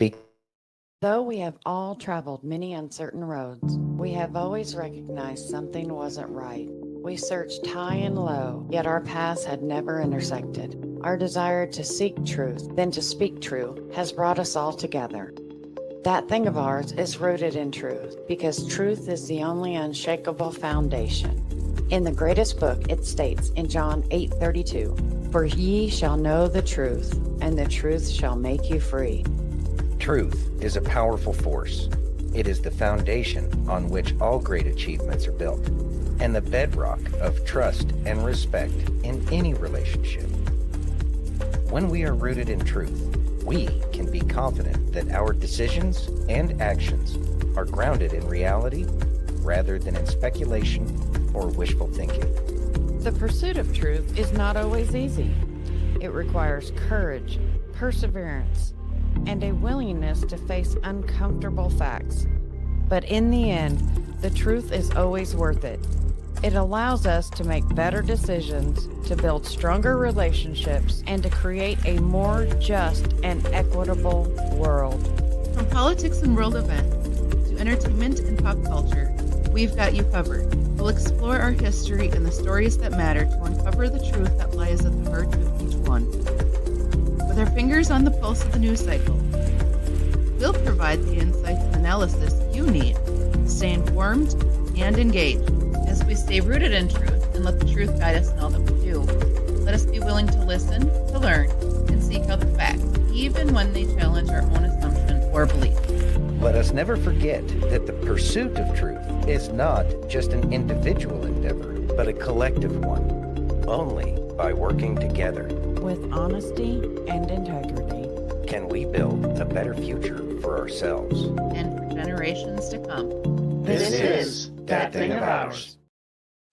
speak. Though we have all traveled many uncertain roads, we have always recognized something wasn't right. We searched high and low, yet our paths had never intersected. Our desire to seek truth, then to speak true, has brought us all together. That thing of ours is rooted in truth, because truth is the only unshakable foundation. In the greatest book, it states in John 8:32, "For ye shall know the truth, and the truth shall make you free." Truth is a powerful force. It is the foundation on which all great achievements are built, and the bedrock of trust and respect in any relationship. When we are rooted in truth, we can be confident that our decisions and actions are grounded in reality rather than in speculation or wishful thinking. The pursuit of truth is not always easy. It requires courage, perseverance, and a willingness to face uncomfortable facts. But in the end, the truth is always worth it. It allows us to make better decisions, to build stronger relationships, and to create a more just and equitable world. From politics and world events to entertainment and pop culture, we've got you covered. We'll explore our history and the stories that matter to uncover the truth that lies at the heart of each one. With our fingers on the pulse of the news cycle, we'll provide the insights and analysis you need to stay informed and engaged. As we stay rooted in truth and let the truth guide us in all that we do, let us be willing to listen, to learn, and seek out the facts, even when they challenge our own assumption or belief. Let us never forget that the pursuit of truth is not just an individual endeavor, but a collective one. Only by working together, With honesty and integrity, can we build a better future for ourselves And for generations to come. This is That Thing of Ours.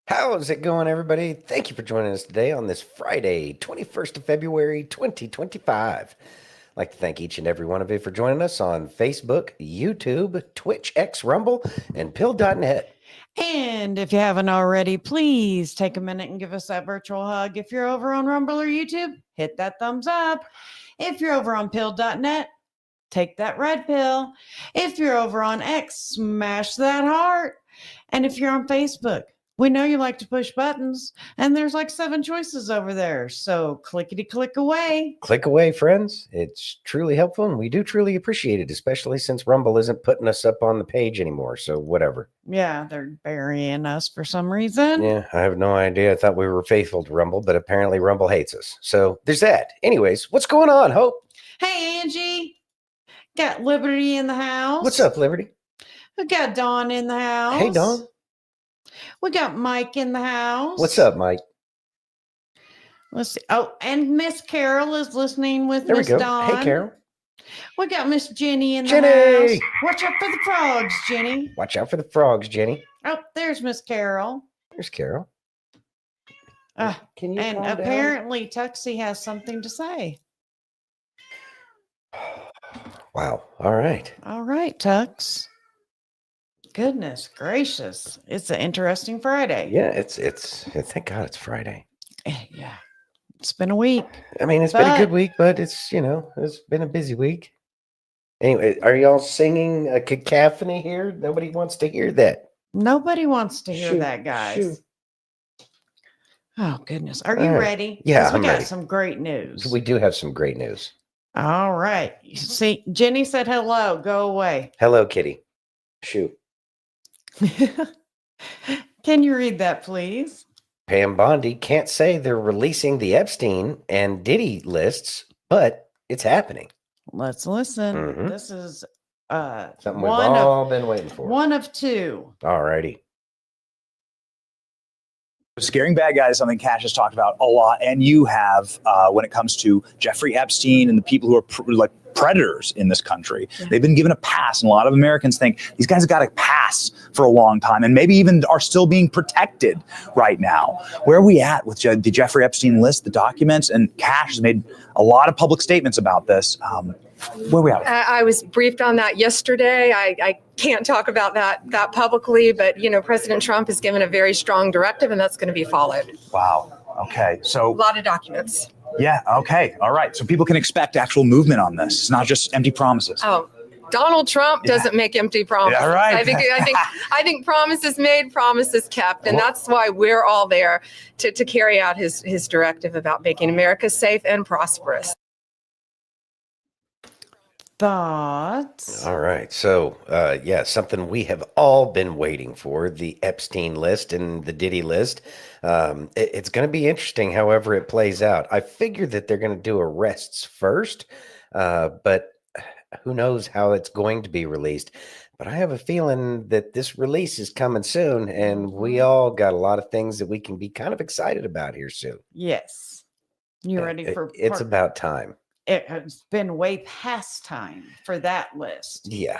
How's it going, everybody? Thank you for joining us today on this Friday, 21st of February, 2025. I'd like to thank each and every one of you for joining us on Facebook, YouTube, Twitch, X, Rumble, and Pill.net. and if you haven't already, please take a minute and give us that virtual hug. If you're over on Rumble or YouTube, hit that thumbs up. If you're over on Pill.net, take that red pill. If you're over on X, smash that heart. And if you're on Facebook, we know you like to push buttons, and there's like 7 choices over there. So clickety click away. Click away, friends. It's truly helpful, and we do truly appreciate it, especially since Rumble isn't putting us up on the page anymore. So whatever. Yeah, they're burying us for some reason. Yeah, I have no idea. I thought we were faithful to Rumble, but apparently Rumble hates us. So there's that. Anyways, what's going on, Hope? Hey, Angie. Got Liberty in the house. What's up, Liberty? We got Dawn in the house. Hey, Dawn. We got Mike in the house. What's up, Mike? Let's see. Oh, and Miss Carroll is listening with There we Miss go. Dawn. Hey, Carol. We got Miss Jenny in the Jenny! house. Watch out for the frogs, Jenny. Watch out for the frogs, Jenny. Oh, there's Miss Carroll. There's Carol. Can you And calm down? apparently Tuxie has something to say. Wow. All right. All right, Tux. Goodness gracious. It's an interesting Friday. Yeah, it's thank God it's Friday. Yeah. It's been a week. I mean, it's been a good week, but it's been a busy week. Anyway, are y'all singing a cacophony here? Nobody wants to hear that. Nobody wants to hear Shoot, that, guys. shoot. Oh, goodness. Are you All right. ready? Yeah, 'Cause we I'm got ready. some great news. We do have some great news. All right. See, Jenny said hello. Go away. Hello, Kitty. Shoot. Can you read that, please? Pam Bondi can't say they're releasing the Epstein and Diddy lists, but it's happening. Let's listen. Mhm. This is Something we've one all of been waiting for. one of 2. All righty. Scaring bad guys is something Kash has talked about a lot, and you have when it comes to Jeffrey Epstein and the people who are predators in this country. Yeah. They've been given a pass, and a lot of Americans think these guys have got a pass for a long time, and maybe even are still being protected right now. Where are we at with the Jeffrey Epstein list, the documents? And Kash has made a lot of public statements about this. Where are we at? I was briefed on that yesterday. I can't talk about that publicly, but President Trump has given a very strong directive, and that's going to be followed. Wow. Okay. A So lot of documents. Yeah. Okay. All right. So people can expect actual movement on this. It's not just empty promises. Oh, Donald Trump doesn't make empty promises. Yeah, right. I think promises made, promises kept, and that's why we're all there to carry out his directive about making America safe and prosperous. Thoughts? All right. So, something we have all been waiting for, the Epstein list and the Diddy list. It's going to be interesting however it plays out. I figure that they're going to do arrests first, but who knows how it's going to be released. But I have a feeling that this release is coming soon, and we all got a lot of things that we can be kind of excited about here soon. Yes. You ready for It's about time. It has been way past time for that list. Yeah.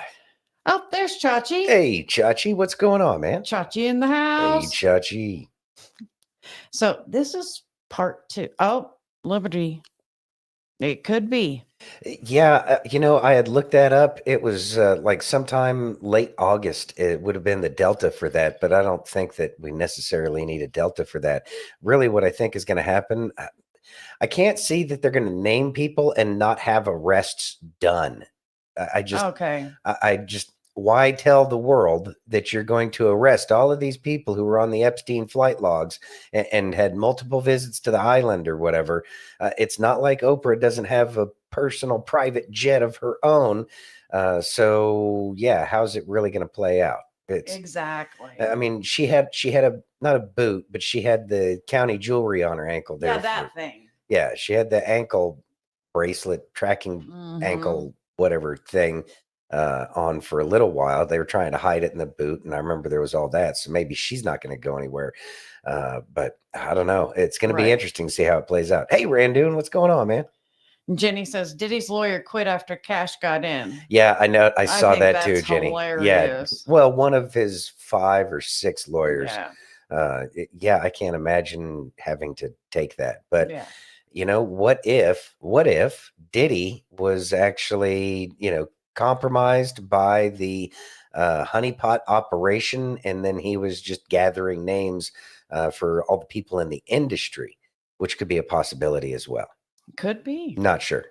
Oh, there's Chachi. Hey, Chachi, what's going on, man? Chachi in the Hey, house. Chachi. So this is part 2. Oh, Liberty. It could be. Yeah, I had looked that up. It was like sometime late August. It would have been the Delta for that, but I don't think that we necessarily need a Delta for that. Really, what I think is going to happen, I can't see that they're going to name people and not have arrests done. I just, why tell the world that you're going to arrest all of these people who were on the Epstein flight logs and had multiple visits to the island or whatever? It's not like Oprah doesn't have a personal private jet of her own. So yeah, how's it really going to play out? Exactly. I mean, she had a, not a boot, but she had the county jewelry on her ankle there. Yeah, that thing. Yeah, she had the ankle bracelet, tracking ankle, whatever thing on for a little while. They were trying to hide it in the boot, and I remember there was all that. So maybe she's not going to go anywhere. But I don't know. It's going to be interesting to see how it plays out. Hey, Randoon, what's going on, man? Jenny says Diddy's lawyer quit after Kash got in. Yeah, I know. I saw think that too, that's Jenny. hilarious. Yeah. Well, one of his 5 or 6 lawyers. Yeah. I can't imagine having to take that. But yeah. What if Diddy was actually, compromised by the honeypot operation, and then he was just gathering names for all the people in the industry, which could be a possibility as well. Could be. Not sure.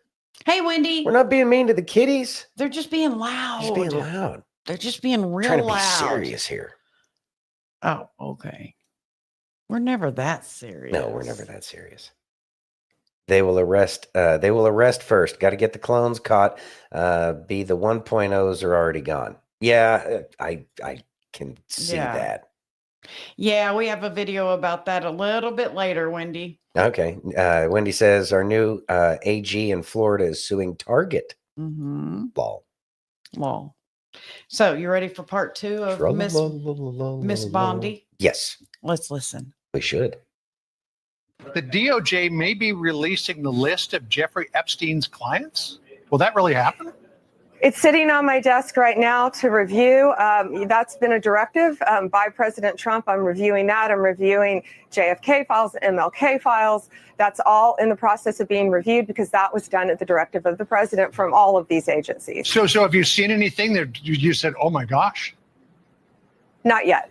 Hey, Wendy. We're not being mean to the kiddies. They're just being loud. Just being loud. They're just being real Trying to loud. be serious here. Oh, okay. We're never that serious. No, we're never that serious. They will arrest. They will arrest first. Got to get the clones caught. The 1.0s are already gone. Yeah, I can see that. Yeah, we have a video about that a little bit later, Wendy. Okay. Wendy says our new AG in Florida is suing Target. Lol. Lol. So you ready for part 2 of Miss Bondi? Yes. Let's listen. We should. The DOJ may be releasing the list of Jeffrey Epstein's clients. Will that really happen? It's sitting on my desk right now to review. That's been a directive by President Trump. I'm reviewing that. I'm reviewing JFK files, MLK files. That's all in the process of being reviewed because that was done at the directive of the president from all of these agencies. So have you seen anything that you said, oh my gosh? Not yet.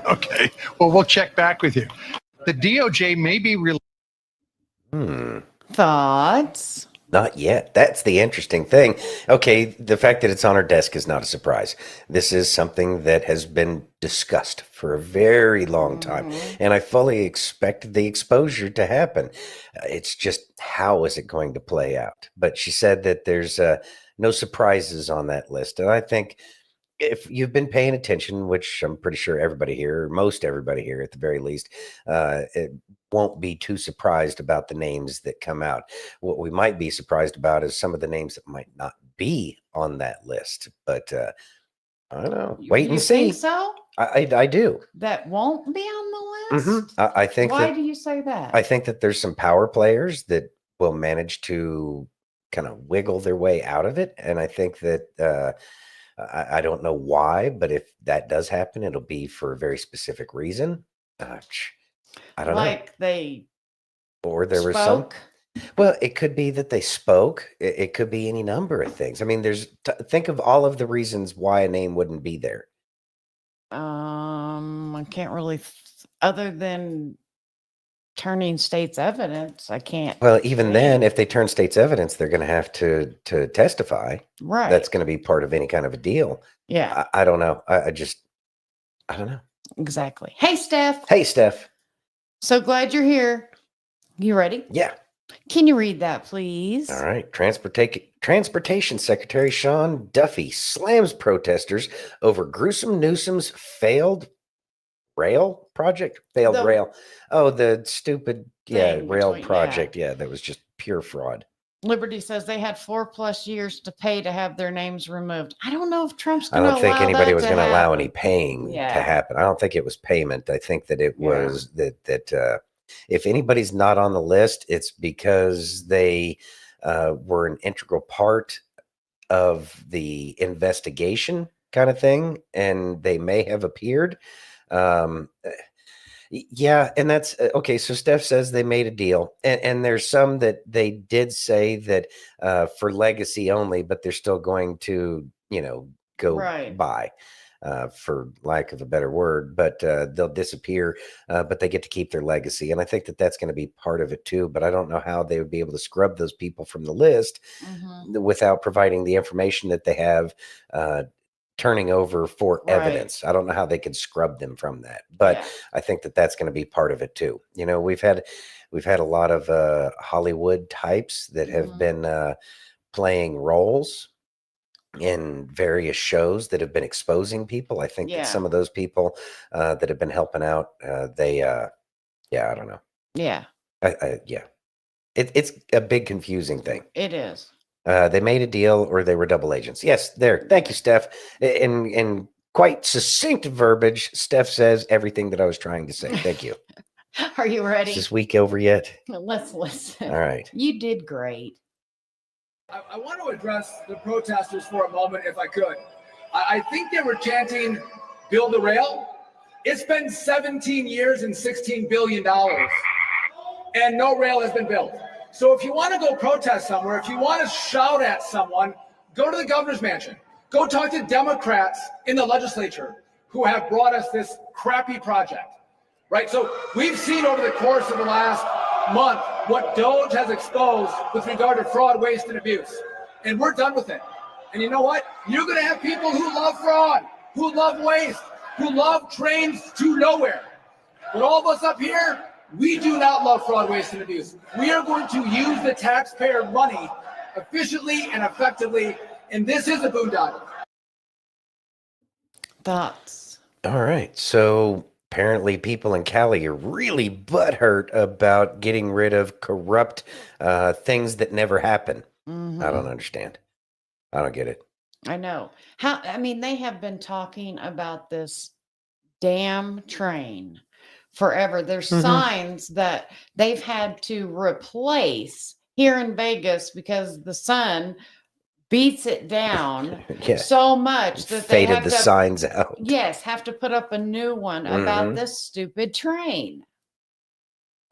Okay. Well, we'll check back with you. The DOJ may be Thoughts? Not yet. That's the interesting thing. Okay, the fact that it's on our desk is not a surprise. This is something that has been discussed for a very long time, and I fully expect the exposure to happen. It's just how is it going to play out? But she said that there's no surprises on that list, and I think if you've been paying attention, which I'm pretty sure everybody here, most everybody here at the very least, it won't be too surprised about the names that come out. What we might be surprised about is some of the names that might not be on that list. But I don't know. Wait and see. Think so? I do. That won't be on the list? I think. Why do you say that? I think that there's some power players that will manage to kind of wiggle their way out of it. And I think that I don't know why, but if that does happen, it'll be for a very specific reason. I don't know. Like they or there was spoke? some. Well, it could be that they spoke. It could be any number of things. I mean, think of all of the reasons why a name wouldn't be there. I can't really, other than turning state's evidence. I can't. Well, even say. then, if they turn state's evidence, they're going to have to testify. Right. That's going to be part of any kind of a deal. Yeah, I don't know. I don't know. exactly. Hey, Steph. Hey, Steph. So glad you're here. You ready? Yeah. Can you read that, please? All right. Transportation Secretary Sean Duffy slams protesters over Gruesome Newsom's failed rail project. Failed The- rail. Oh, the stupid Thing rail between- project. Yeah, that was just pure fraud. Liberty says they had 4+ years to pay to have their names removed. I don't know if Trump's I going to don't think anybody was going to allow any happen. paying Yeah. to happen. I don't think it was payment. I think that it Yeah. was that if anybody's not on the list, it's because they were an integral part of the investigation kind of thing, and they may have appeared. Yeah, and that's okay. So Steph says they made a deal, and there's some that they did say that for legacy only, but they're still going to, go Right. by, for lack of a better word. But they'll disappear, but they get to keep their legacy, and I think that that's going to be part of it too. But I don't know how they would be able to scrub those people from the list without providing the information that they have. Turning over for Right. evidence. I don't know how they could scrub them from that, but Yeah. I think that that's going to be part of it too. We've had a lot of Hollywood types that have Mhm. been playing roles in various shows that have been exposing people. I think Yeah. that some of those people that have been helping out, I don't know. Yeah, It's a big confusing thing. it is. They made a deal or they were double agents. Yes, there. Thank you, Steph. In quite succinct verbiage, Steph says everything that I was trying to say. Thank you. Are you Is ready? this week over yet? Let's listen. All right. You did great. I want to address the protesters for a moment, if I could. I think they were chanting, build a rail. It's been 17 years and $16 billion, and no rail has been built. So if you want to go protest somewhere, if you want to shout at someone, go to the governor's mansion. Go talk to Democrats in the legislature who have brought us this crappy project, right? So we've seen over the course of the last month what DOGE has exposed with regard to fraud, waste, and abuse. And we're done with it. And you know what? You're going to have people who love fraud, who love waste, who love trains to nowhere. But all of us up here, we do not love fraud, waste, and abuse. We are going to use the taxpayer money efficiently and effectively, and this is a boondoggle. Thoughts? All right. So apparently people in Cali are really butthurt about getting rid of corrupt things that never happen. Mhm. I don't understand. I don't get it. I know. They have been talking about this damn train forever. There's Mhm. signs that they've had to replace here in Vegas because the sun beats it down Yeah. so much that they Faded have the to, signs out. yes, have to put up a new one about Mhm. this stupid train.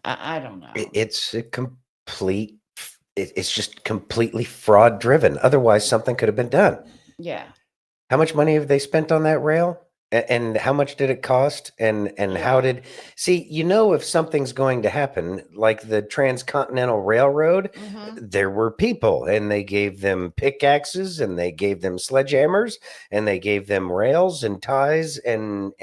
I don't know. It's a complete. It's just completely fraud driven. Otherwise, something could have been done. Yeah. How much money have they spent on that rail? And how much did it cost? And how did if something's going to happen, like the Transcontinental Railroad, Mhm. there were people and they gave them pickaxes and they gave them sledgehammers and they gave them rails and ties and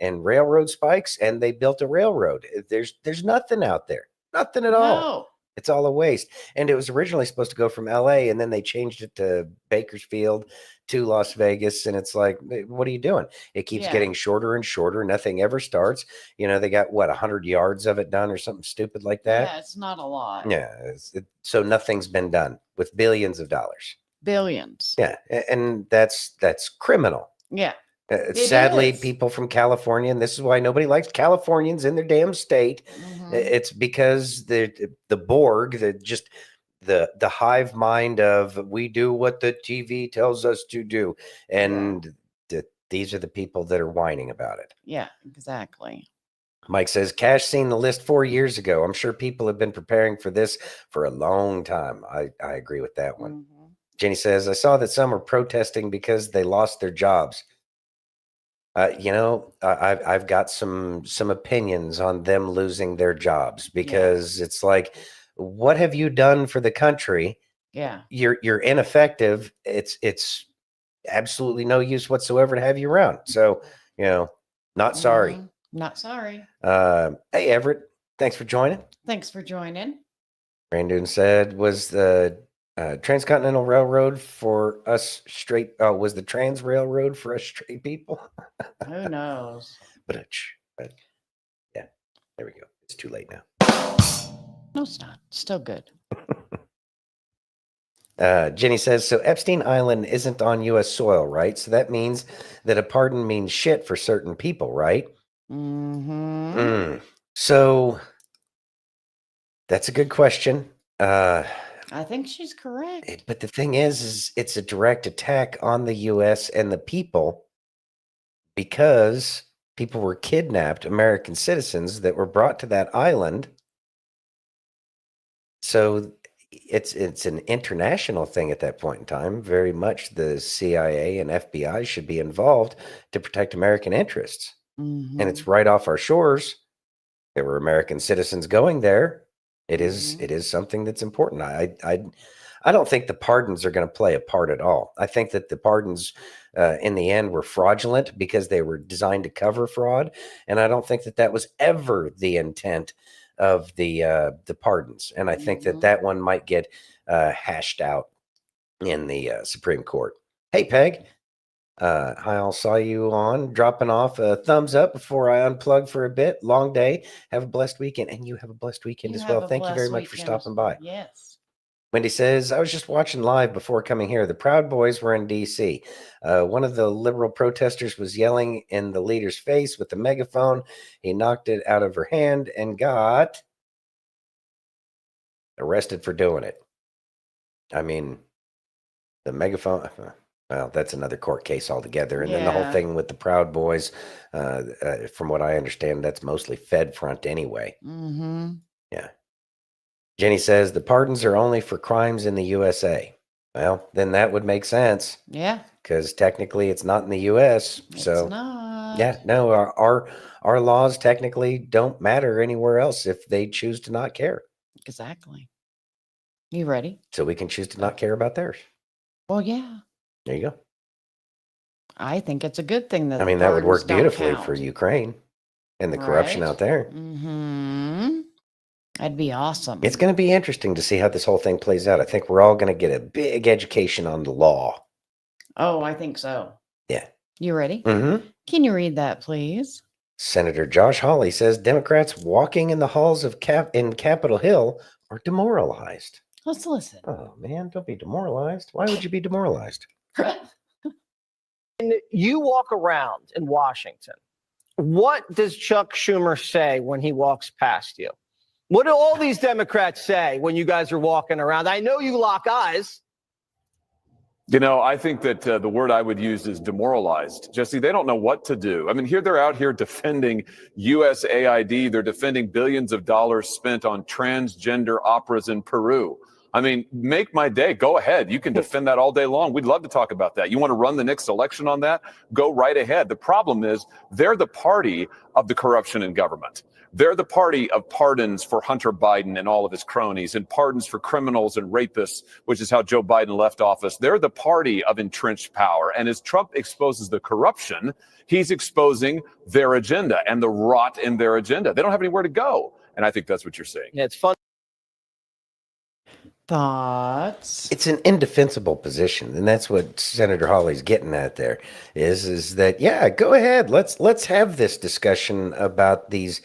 railroad spikes, and they built a railroad. There's nothing out there. Nothing at all. No. It's all a waste. And it was originally supposed to go from LA, and then they changed it to Bakersfield to Las Vegas. And it's like, what are you doing? It keeps Yeah. getting shorter and shorter. Nothing ever starts. They got 100 yards of it done or something stupid like that. Yeah, it's not a lot. Yeah. So nothing's been done with billions of dollars. Billions. Yeah. And that's criminal. Yeah. Sadly, is. people from California, and this is why nobody likes Californians in their damn state. Mhm. It's because the Borg, the hive mind of we do what the TV tells us to do, and these are the people that are whining about it. Yeah, exactly. Mike says, Kash seen the list 4 years ago. I'm sure people have been preparing for this for a long time. I agree with that one. Mhm. Jenny says, I saw that some are protesting because they lost their jobs. I've got some opinions on them losing their jobs because it's like, what have you done for the country? Yeah. You're ineffective. It's absolutely no use whatsoever to have you around. So, not sorry. Not sorry. Hey, Everett, thanks for joining. Thanks for joining. Brandon said, was the Transcontinental Railroad for us straight, was the Trans Railroad for us straight people? Who knows? But yeah, there we go. It's too late now. No, it's not. Still good. Jenny says, so Epstein Island isn't on U.S. soil, right? So that means that a pardon means shit for certain people, right? Mm-hmm. So that's a good question. I think she's correct. But the thing is it's a direct attack on the U.S. and the people because people were kidnapped, American citizens that were brought to that island. So it's an international thing at that point in time. Very much the CIA and FBI should be involved to protect American interests. Mm-hmm. And it's right off our shores. There were American citizens going there. It is something that's important. I don't think the pardons are going to play a part at all. I think that the pardons in the end were fraudulent because they were designed to cover fraud. And I don't think that was ever the intent of the pardons. And I think that one might get hashed out in the Supreme Court. Hey, Peg. Hi, I saw you on dropping off a thumbs up before I unplug for a bit. Long day. Have a blessed weekend. And you have a blessed weekend as well. Thank you very much for stopping by. Yes. Wendy says, I was just watching live before coming here. The Proud Boys were in D.C. One of the liberal protesters was yelling in the leader's face with the megaphone. He knocked it out of her hand and got arrested for doing it. I mean, the megaphone... Well, that's another court case altogether. And then the whole thing with the Proud Boys, from what I understand, that's mostly Fed front anyway. Mm-hmm. Yeah. Jenny says the pardons are only for crimes in the USA. Well, then that would make sense. Yeah. Because technically it's not in the US. It's not. Yeah, no, our laws technically don't matter anywhere else if they choose to not care. Exactly. You ready? So we can choose to not care about theirs. Well, yeah. There you go. I think it's a good thing that that would work beautifully for Ukraine and the corruption out there. Mm-hmm. That'd be awesome. It's going to be interesting to see how this whole thing plays out. I think we're all going to get a big education on the law. Oh, I think so. Yeah. You ready? Mm-hmm. Can you read that, please? Senator Josh Hawley says Democrats walking in the halls of Capitol Hill are demoralized. Let's listen. Oh, man, don't be demoralized. Why would you be demoralized? And you walk around in Washington. What does Chuck Schumer say when he walks past you? What do all these Democrats say when you guys are walking around? I know you lock eyes. I think that the word I would use is demoralized. Jesse, they don't know what to do. I mean, they're out here defending USAID. They're defending billions of dollars spent on transgender operas in Peru. I mean, make my day. Go ahead. You can defend that all day long. We'd love to talk about that. You want to run the next election on that? Go right ahead. The problem is they're the party of the corruption in government. They're the party of pardons for Hunter Biden and all of his cronies and pardons for criminals and rapists, which is how Joe Biden left office. They're the party of entrenched power. And as Trump exposes the corruption, he's exposing their agenda and the rot in their agenda. They don't have anywhere to go. And I think that's what you're seeing. Yeah, it's fun. Thoughts? It's an indefensible position, and that's what Senator Hawley's getting at there is that, yeah, go ahead. Let's have this discussion about these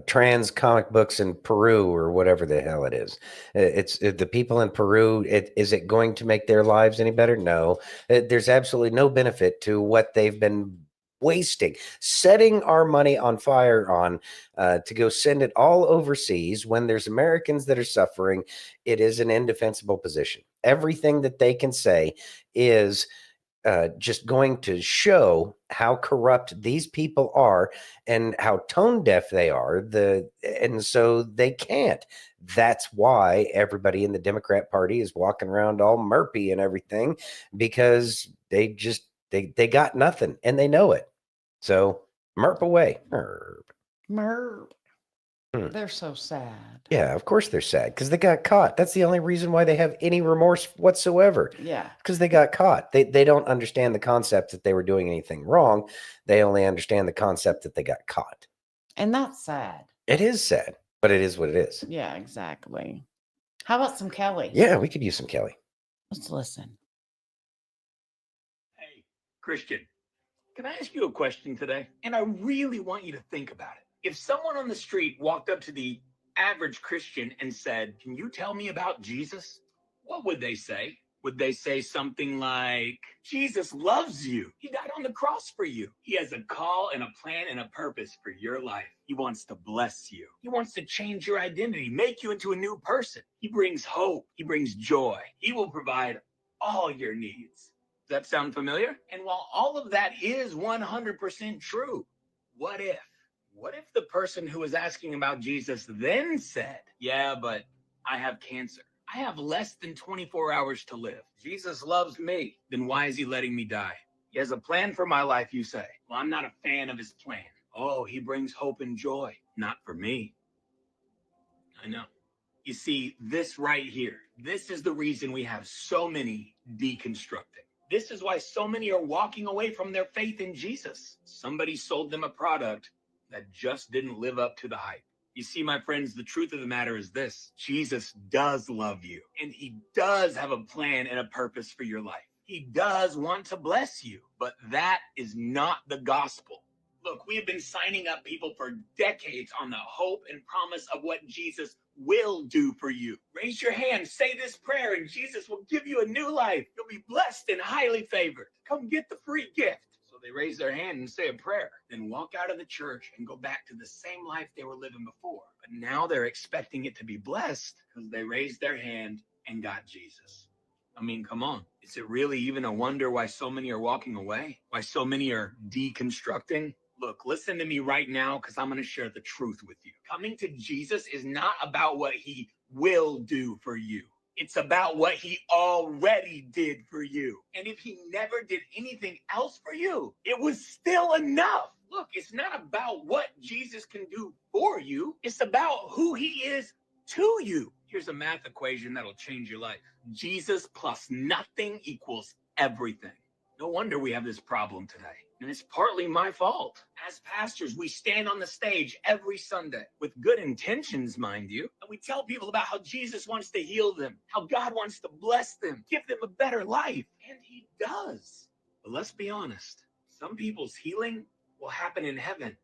trans comic books in Peru or whatever the hell it is. It's the people in Peru. Is it going to make their lives any better? No. There's absolutely no benefit to what they've been wasting, setting our money on fire on to go send it all overseas when there's Americans that are suffering. It is an indefensible position. Everything that they can say is just going to show how corrupt these people are and how tone deaf they are. And so they can't. That's why everybody in the Democrat Party is walking around all murpy and everything, because they They got nothing, and they know it. So merp away. Merp. They're so sad. Yeah, of course they're sad because they got caught. That's the only reason why they have any remorse whatsoever. Yeah. Because they got caught. They don't understand the concept that they were doing anything wrong. They only understand the concept that they got caught. And that's sad. It is sad, but it is what it is. Yeah, exactly. How about some Kelly? Yeah, we could use some Kelly. Let's listen. Hey, Christian, can I ask you a question today? And I really want you to think about it. If someone on the street walked up to the average Christian and said, "Can you tell me about Jesus?" What would they say? Would they say something like, "Jesus loves you. He died on the cross for you. He has a call and a plan and a purpose for your life. He wants to bless you. He wants to change your identity, make you into a new person. He brings hope. He brings joy. He will provide all your needs." Does that sound familiar? And while all of that is 100% true, what if? What if the person who was asking about Jesus then said, "Yeah, but I have cancer. I have less than 24 hours to live. Jesus loves me. Then why is he letting me die? He has a plan for my life," you say. "Well, I'm not a fan of his plan. Oh, he brings hope and joy." Not for me. I know. You see, this right here, this is the reason we have so many deconstructing. This is why so many are walking away from their faith in Jesus. Somebody sold them a product that just didn't live up to the hype. You see, my friends, the truth of the matter is this: Jesus does love you, and he does have a plan and a purpose for your life. He does want to bless you, but that is not the gospel. Look, we have been signing up people for decades on the hope and promise of what Jesus will do for you. Raise your hand, say this prayer, and Jesus will give you a new life. You'll be blessed and highly favored. Come get the free gift. So they raise their hand and say a prayer, then walk out of the church and go back to the same life they were living before. But now they're expecting it to be blessed because they raised their hand and got Jesus. I mean, come on. Is it really even a wonder why so many are walking away? Why so many are deconstructing? Look, listen to me right now because I'm going to share the truth with you. Coming to Jesus is not about what he will do for you. It's about what he already did for you. And if he never did anything else for you, it was still enough. Look, it's not about what Jesus can do for you. It's about who he is to you. Here's a math equation that'll change your life. Jesus plus nothing equals everything. No wonder we have this problem today. And it's partly my fault. As pastors, we stand on the stage every Sunday with good intentions, mind you. And we tell people about how Jesus wants to heal them, how God wants to bless them, give them a better life. And he does. But let's be honest. Some people's healing will happen in heaven,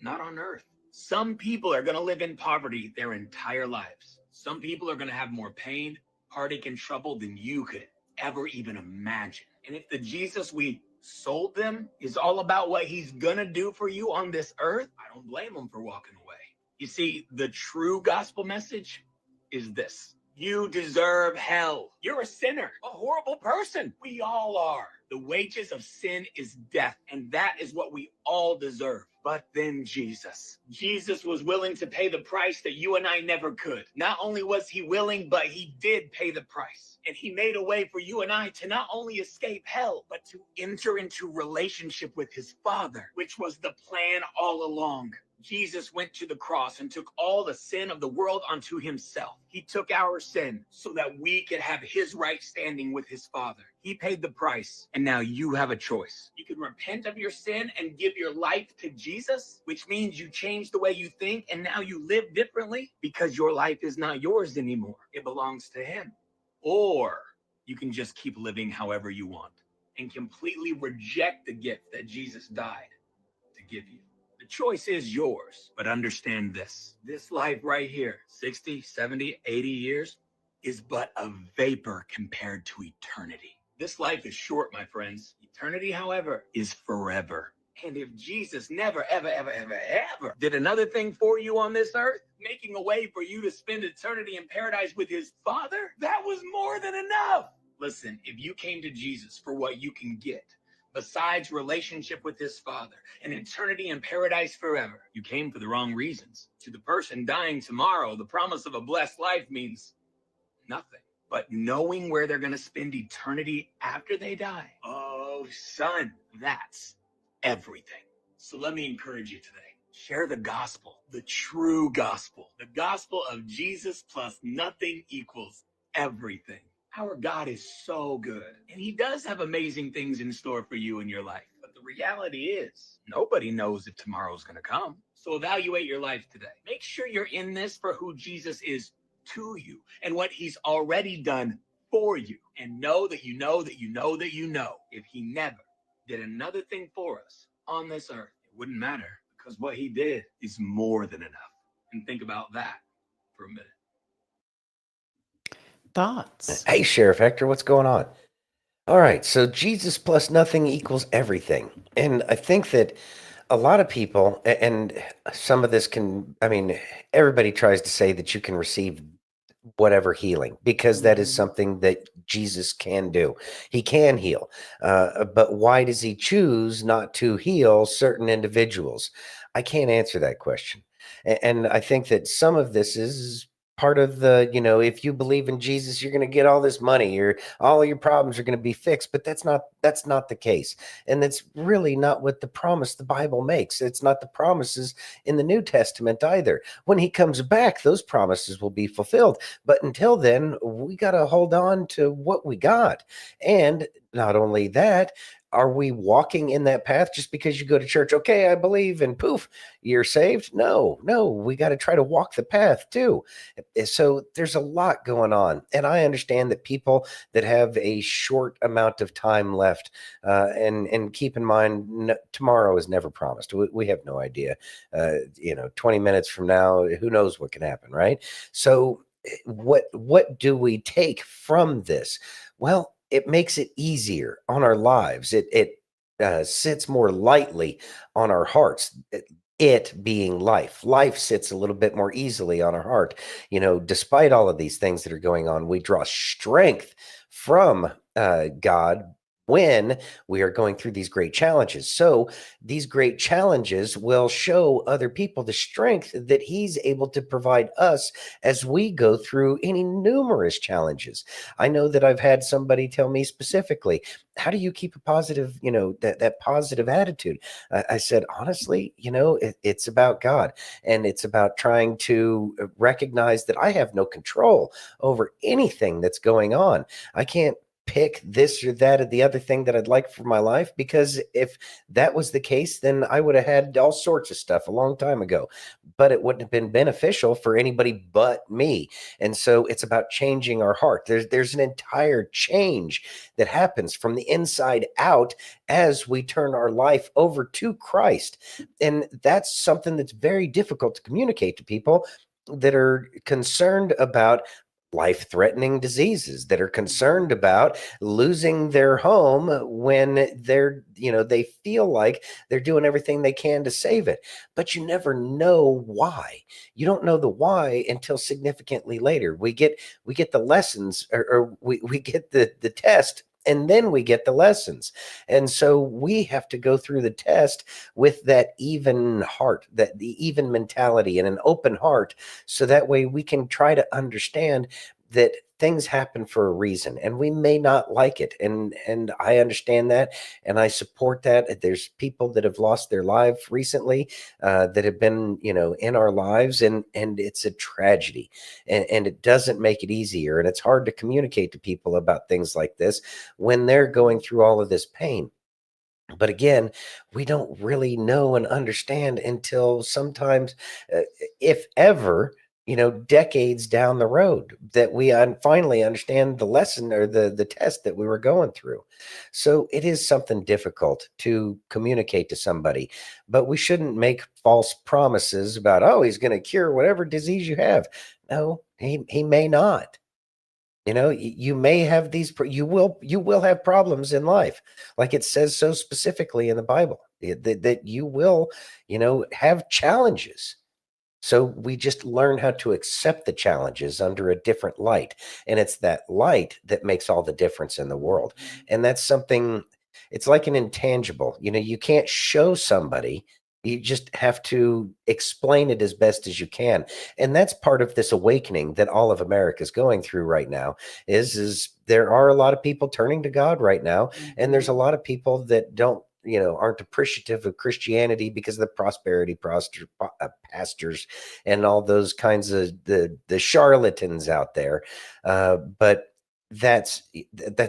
not on earth. Some people are going to live in poverty their entire lives. Some people are going to have more pain, heartache, and trouble than you could ever even imagine. And if the Jesus we sold them is all about what he's gonna do for you on this earth, I don't blame them for walking away. You see, the true gospel message is this: you deserve hell. You're a sinner, a horrible person. We all are. The wages of sin is death, and that is what we all deserve. But then Jesus was willing to pay the price that you and I never could. Not only was he willing, but he did pay the price. And he made a way for you and I to not only escape hell, but to enter into relationship with his Father, which was the plan all along. Jesus went to the cross and took all the sin of the world onto himself. He took our sin so that we could have his right standing with his Father. He paid the price, and now you have a choice. You can repent of your sin and give your life to Jesus, which means you change the way you think, and now you live differently because your life is not yours anymore. It belongs to him. Or you can just keep living however you want and completely reject the gift that Jesus died to give you. The choice is yours, but understand this. This life right here, 60, 70, 80 years, is but a vapor compared to eternity. This life is short, my friends. Eternity, however, is forever. And if Jesus never, ever, ever, ever, ever did another thing for you on this earth, making a way for you to spend eternity in paradise with his Father, that was more than enough. Listen, if you came to Jesus for what you can get, besides relationship with his Father and eternity in paradise forever, you came for the wrong reasons. To the person dying tomorrow, the promise of a blessed life means nothing. But knowing where they're going to spend eternity after they die, oh, Oh, son, that's everything. So let me encourage you today. Share the gospel, the true gospel, the gospel of Jesus plus nothing equals everything. Our God is so good, and he does have amazing things in store for you in your life. But the reality is, nobody knows if tomorrow's going to come. So evaluate your life today. Make sure you're in this for who Jesus is to you and what he's already done for you. And know that you know that you know that you know if he never did another thing for us on this earth, it wouldn't matter, because what he did is more than enough. And think about that for a minute. Thoughts? Hey, Sheriff Hector, what's going on? All right, so Jesus plus nothing equals everything. And I think that a lot of people, and some of this can, I mean, everybody tries to say that you can receive whatever healing, because that is something that Jesus can do. He can heal. But why does he choose not to heal certain individuals? I can't answer that question. And I think that some of this is part of the, if you believe in Jesus, you're going to get all this money, or all of your problems are going to be fixed. But that's not the case. And that's really not what the promise the Bible makes. It's not the promises in the New Testament either. When he comes back, those promises will be fulfilled. But until then, we got to hold on to what we got. And not only that, are we walking in that path just because you go to church? Okay, I believe, and poof, you're saved. No, we got to try to walk the path too. So there's a lot going on. And I understand that people that have a short amount of time left, and keep in mind, tomorrow is never promised. We have no idea. 20 minutes from now, who knows what can happen, right? So what do we take from this? Well, it makes it easier on our lives. It sits more lightly on our hearts. It being life sits a little bit more easily on our heart. Despite all of these things that are going on, we draw strength from God when we are going through these great challenges. So these great challenges will show other people the strength that he's able to provide us as we go through any numerous challenges. I know that I've had somebody tell me specifically, how do you keep a positive, that positive attitude? I said, honestly, it's about God, and it's about trying to recognize that I have no control over anything that's going on. I can't pick this or that or the other thing that I'd like for my life, because if that was the case, then I would have had all sorts of stuff a long time ago, but it wouldn't have been beneficial for anybody but me. And so it's about changing our heart. There's an entire change that happens from the inside out as we turn our life over to Christ. And that's something that's very difficult to communicate to people that are concerned about life-threatening diseases, that are concerned about losing their home when they feel like they're doing everything they can to save it. But you never know why. You don't know the why until significantly later. We get the lessons, or we get the test, and then we get the lessons. And so we have to go through the test with that even heart, the even mentality, and an open heart, so that way we can try to understand that things happen for a reason, and we may not like it. And I understand that, and I support that. There's people that have lost their life recently, that have been, in our lives, and it's a tragedy, and it doesn't make it easier. And it's hard to communicate to people about things like this when they're going through all of this pain. But again, we don't really know and understand until sometimes, if ever, decades down the road, that we finally understand the lesson or the test that we were going through. So it is something difficult to communicate to somebody, but we shouldn't make false promises about, oh, he's going to cure whatever disease you have. No, he may not. You may have you will have problems in life, like it says so specifically in the Bible, that you will, have challenges. So we just learn how to accept the challenges under a different light. And it's that light that makes all the difference in the world. And that's something, it's like an intangible. You can't show somebody, You just have to explain it as best as you can. And that's part of this awakening that all of America is going through right now is there are a lot of people turning to God right now. And there's a lot of people that don't, aren't appreciative of Christianity because of the prosperity pastors and all those kinds of the charlatans out there. But that's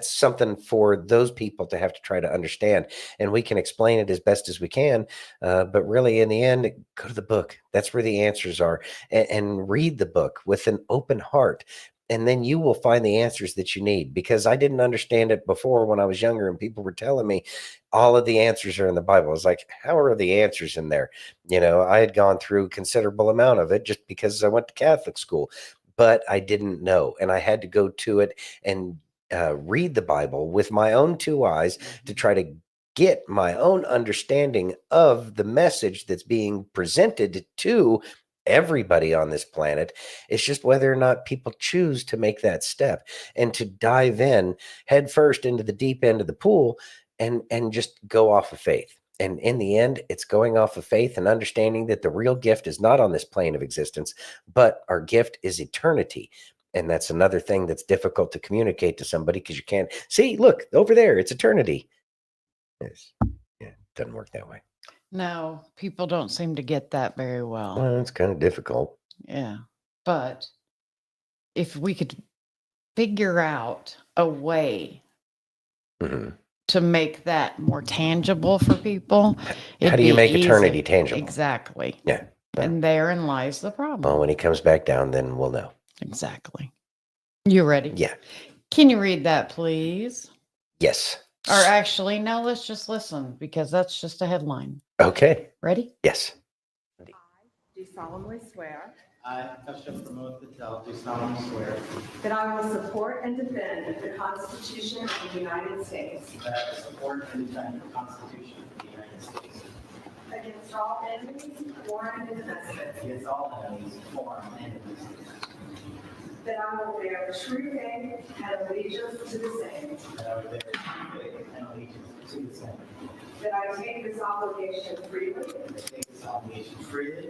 something for those people to have to try to understand, and we can explain it as best as we can, but really in the end, go to the book. That's where the answers are, and read the book with an open heart, and then you will find the answers that you need, because I didn't understand it before when I was younger and people were telling me all of the answers are in the Bible. I was like, how are the answers in there? I had gone through a considerable amount of it just because I went to Catholic school, but I didn't know, and I had to go to it and read the Bible with my own two eyes to try to get my own understanding of the message that's being presented to everybody on this planet. It's just whether or not people choose to make that step and to dive in head first into the deep end of the pool and just go off of faith. And in the end, it's going off of faith and understanding that the real gift is not on this plane of existence, but our gift is eternity. And that's another thing that's difficult to communicate to somebody, because you can't see, look over there, it's eternity. It doesn't work that way. No, people don't seem to get that very well. Well, it's kind of difficult. Yeah. But if we could figure out a way to make that more tangible for people. How do you make eternity tangible? Exactly. Yeah. And therein lies the problem. Well, when he comes back down, then we'll know. Exactly. You ready? Yeah. Can you read that, please? Yes. Or actually, no, let's just listen, because that's just a headline. Okay. Ready? Yes. Do solemnly swear I, Patel, do solemnly swear that I will support and defend the Constitution of the United States that I will support and defend the Constitution of the United States against all enemies, foreign and domestic, against all enemies, foreign and domestic, that I will bear true faith and allegiance to the same, that I will bear true faith and allegiance to the same, that I take this obligation freely, and take this obligation freely,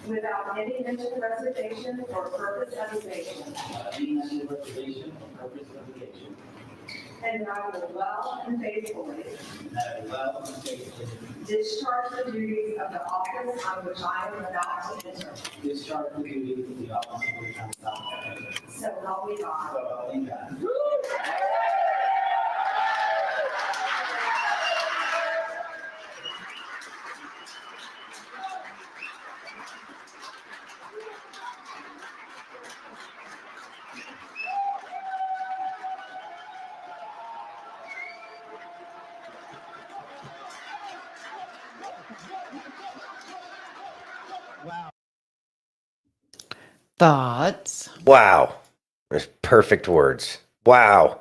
without any mental reservation or purpose of evasion, without any mental reservation or purpose of evasion, and that I will well and faithfully and that I will well and faithfully discharge the duties of the office on which I am about to enter. discharge the duties of the office of which I am about to enter. So help me God. So help me God. Thoughts? Wow. There's perfect words. Wow.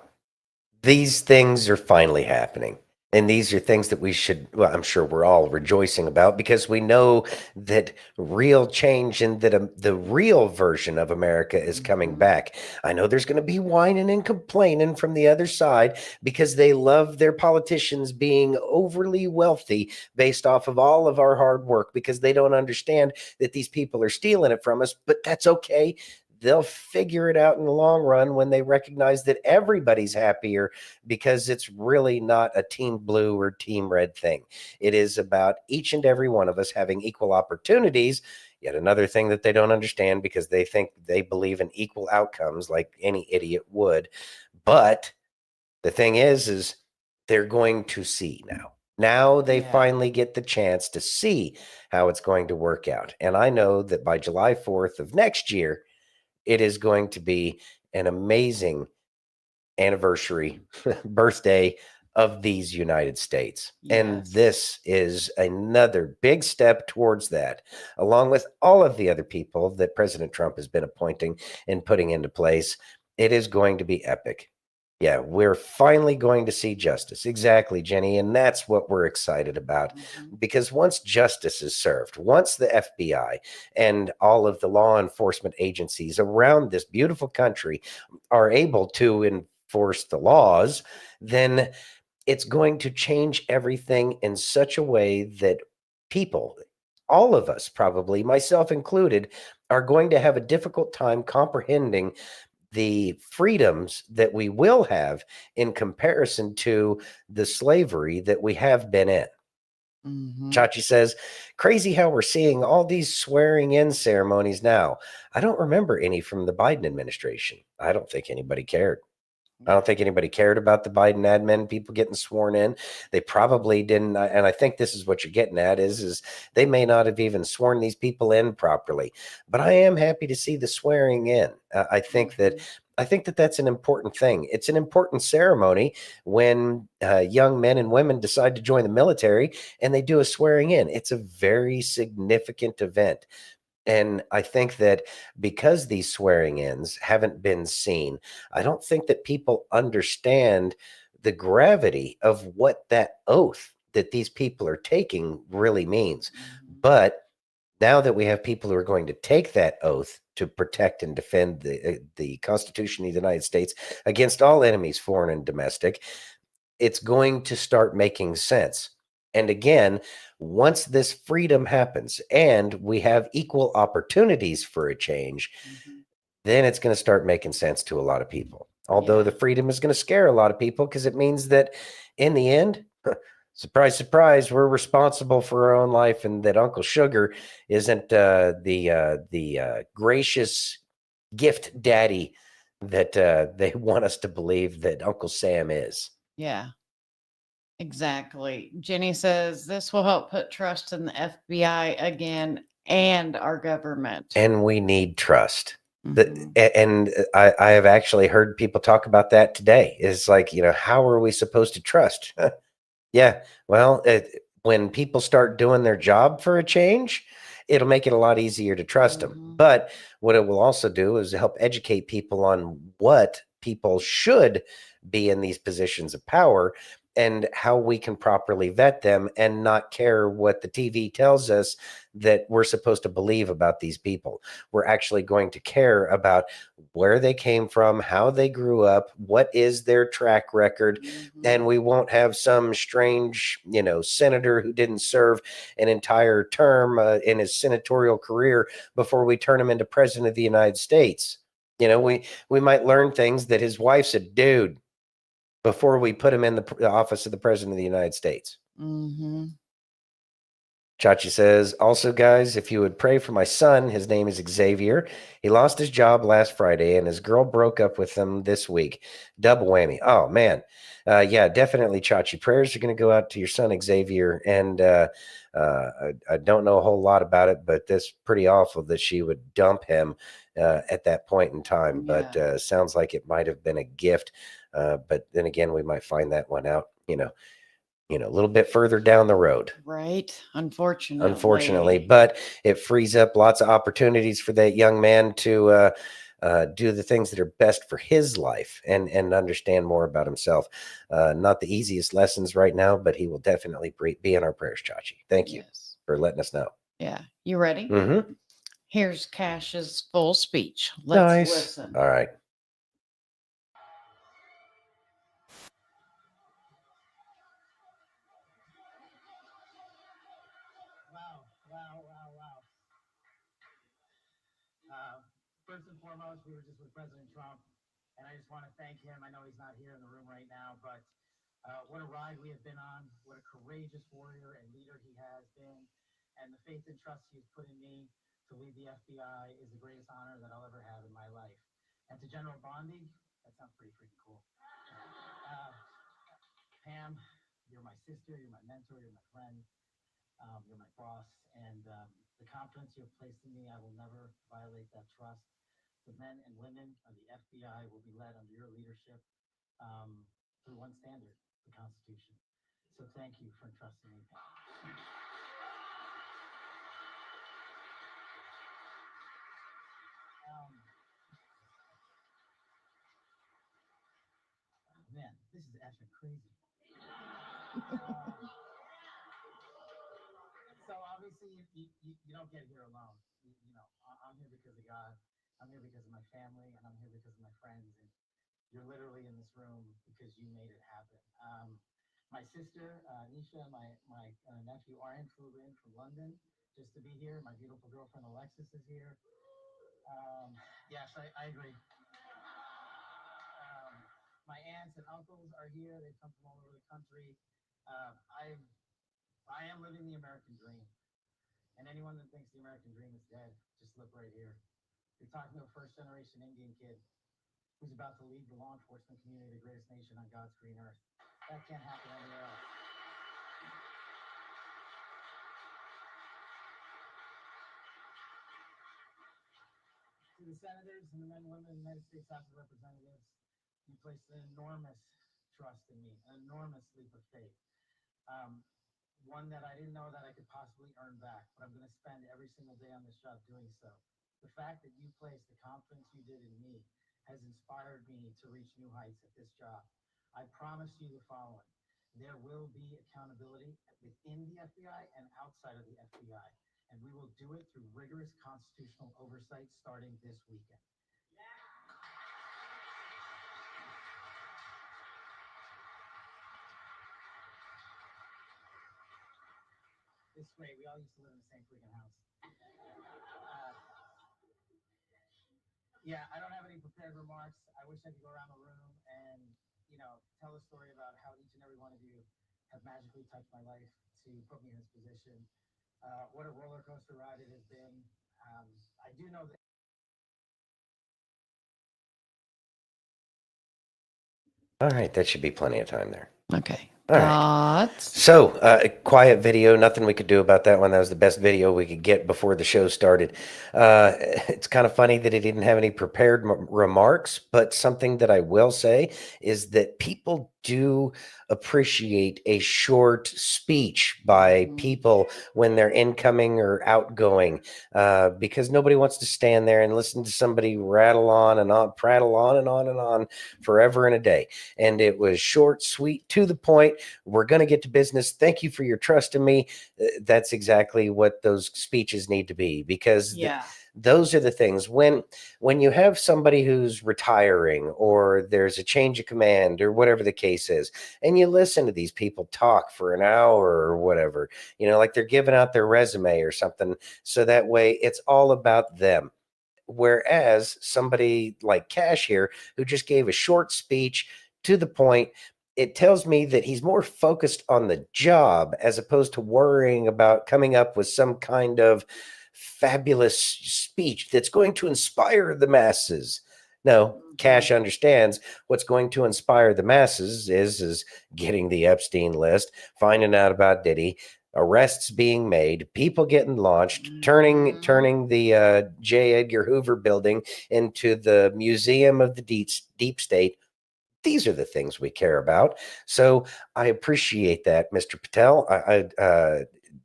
These things are finally happening. And these are things that we should, well, I'm sure we're all rejoicing about, because we know that real change and that the real version of America is coming back. I know there's going to be whining and complaining from the other side because they love their politicians being overly wealthy based off of all of our hard work, because they don't understand that these people are stealing it from us. But that's okay. They'll figure it out in the long run when they recognize that everybody's happier, because it's really not a team blue or team red thing. It is about each and every one of us having equal opportunities. Yet another thing that they don't understand, because they think they believe in equal outcomes like any idiot would. But the thing is they're going to see now. Now they finally get the chance to see how it's going to work out. And I know that by July 4th of next year, it is going to be an amazing anniversary birthday of these United States. Yes. And this is another big step towards that, along with all of the other people that President Trump has been appointing and putting into place. It is going to be epic. Yeah, we're finally going to see justice. Exactly, Jenny. And that's what we're excited about, because once justice is served, once the FBI and all of the law enforcement agencies around this beautiful country are able to enforce the laws, then it's going to change everything in such a way that people, all of us, probably myself included, are going to have a difficult time comprehending the freedoms that we will have in comparison to the slavery that we have been in. Chachi says, crazy how we're seeing all these swearing in ceremonies now. I don't remember any from the Biden administration. I don't think anybody cared. I don't think anybody cared about the Biden admin, people getting sworn in. They probably didn't. And I think this is what you're getting at is they may not have even sworn these people in properly. But I am happy to see the swearing in. I think that that's an important thing. It's an important ceremony when young men and women decide to join the military and they do a swearing in. It's a very significant event. And I think that because these swearing ins haven't been seen, I don't think that people understand the gravity of what that oath that these people are taking really means. But now that we have people who are going to take that oath to protect and defend the Constitution of the United States against all enemies, foreign and domestic, it's going to start making sense. And again, once this freedom happens and we have equal opportunities for a change, then it's going to start making sense to a lot of people. Although the freedom is going to scare a lot of people because it means that in the end, surprise, surprise, we're responsible for our own life, and that Uncle Sugar isn't the gracious gift daddy that they want us to believe that Uncle Sam is. Yeah. Exactly. Jenny says this will help put trust in the FBI again and our government. And we need trust. And I have actually heard people talk about that today. It's like, how are we supposed to trust? Yeah, well, when people start doing their job for a change, it'll make it a lot easier to trust them. But what it will also do is help educate people on what people should be in these positions of power and how we can properly vet them and not care what the TV tells us that we're supposed to believe about these people. We're actually going to care about where they came from, how they grew up, what is their track record, and we won't have some strange, senator who didn't serve an entire term in his senatorial career before we turn him into president of the United States. We might learn things that his wife said, dude, before we put him in the office of the president of the United States. Chachi says, also, guys, if you would pray for my son, his name is Xavier. He lost his job last Friday and his girl broke up with him this week. Double whammy. Oh, man. Yeah, definitely, Chachi. Prayers are going to go out to your son, Xavier. And I don't know a whole lot about it, but that's pretty awful that she would dump him at that point in time. Yeah. But sounds like it might have been a gift. But then again, we might find that one out, a little bit further down the road. Right. Unfortunately. But it frees up lots of opportunities for that young man to do the things that are best for his life and understand more about himself. Not the easiest lessons right now, but he will definitely be in our prayers, Chachi. Thank you for letting us know. Yeah. You ready? Mm-hmm. Here's Cash's full speech. Let's listen. All right. First and foremost, we were just with President Trump, and I just want to thank him. I know he's not here in the room right now, but what a ride we have been on. What a courageous warrior and leader he has been, and the faith and trust he has put in me to lead the FBI is the greatest honor that I'll ever have in my life. And to General Bondi, that sounds pretty freaking cool. Pam, you're my sister, you're my mentor, you're my friend, you're my boss, and the confidence you have placed in me, I will never violate that trust. The men and women of the FBI will be led under your leadership through one standard, the Constitution. So thank you for entrusting me. Man, this is effing crazy. So obviously you don't get here alone. I'm here because of God. I'm here because of my family, and I'm here because of my friends. And you're literally in this room because you made it happen. My sister, Nisha, my nephew Aryan flew in from London just to be here. My beautiful girlfriend Alexis is here. Yes, I agree. My aunts and uncles are here. They come from all over the country. I am living the American dream. And anyone that thinks the American dream is dead, just look right here. You're talking to a first-generation Indian kid who's about to lead the law enforcement community, the greatest nation on God's green earth. That can't happen anywhere else. To the senators and the men and women of the United States House of Representatives, you placed an enormous trust in me, an enormous leap of faith. One that I didn't know that I could possibly earn back, but I'm going to spend every single day on this job doing so. The fact that you placed the confidence you did in me has inspired me to reach new heights at this job. I promise you the following. There will be accountability within the FBI and outside of the FBI, and we will do it through rigorous constitutional oversight starting this weekend. This way, we all used to live in the same freaking house. Yeah, I don't have any prepared remarks. I wish I could go around the room and, tell a story about how each and every one of you have magically touched my life to put me in this position. What a roller coaster ride it has been. I do know that. All right, that should be plenty of time there. Okay. All right. Thoughts? So, quiet video, nothing we could do about that one. That was the best video we could get before the show started. It's kind of funny that he didn't have any prepared remarks, but something that I will say is that people do appreciate a short speech by people when they're incoming or outgoing, because nobody wants to stand there and listen to somebody rattle on and on, prattle on and on and on forever and a day. And it was short, sweet, to the point. We're going to get to business. Thank you for your trust in me. That's exactly what those speeches need to be, because those are the things when you have somebody who's retiring or there's a change of command or whatever the case is, and you listen to these people talk for an hour or whatever, like they're giving out their resume or something. So that way it's all about them. Whereas somebody like Kash here, who just gave a short speech to the point, it tells me that he's more focused on the job as opposed to worrying about coming up with some kind of fabulous speech that's going to inspire the masses. No, Kash understands what's going to inspire the masses is getting the Epstein list, finding out about Diddy, arrests being made, people getting launched, turning the J. Edgar Hoover building into the museum of the deep state. These are the things we care about. So I appreciate that, Mr. Patel.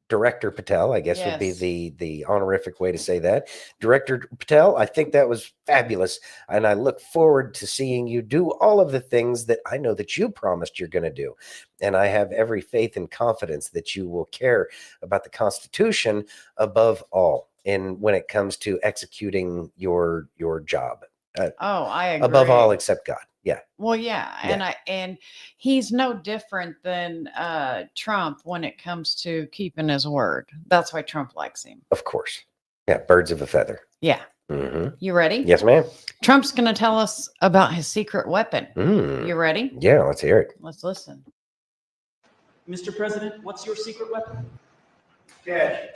Director Patel, I guess would be the honorific way to say that. Director Patel, I think that was fabulous. And I look forward to seeing you do all of the things that I know that you promised you're going to do. And I have every faith and confidence that you will care about the Constitution above all. And when it comes to executing your job. I agree. Above all except God. Yeah. Well, yeah. And he's no different than Trump when it comes to keeping his word. That's why Trump likes him. Of course. Yeah. Birds of a feather. Yeah. Mm-hmm. You ready? Yes, ma'am. Trump's going to tell us about his secret weapon. You ready? Yeah, let's hear it. Let's listen. Mr. President, what's your secret weapon? Cash.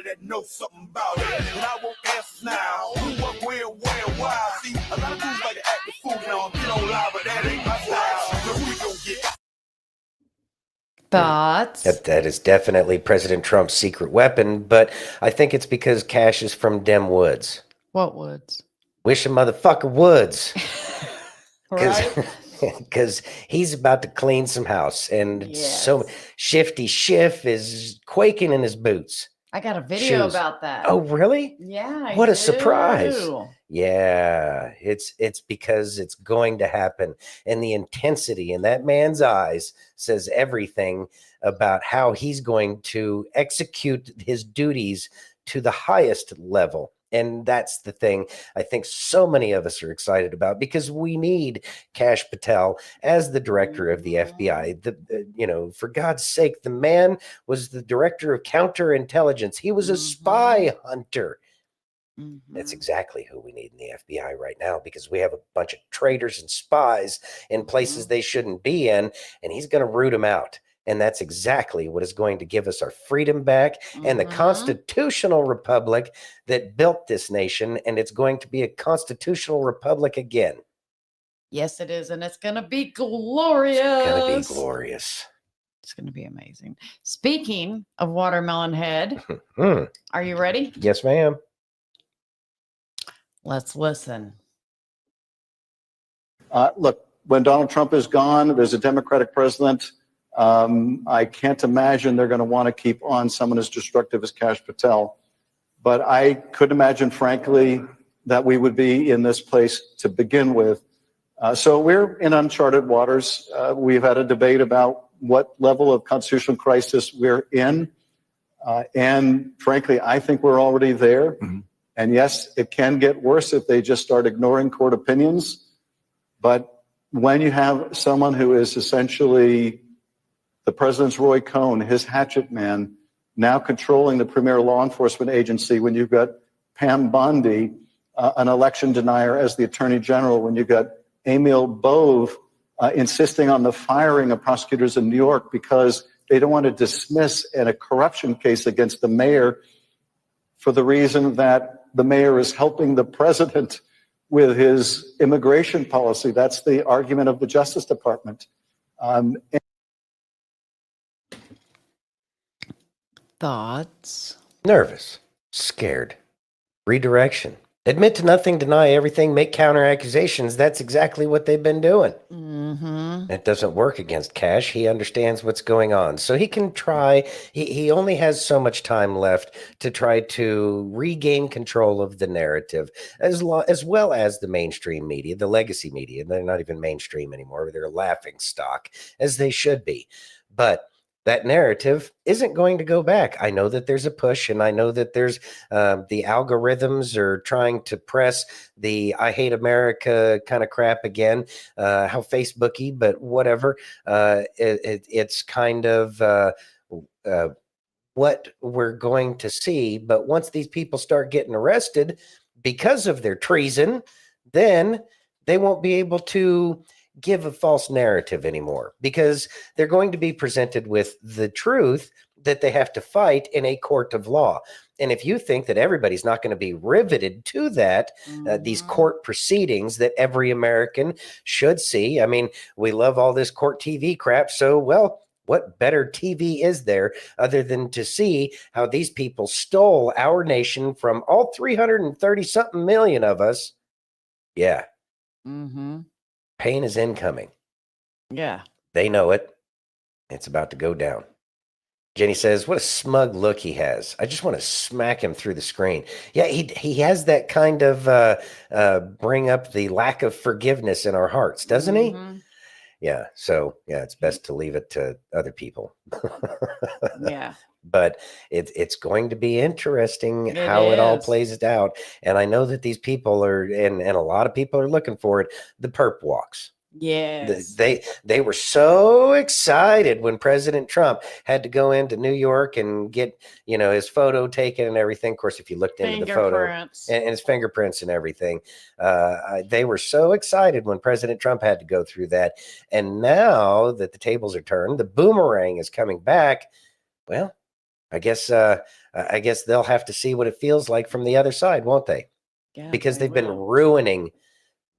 That knows something about it. And I won't answer now. Who, what, where, why? See, a lot of dudes like to act the fool now. Get on live, but that ain't my style. So who we gonna get? Thoughts? That is definitely President Trump's secret weapon, but I think it's because Kash is from Dem Woods. What woods? Wish a motherfucker woods. Right? Because he's about to clean some house, and so Shifty Schiff is quaking in his boots. I got a video about that. Oh, really? Yeah. What a surprise. Yeah, it's because it's going to happen. And the intensity in that man's eyes says everything about how he's going to execute his duties to the highest level. And that's the thing I think so many of us are excited about, because we need Kash Patel as the director of the FBI. For God's sake, the man was the director of counterintelligence. He was a spy hunter. That's exactly who we need in the FBI right now, because we have a bunch of traitors and spies in places they shouldn't be in, and he's going to root them out. And that's exactly what is going to give us our freedom back and the constitutional republic that built this nation. And it's going to be a constitutional republic again. Yes, it is. And it's going to be glorious. It's going to be glorious. It's going to be amazing. Speaking of Watermelon Head, are you ready? Yes, ma'am. Let's listen. Look, when Donald Trump is gone, there's a Democratic president. I can't imagine they're going to want to keep on someone as destructive as Kash Patel. But I couldn't imagine, frankly, that we would be in this place to begin with. So we're in uncharted waters. We've had a debate about what level of constitutional crisis we're in. And frankly, I think we're already there. And yes, it can get worse if they just start ignoring court opinions. But when you have someone who is essentially the president's Roy Cohn, his hatchet man, now controlling the premier law enforcement agency, when you've got Pam Bondi, an election denier, as the attorney general, when you've got Emil Bove insisting on the firing of prosecutors in New York because they don't want to dismiss a corruption case against the mayor for the reason that the mayor is helping the president with his immigration policy. That's the argument of the Justice Department. Thoughts? Nervous, scared, redirection. Admit to nothing, deny everything, make counter accusations. That's exactly what they've been doing. It doesn't work against Kash. He understands what's going on. So he can try. He only has so much time left to try to regain control of the narrative, as well as the mainstream media, the legacy media. They're not even mainstream anymore. They're a laughing stock, as they should be. But that narrative isn't going to go back. I know that there's a push, and I know that there's the algorithms are trying to press the I hate America kind of crap again, how Facebooky, but whatever. It's kind of what we're going to see. But once these people start getting arrested because of their treason, then they won't be able to give a false narrative anymore, because they're going to be presented with the truth that they have to fight in a court of law. And if you think that everybody's not going to be riveted to that, these court proceedings that every American should see, I mean, we love all this court TV crap. So, well, what better TV is there other than to see how these people stole our nation from all 330 something million of us? Yeah. Pain is incoming. Yeah. They know it. It's about to go down. Jenny says, what a smug look he has. I just want to smack him through the screen. Yeah, he has that kind of bring up the lack of forgiveness in our hearts, doesn't he? Yeah. So, yeah, it's best to leave it to other people. Yeah. But it's going to be interesting how it all plays out. And I know that these people are, and a lot of people are looking for it, the perp walks. Yes. They were so excited when President Trump had to go into New York and get, his photo taken and everything. Of course, if you looked into the photo and his fingerprints and everything, they were so excited when President Trump had to go through that. And now that the tables are turned, the boomerang is coming back. Well, I guess they'll have to see what it feels like from the other side, won't they? Yeah, because they've been ruining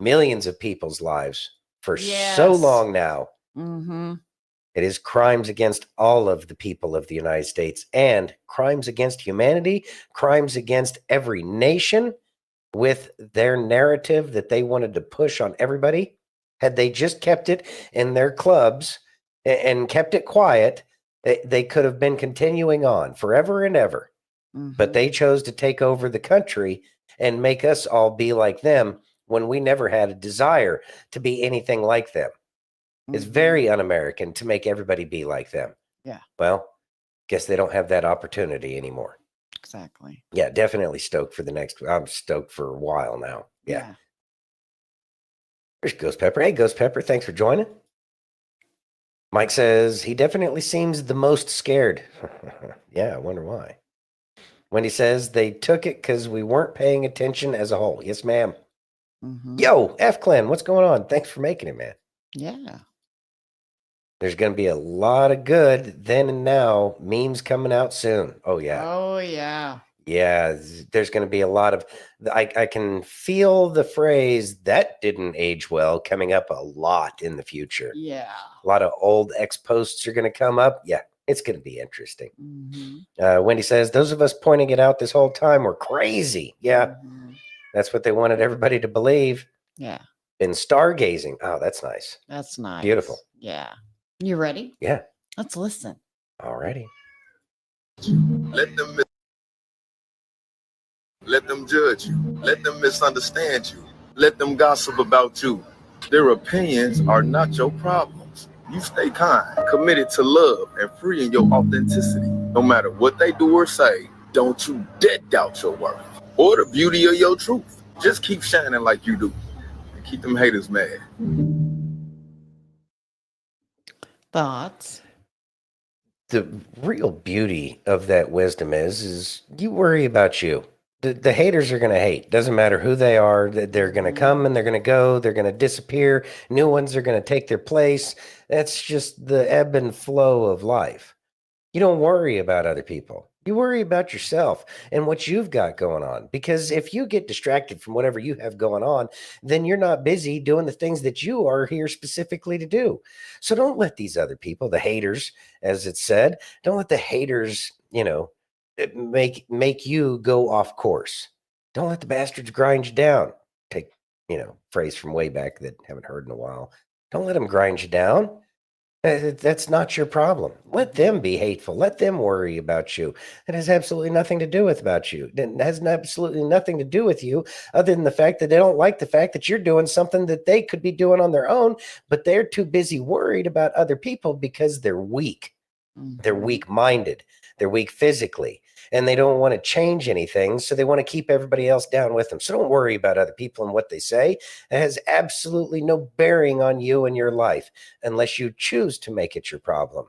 millions of people's lives for so long now. It is crimes against all of the people of the United States, and crimes against humanity, crimes against every nation, with their narrative that they wanted to push on everybody. Had they just kept it in their clubs and kept it quiet, they could have been continuing on forever and ever. But they chose to take over the country and make us all be like them when we never had a desire to be anything like them. It's very un-American to make everybody be like them. Yeah. Well, guess they don't have that opportunity anymore. Exactly. Yeah, definitely stoked for the next. I'm stoked for a while now. Yeah. There's Ghost Pepper. Hey, Ghost Pepper, thanks for joining. Mike says he definitely seems the most scared. Yeah, I wonder why. Wendy says they took it because we weren't paying attention as a whole. Yes, ma'am. Yo, F Clan, what's going on? Thanks for making it, man. Yeah. There's going to be a lot of good then and now memes coming out soon. Oh, yeah. Oh, yeah. Yeah, there's going to be a lot of, I can feel the phrase that didn't age well coming up a lot in the future. Yeah. A lot of old ex posts are going to come up. Yeah, it's going to be interesting. Wendy says, those of us pointing it out this whole time were crazy. Yeah, that's what they wanted everybody to believe. Yeah. Been stargazing. Oh, that's nice. That's nice. Beautiful. Yeah. You ready? Yeah. Let's listen. Alrighty. Let them judge you. Let them misunderstand you. Let them gossip about you. Their opinions are not your problems. You stay kind, committed to love, and free in your authenticity. No matter what they do or say, don't you dare doubt your worth or the beauty of your truth. Just keep shining like you do and keep them haters mad. Thoughts? The real beauty of that wisdom is you worry about you. The haters are going to hate. Doesn't matter who they are. They're going to come and they're going to go. They're going to disappear. New ones are going to take their place. That's just the ebb and flow of life. You don't worry about other people. You worry about yourself and what you've got going on. Because if you get distracted from whatever you have going on, then you're not busy doing the things that you are here specifically to do. So don't let these other people, the haters, as it said, don't let the haters, make you go off course. Don't let the bastards grind you down. Take, phrase from way back that haven't heard in a while. Don't let them grind you down. That's not your problem. Let them be hateful. Let them worry about you. It has absolutely nothing to do with about you. It has absolutely nothing to do with you other than the fact that they don't like the fact that you're doing something that they could be doing on their own, but they're too busy worried about other people because they're weak. They're weak-minded. They're weak physically, and they don't want to change anything, so they want to keep everybody else down with them. So don't worry about other people and what they say. It has absolutely no bearing on you and your life unless you choose to make it your problem.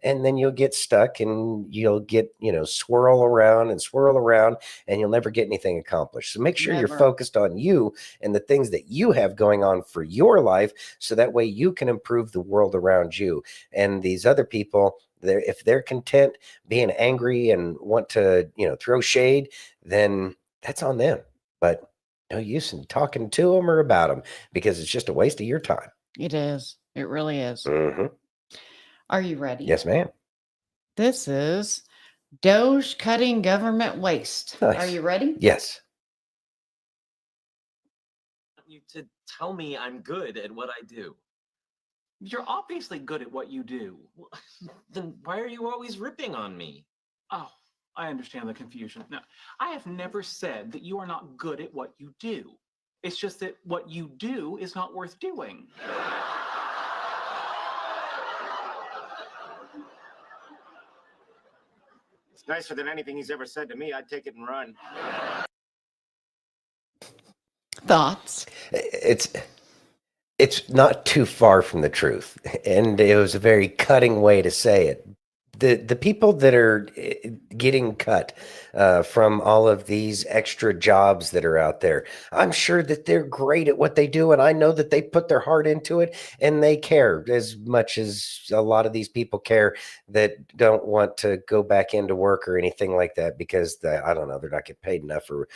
And then you'll get stuck and you'll get, swirl around, and you'll never get anything accomplished. So make sure you're focused on you and the things that you have going on for your life, so that way you can improve the world around you. And these other people, if they're content being angry and want to, throw shade, then that's on them. But no use in talking to them or about them, because it's just a waste of your time. It is. It really is. Mm-hmm. Are you ready? Yes, ma'am. This is DOGE cutting government waste. Nice. Are you ready? Yes. You to tell me I'm good at what I do. You're obviously good at what you do. Then why are you always ripping on me? Oh, I understand the confusion. No, I have never said that you are not good at what you do. It's just that what you do is not worth doing. It's nicer than anything he's ever said to me. I'd take it and run. Thoughts? It's not too far from the truth, and it was a very cutting way to say it. The people that are getting cut from all of these extra jobs that are out there, I'm sure that they're great at what they do, and I know that they put their heart into it, and they care as much as a lot of these people care that don't want to go back into work or anything like that because I don't know, they're not getting paid enough or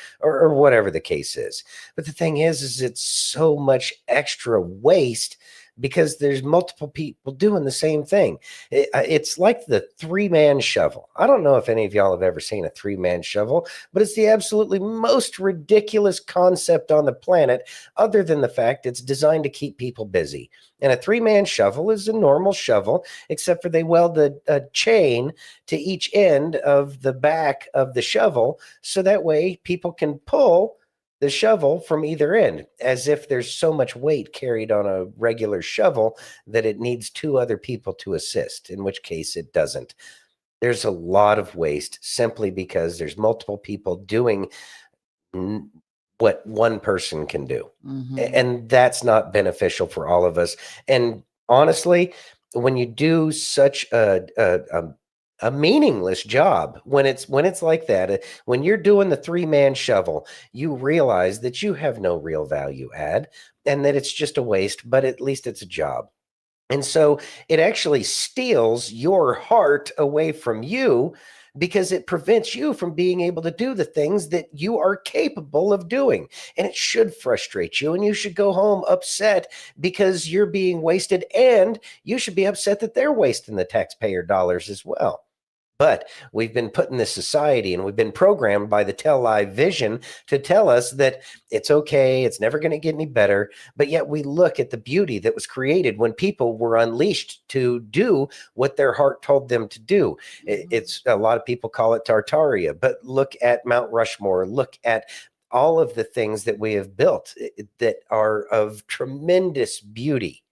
whatever the case is. But the thing is it's so much extra waste because there's multiple people doing the same thing. It's like the 3-man shovel. I don't know if any of y'all have ever seen a 3-man shovel, but it's the absolutely most ridiculous concept on the planet, other than the fact it's designed to keep people busy. And a 3-man shovel is a normal shovel, except for they weld a chain to each end of the back of the shovel, so that way people can pull the shovel from either end, as if there's so much weight carried on a regular shovel that it needs two other people to assist, in which case it doesn't. There's a lot of waste simply because there's multiple people doing what one person can do. And that's not beneficial for all of us. And honestly, when you do such a meaningless job, when it's like that, when you're doing the three-man shovel, you realize that you have no real value add and that it's just a waste, but at least it's a job. And so it actually steals your heart away from you because it prevents you from being able to do the things that you are capable of doing. And it should frustrate you, and you should go home upset because you're being wasted, and you should be upset that they're wasting the taxpayer dollars as well. But we've been put in this society, and we've been programmed by the tell lie vision to tell us that it's okay, it's never going to get any better. But yet we look at the beauty that was created when people were unleashed to do what their heart told them to do. It's a lot of people call it Tartaria, but look at Mount Rushmore, look at all of the things that we have built that are of tremendous beauty.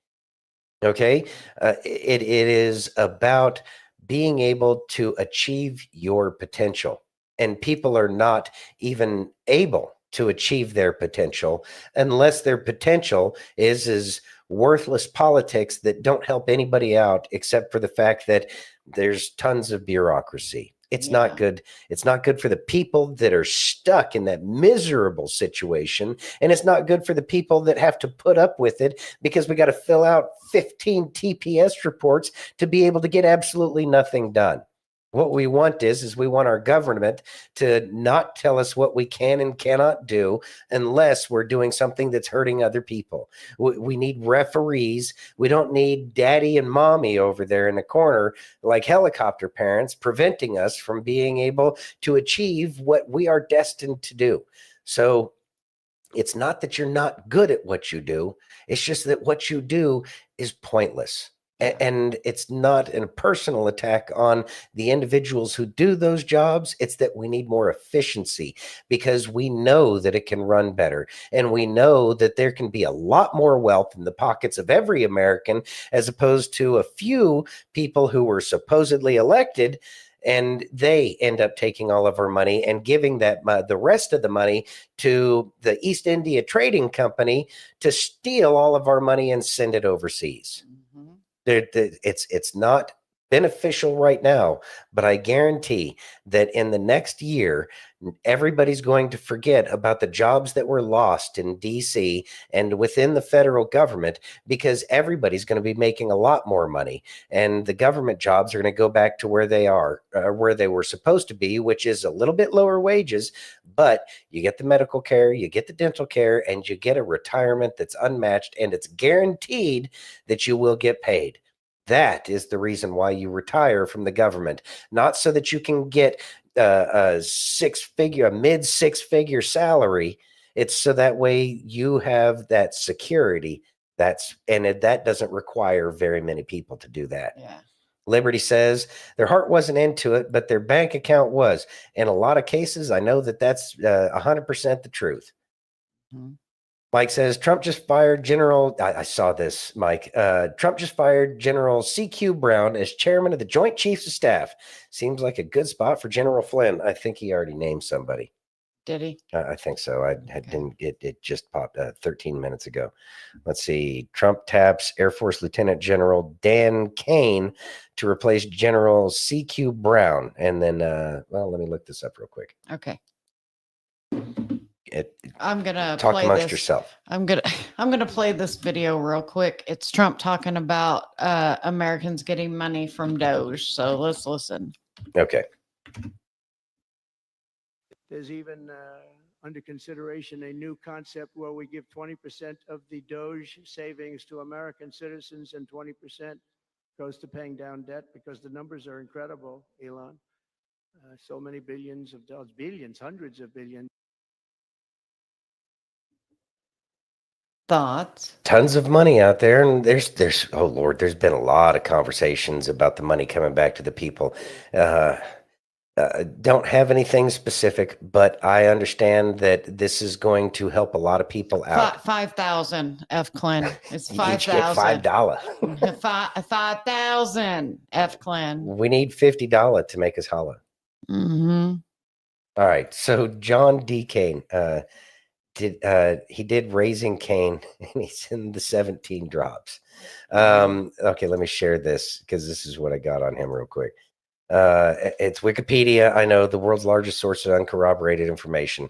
Okay, it is about being able to achieve your potential. And people are not even able to achieve their potential unless their potential is worthless politics that don't help anybody out except for the fact that there's tons of bureaucracy. It's not good. It's not good for the people that are stuck in that miserable situation. And it's not good for the people that have to put up with it because we got to fill out 15 TPS reports to be able to get absolutely nothing done. What we want is we want our government to not tell us what we can and cannot do unless we're doing something that's hurting other people. We need referees. We don't need daddy and mommy over there in the corner like helicopter parents preventing us from being able to achieve what we are destined to do. So it's not that you're not good at what you do. It's just that what you do is pointless. And it's not a personal attack on the individuals who do those jobs. It's that we need more efficiency because we know that it can run better. And we know that there can be a lot more wealth in the pockets of every American as opposed to a few people who were supposedly elected. And they end up taking all of our money and giving that the rest of the money to the East India Trading Company to steal all of our money and send it overseas. It's not beneficial right now, but I guarantee that in the next year, everybody's going to forget about the jobs that were lost in DC and within the federal government because everybody's going to be making a lot more money, and the government jobs are going to go back to where they are, where they were supposed to be, which is a little bit lower wages, but you get the medical care, you get the dental care, and you get a retirement that's unmatched, and it's guaranteed that you will get paid. That is the reason why you retire from the government, not so that you can get a mid six figure salary. It's so that way you have that security. That doesn't require very many people to do that. Yeah. Liberty says their heart wasn't into it, but their bank account was. In a lot of cases, I know that that's 100% the truth. Mm-hmm. Mike says, Trump just fired General, I saw this, Mike. Trump just fired General C.Q. Brown as chairman of the Joint Chiefs of Staff. Seems like a good spot for General Flynn. I think he already named somebody. Did he? I think so. It just popped 13 minutes ago. Let's see. Trump taps Air Force Lieutenant General Dan Kane to replace General C.Q. Brown. And then, let me look this up real quick. Okay. I'm gonna talk play amongst this. yourself. I'm gonna play this video real quick. It's Trump talking about Americans getting money from DOGE. So let's listen. Okay. There's even under consideration a new concept where we give 20% of the DOGE savings to American citizens and 20% goes to paying down debt because the numbers are incredible, Elon. So many billions of dollars, billions, hundreds of billions. Thoughts? Tons of money out there, and there's oh Lord, there's been a lot of conversations about the money coming back to the people. Don't have anything specific, but I understand that this is going to help a lot of people out. 5,000 F. Clan. It's You each get 5,000. $5. 5,000 F. Clan. We need $50 to make us holla. Mm-hmm. All right. So John D. Kane did Raising Cain, and he's in the 17 drops. Okay, let me share this because this is what I got on him real quick. It's Wikipedia. I know, the world's largest source of uncorroborated information.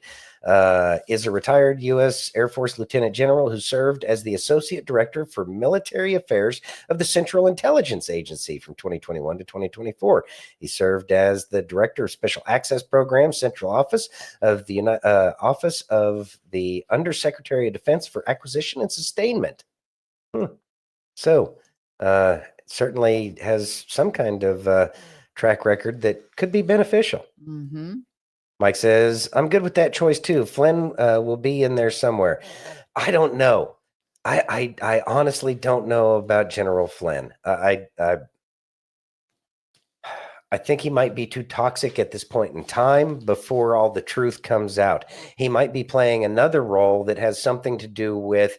Is a retired U.S. Air Force Lieutenant General who served as the Associate Director for Military Affairs of the Central Intelligence Agency from 2021 to 2024. He served as the Director of Special Access Programs, Central Office of the Office of the Undersecretary of Defense for Acquisition and Sustainment. So, certainly has some kind of track record that could be beneficial. Mm-hmm. Mike says, I'm good with that choice too. Flynn will be in there somewhere. I don't know. I honestly don't know about General Flynn. I think he might be too toxic at this point in time before all the truth comes out. He might be playing another role that has something to do with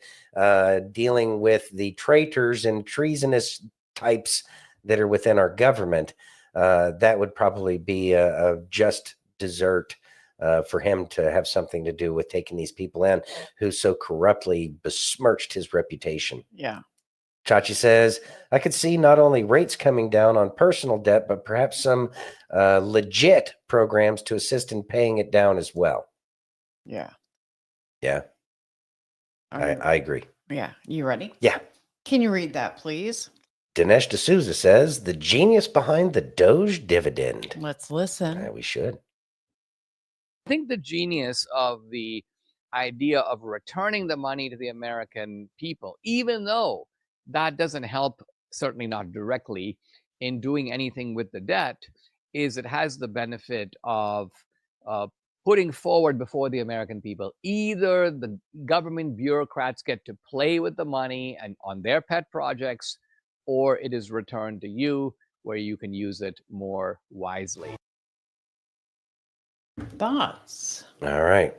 dealing with the traitors and treasonous types that are within our government. That would probably be a just desert for him to have something to do with taking these people in who so corruptly besmirched his reputation. Yeah. Chachi says, I could see not only rates coming down on personal debt, but perhaps some legit programs to assist in paying it down as well. Yeah. Yeah. I agree. Yeah. You ready? Yeah. Can you read that, please? Dinesh D'Souza says, the genius behind the DOGE dividend. Let's listen. We should. I think the genius of the idea of returning the money to the American people, even though that doesn't help, certainly not directly, in doing anything with the debt, is it has the benefit of putting forward before the American people, either the government bureaucrats get to play with the money and on their pet projects, or it is returned to you where you can use it more wisely. Thoughts? All right.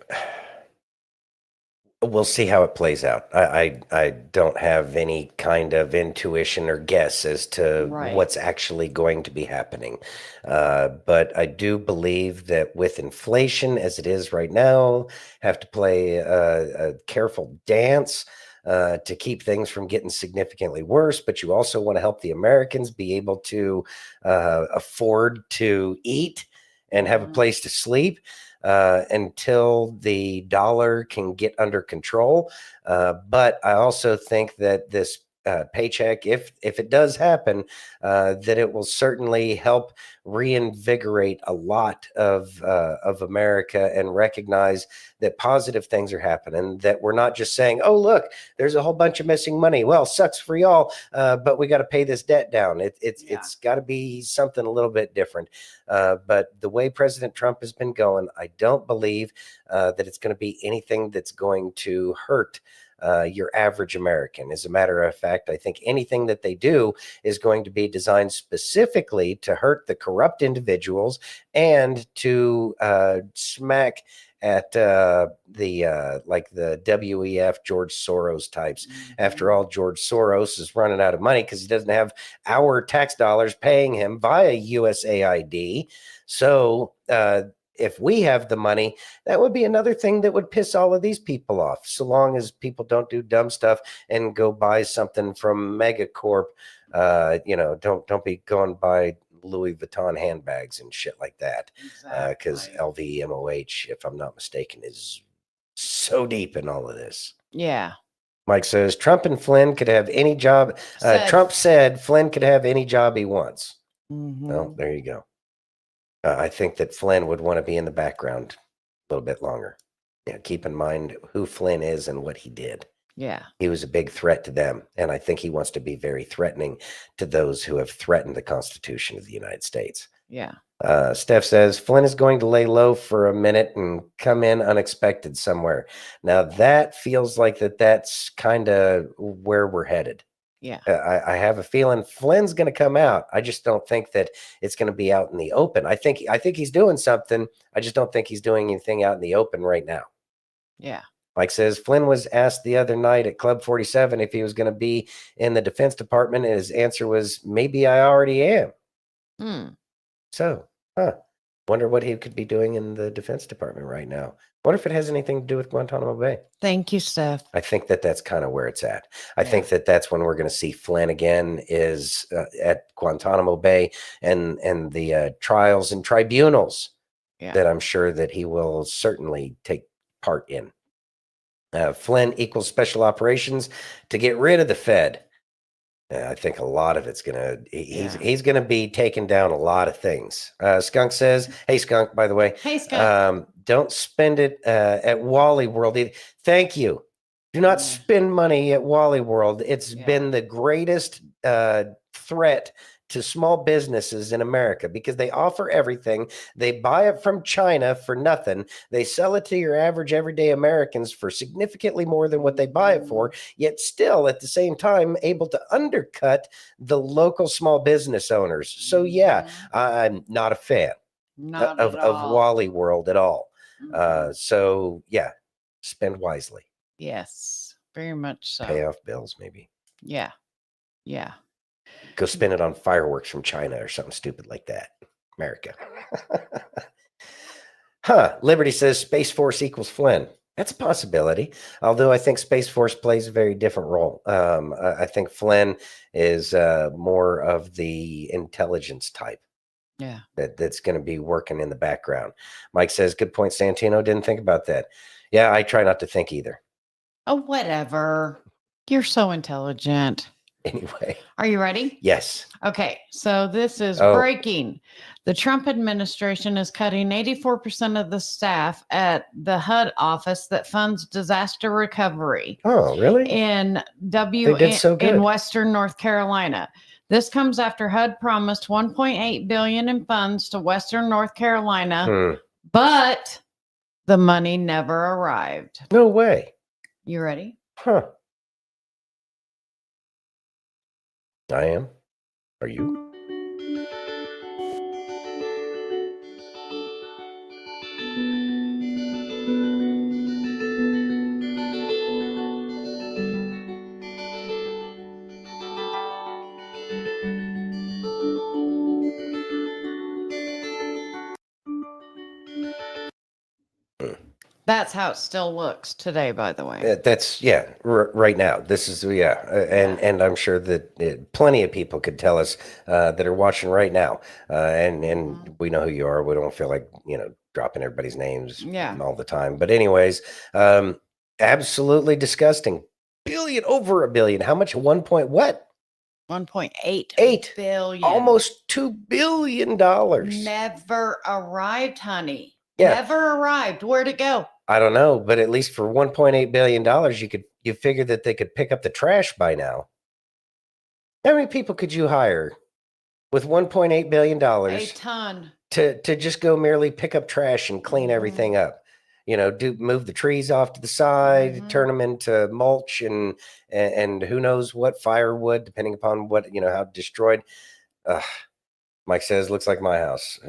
We'll see how it plays out. I don't have any kind of intuition or guess as to what's actually going to be happening. But I do believe that with inflation as it is right now, have to play a careful dance to keep things from getting significantly worse. But you also want to help the Americans be able to afford to eat and have a place to sleep until the dollar can get under control. But I also think that this paycheck, if it does happen, that it will certainly help reinvigorate a lot of America and recognize that positive things are happening, that we're not just saying, oh, look, there's a whole bunch of missing money. Well, sucks for y'all, but we got to pay this debt down. It's got to be something a little bit different. But the way President Trump has been going, I don't believe that it's going to be anything that's going to hurt your average American. As a matter of fact, I think anything that they do is going to be designed specifically to hurt the corrupt individuals and to smack at the WEF George Soros types. After all, George Soros is running out of money because he doesn't have our tax dollars paying him via USAID. So if we have the money, that would be another thing that would piss all of these people off, so long as people don't do dumb stuff and go buy something from Megacorp. Don't be going by Louis Vuitton handbags and shit like that, because LVMOH, if I'm not mistaken, is so deep in all of this. Yeah. Mike says Trump and Flynn could have any job. Trump said Flynn could have any job he wants. Well, there you go. I think that Flynn would want to be in the background a little bit longer. Yeah, keep in mind who Flynn is and what he did. Yeah. He was a big threat to them, and I think he wants to be very threatening to those who have threatened the Constitution of the United States. Yeah. Steph says Flynn is going to lay low for a minute and come in unexpected somewhere. Now that feels like that's kind of where we're headed. Yeah. I have a feeling Flynn's going to come out. I just don't think that it's going to be out in the open. I think he's doing something. I just don't think he's doing anything out in the open right now. Yeah. Mike says Flynn was asked the other night at Club 47 if he was going to be in the Defense Department, and his answer was, maybe I already am. So, wonder what he could be doing in the Defense Department right now. Wonder if it has anything to do with Guantanamo Bay. Thank you, Steph. I think that that's kind of where it's at. I think that that's when we're going to see Flynn again is at Guantanamo Bay and the trials and tribunals that I'm sure that he will certainly take part in. Flynn equals special operations to get rid of the Fed. I think a lot of it's he's going to be taking down a lot of things. Skunk says, hey, Skunk, by the way. Hey, Skunk. Don't spend it at Wally World either. Thank you. Do not spend money at Wally World. It's been the greatest threat to small businesses in America because they offer everything. They buy it from China for nothing. They sell it to your average everyday Americans for significantly more than what they buy it for, yet still at the same time able to undercut the local small business owners. So yeah, I'm not a fan of Wally World at all. So yeah, spend wisely. Yes, very much so. Pay off bills, maybe. Yeah. Yeah. Go spend it on fireworks from China or something stupid like that. America. Liberty says Space Force equals Flynn. That's a possibility. Although I think Space Force plays a very different role. I think Flynn is more of the intelligence type. Yeah. That's going to be working in the background. Mike says, good point, Santino. Didn't think about that. Yeah, I try not to think either. Oh, whatever. You're so intelligent. Anyway. Are you ready? Yes. Okay. So this is breaking. The Trump administration is cutting 84% of the staff at the HUD office that funds disaster recovery. Oh, really? In in Western North Carolina. This comes after HUD promised $1.8 billion in funds to Western North Carolina, but the money never arrived. No way. You ready? I am. Are you? That's how it still looks today, by the way. That's right now. This is and I'm sure that plenty of people could tell us that are watching right now, and we know who you are. We don't feel like dropping everybody's names all the time. But anyways, absolutely disgusting. Over $1 billion. How much? 1.8 billion. Almost $2 billion. Never arrived, honey. Yeah. Never arrived. Where'd it go? I don't know, but at least for $1.8 billion, you figure that they could pick up the trash by now. How many people could you hire with $1.8 billion? A ton. To just go merely pick up trash and clean everything up. Move the trees off to the side, turn them into mulch and who knows what, firewood, depending upon what, how destroyed. Mike says, looks like my house.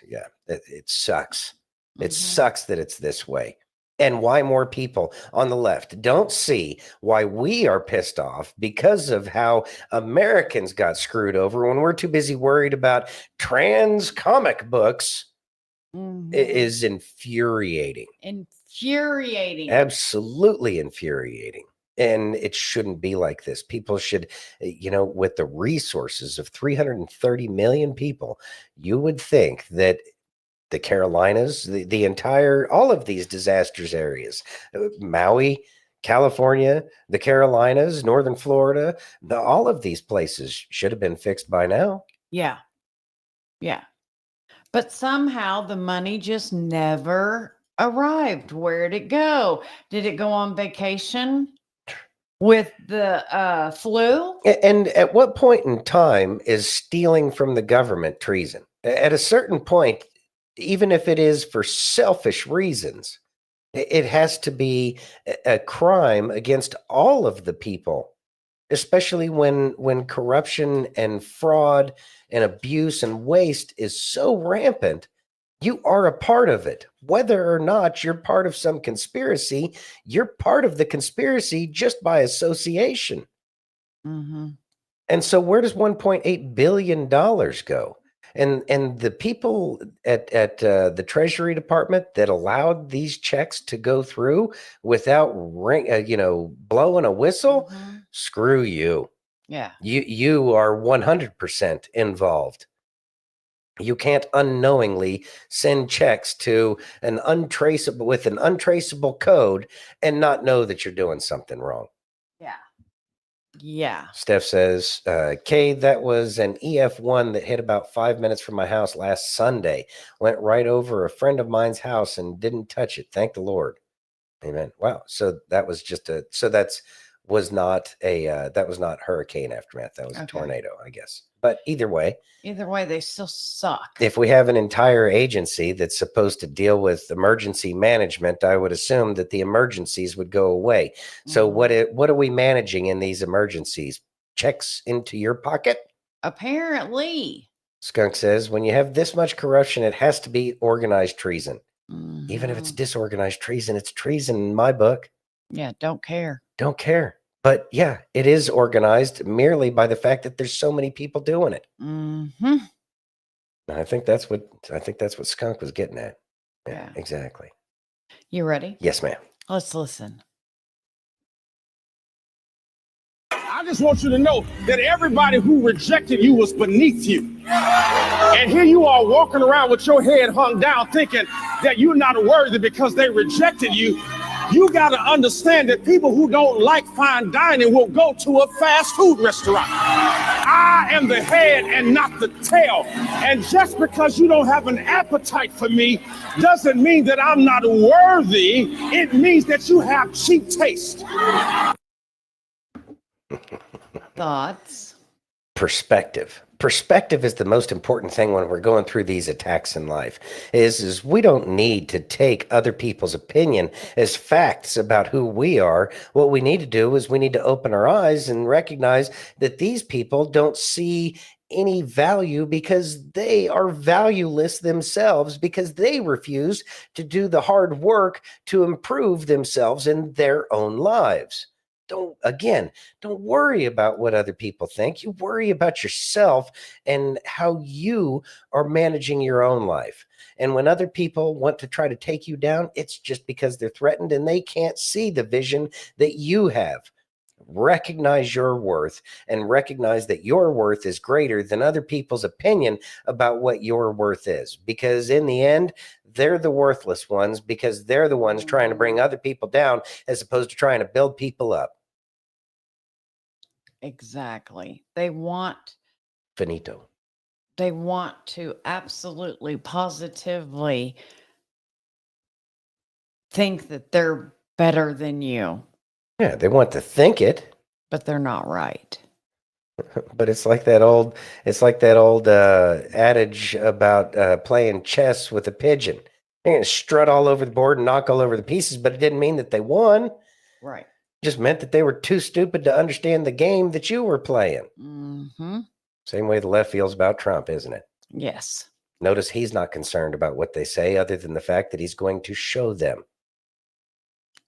Yeah, it sucks. It sucks that it's this way. And why more people on the left don't see why we are pissed off because of how Americans got screwed over when we're too busy worried about trans comic books is infuriating. Infuriating. Absolutely infuriating. And it shouldn't be like this. People should, with the resources of 330 million people, you would think that the Carolinas, the entire, all of these disasters areas, Maui, California, the Carolinas, Northern Florida, all of these places should have been fixed by now. Yeah. Yeah. But somehow the money just never arrived. Where'd it go? Did it go on vacation with the flu? And at what point in time is stealing from the government treason? At a certain point, even if it is for selfish reasons, it has to be a crime against all of the people especially when corruption and fraud and abuse and waste is so rampant. You are a part of it. Whether or not you're part of some conspiracy, you're part of the conspiracy just by association. Mm-hmm. And so where does $1.8 billion go? And the people at the Treasury Department that allowed these checks to go through without blowing a whistle, screw you. Yeah. You are 100% involved. You can't unknowingly send checks to an untraceable code and not know that you're doing something wrong. Yeah. Yeah. Steph says, Kay, that was an EF1 that hit about 5 minutes from my house last Sunday. Went right over a friend of mine's house and didn't touch it. Thank the Lord. Amen. Wow. So that was that was not hurricane aftermath. That was a tornado, I guess. But either way, they still suck. If we have an entire agency that's supposed to deal with emergency management, I would assume that the emergencies would go away. So what are we managing in these emergencies? Checks into your pocket? Apparently. Skunk says, when you have this much corruption, it has to be organized treason. Even if it's disorganized treason, it's treason in my book. Yeah, don't care. Don't care. But yeah, it is organized merely by the fact that there's so many people doing it. Mm-hmm. I think that's what Skunk was getting at. Yeah. Exactly. You ready? Yes, ma'am. Let's listen. I just want you to know that everybody who rejected you was beneath you. And here you are walking around with your head hung down thinking that you're not worthy because they rejected you. You got to understand that people who don't like fine dining will go to a fast food restaurant. I am the head and not the tail. And just because you don't have an appetite for me doesn't mean that I'm not worthy. It means that you have cheap taste. Thoughts? Perspective. Perspective is the most important thing when we're going through these attacks in life. Is we don't need to take other people's opinion as facts about who we are. What we need to do is we need to open our eyes and recognize that these people don't see any value because they are valueless themselves, because they refuse to do the hard work to improve themselves in their own lives. Don't worry about what other people think. You worry about yourself and how you are managing your own life. And when other people want to try to take you down, it's just because they're threatened and they can't see the vision that you have. Recognize your worth and recognize that your worth is greater than other people's opinion about what your worth is. Because in the end, they're the worthless ones because they're the ones trying to bring other people down as opposed to trying to build people up. Exactly. They want Finito. They want to absolutely, positively think that they're better than you. Yeah, they want to think it, but they're not right. But it's like that old adage about playing chess with a pigeon. They're going to strut all over the board and knock all over the pieces, but it didn't mean that they won. Right. Just meant that they were too stupid to understand the game that you were playing. Mm-hmm. Same way the left feels about Trump, isn't it? Yes. Notice he's not concerned about what they say other than the fact that he's going to show them.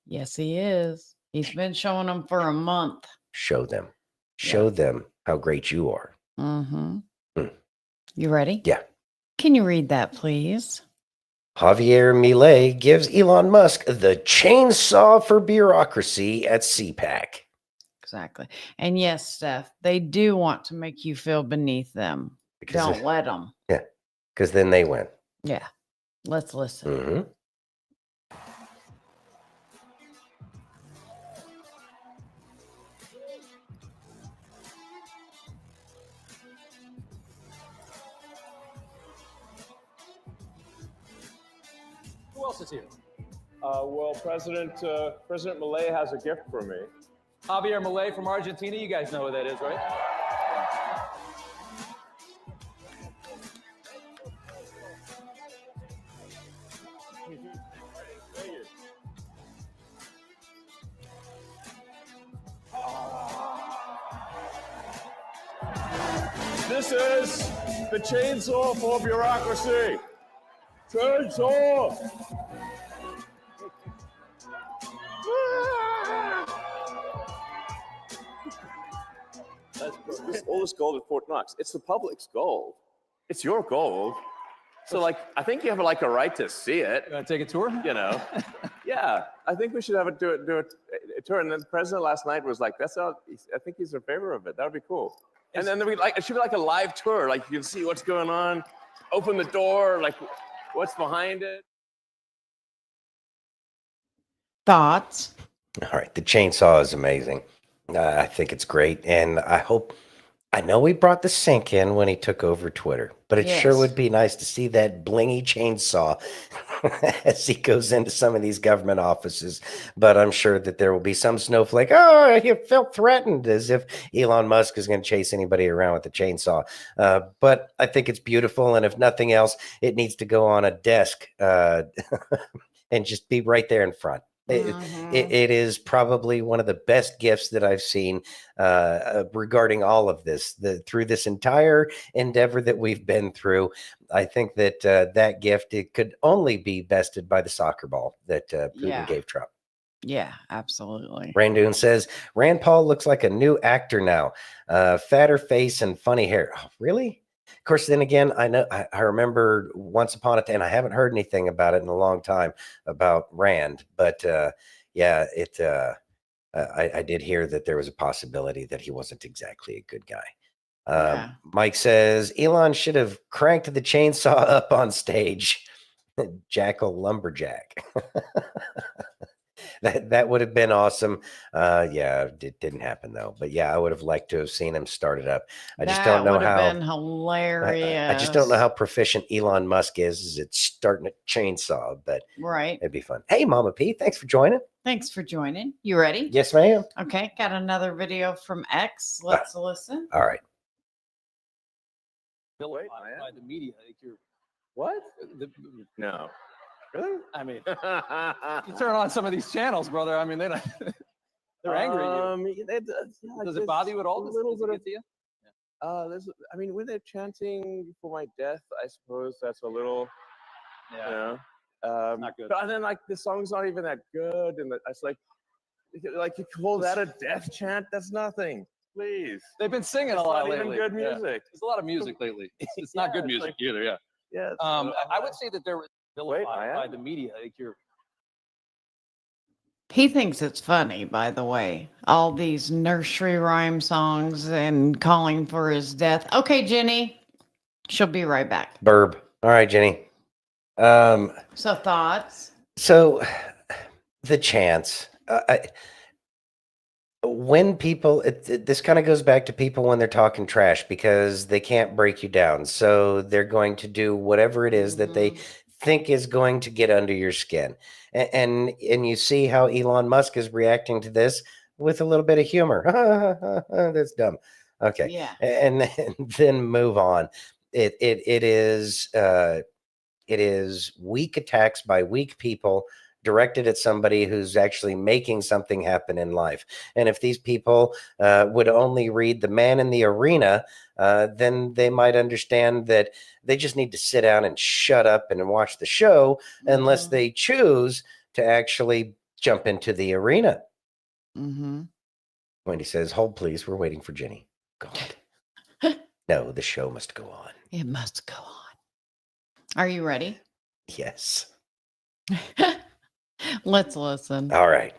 Yes, he is. He's been showing them for a month. Show them. Show them how great you are. Mm-hmm. You ready? Yeah. Can you read that, please? Javier Milei gives Elon Musk the chainsaw for bureaucracy at CPAC. Exactly. And yes, Steph, they do want to make you feel beneath them. Don't let them. Yeah, because then they win. Yeah. Let's listen. Mm-hmm. Who else is here? Well, President Milei has a gift for me. Javier Milei from Argentina. You guys know who that is, right? This is the chainsaw for bureaucracy. Chainsaw. All this gold at Fort Knox, it's the public's gold. It's your gold. So, like, I think you have like a right to see it. You want to take a tour? You know, yeah. I think we should have a tour. And then the president last night was like, "That's not. I think he's in favor of it. That would be cool." And then it should be like a live tour. Like you can see what's going on, open the door, like what's behind it. Thoughts? All right, the chainsaw is amazing. I think it's great, and I know we brought the sink in when he took over Twitter, but it sure would be nice to see that blingy chainsaw as he goes into some of these government offices. But I'm sure that there will be some snowflake, oh, he felt threatened, as if Elon Musk is going to chase anybody around with a chainsaw. But I think it's beautiful, and if nothing else, it needs to go on a desk and just be right there in front. It is probably one of the best gifts that I've seen regarding all of this. Through this entire endeavor that we've been through, I think that that gift, it could only be bested by the soccer ball that Putin gave Trump. Yeah, absolutely. Randoon says, Rand Paul looks like a new actor now. Fatter face and funny hair. Oh, really? Of course, then again, I remember once upon a time, and I haven't heard anything about it in a long time about Rand, but I did hear that there was a possibility that he wasn't exactly a good guy. Mike says Elon should have cranked the chainsaw up on stage. Jackal lumberjack. That would have been awesome. It didn't happen though. But yeah, I would have liked to have seen him start it up. I just don't know how. Been hilarious. I just don't know how proficient Elon Musk is at starting a chainsaw. But right, it'd be fun. Hey, Mama P, thanks for joining. Thanks for joining. You ready? Yes, ma'am. Okay, got another video from X. Let's listen. All right. Vilified by the media. I think you're what? No. Really? I mean, you turn on some of these channels, brother. I mean, they're angry at you. Does it bother you at all? A little bit of, I mean, when they're chanting for my death, I suppose that's a little, not good. But then, like, the song's not even that good, and it's like you call that a death chant? That's nothing. Please. They've been singing a lot lately. lately. Good music. There's a lot of music lately. It's not good music either. Yeah. Yeah. I would say that they're vilified by the media. I think you're. He thinks it's funny, by the way. All these nursery rhyme songs and calling for his death. Okay, Jenny. She'll be right back. Burb. All right, Jenny. So thoughts? So the chants. When people, this kind of goes back to people when they're talking trash because they can't break you down. So they're going to do whatever it is that they think is going to get under your skin. And you see how Elon Musk is reacting to this with a little bit of humor. That's dumb. Okay. Yeah. And then move on. It is weak attacks by weak people directed at somebody who's actually making something happen in life. And if these people would only read The Man in the Arena, then they might understand that they just need to sit down and shut up and watch the show unless they choose to actually jump into the arena. Wendy says, hold please, we're waiting for Jenny. God. No, the show must go on. It must go on. Are you ready? Yes. Let's listen. All right.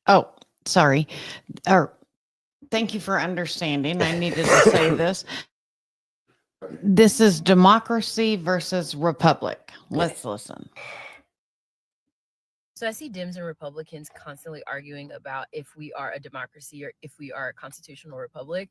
Oh, sorry. Thank you for understanding. I needed to say this. This is democracy versus republic. Let's listen. So I see Dems and Republicans constantly arguing about if we are a democracy or if we are a constitutional republic.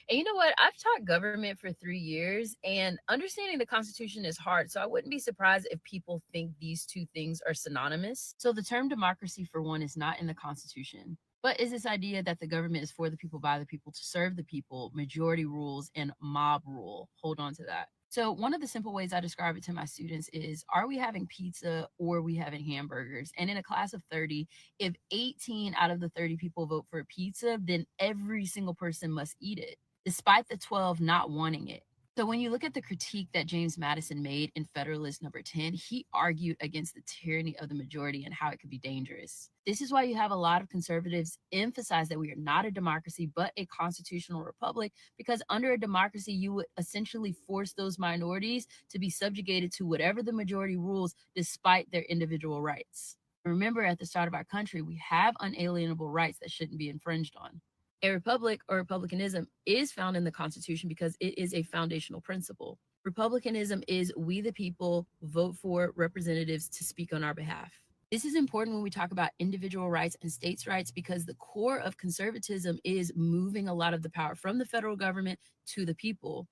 And you know what? I've taught government for 3 years, and understanding the Constitution is hard. So I wouldn't be surprised if people think these two things are synonymous. So the term democracy, for one, is not in the Constitution, but is this idea that the government is for the people, by the people, to serve the people, majority rules, and mob rule. Hold on to that. So one of the simple ways I describe it to my students is, are we having pizza or are we having hamburgers? And in a class of 30, if 18 out of the 30 people vote for pizza, then every single person must eat it. despite the 12 not wanting it. So when you look at the critique that James Madison made in Federalist number 10, he argued against the tyranny of the majority and how it could be dangerous. This is why you have a lot of conservatives emphasize that we are not a democracy, but a constitutional republic, because under a democracy, you would essentially force those minorities to be subjugated to whatever the majority rules, despite their individual rights. Remember, at the start of our country, we have unalienable rights that shouldn't be infringed on. A republic or republicanism is found in the Constitution because it is a foundational principle. Republicanism is we the people vote for representatives to speak on our behalf. This is important when we talk about individual rights and states' rights, because the core of conservatism is moving a lot of the power from the federal government to the people.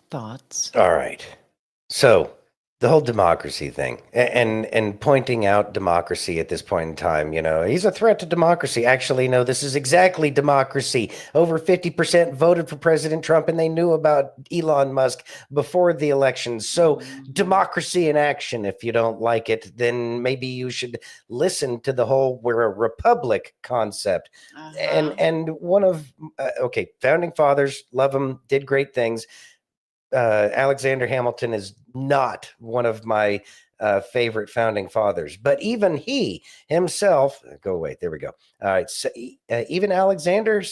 Thoughts? All right. So the whole democracy thing and pointing out democracy at this point in time, he's a threat to democracy. Actually, no, this is exactly democracy. Over 50% voted for President Trump, and they knew about Elon Musk before the election. So democracy in action. If you don't like it, then maybe you should listen to the whole we're a republic concept. And one of, founding fathers, love them, did great things. Alexander Hamilton is not one of my favorite founding fathers, but even he himself, go away. There we go. All right. So, even Alexander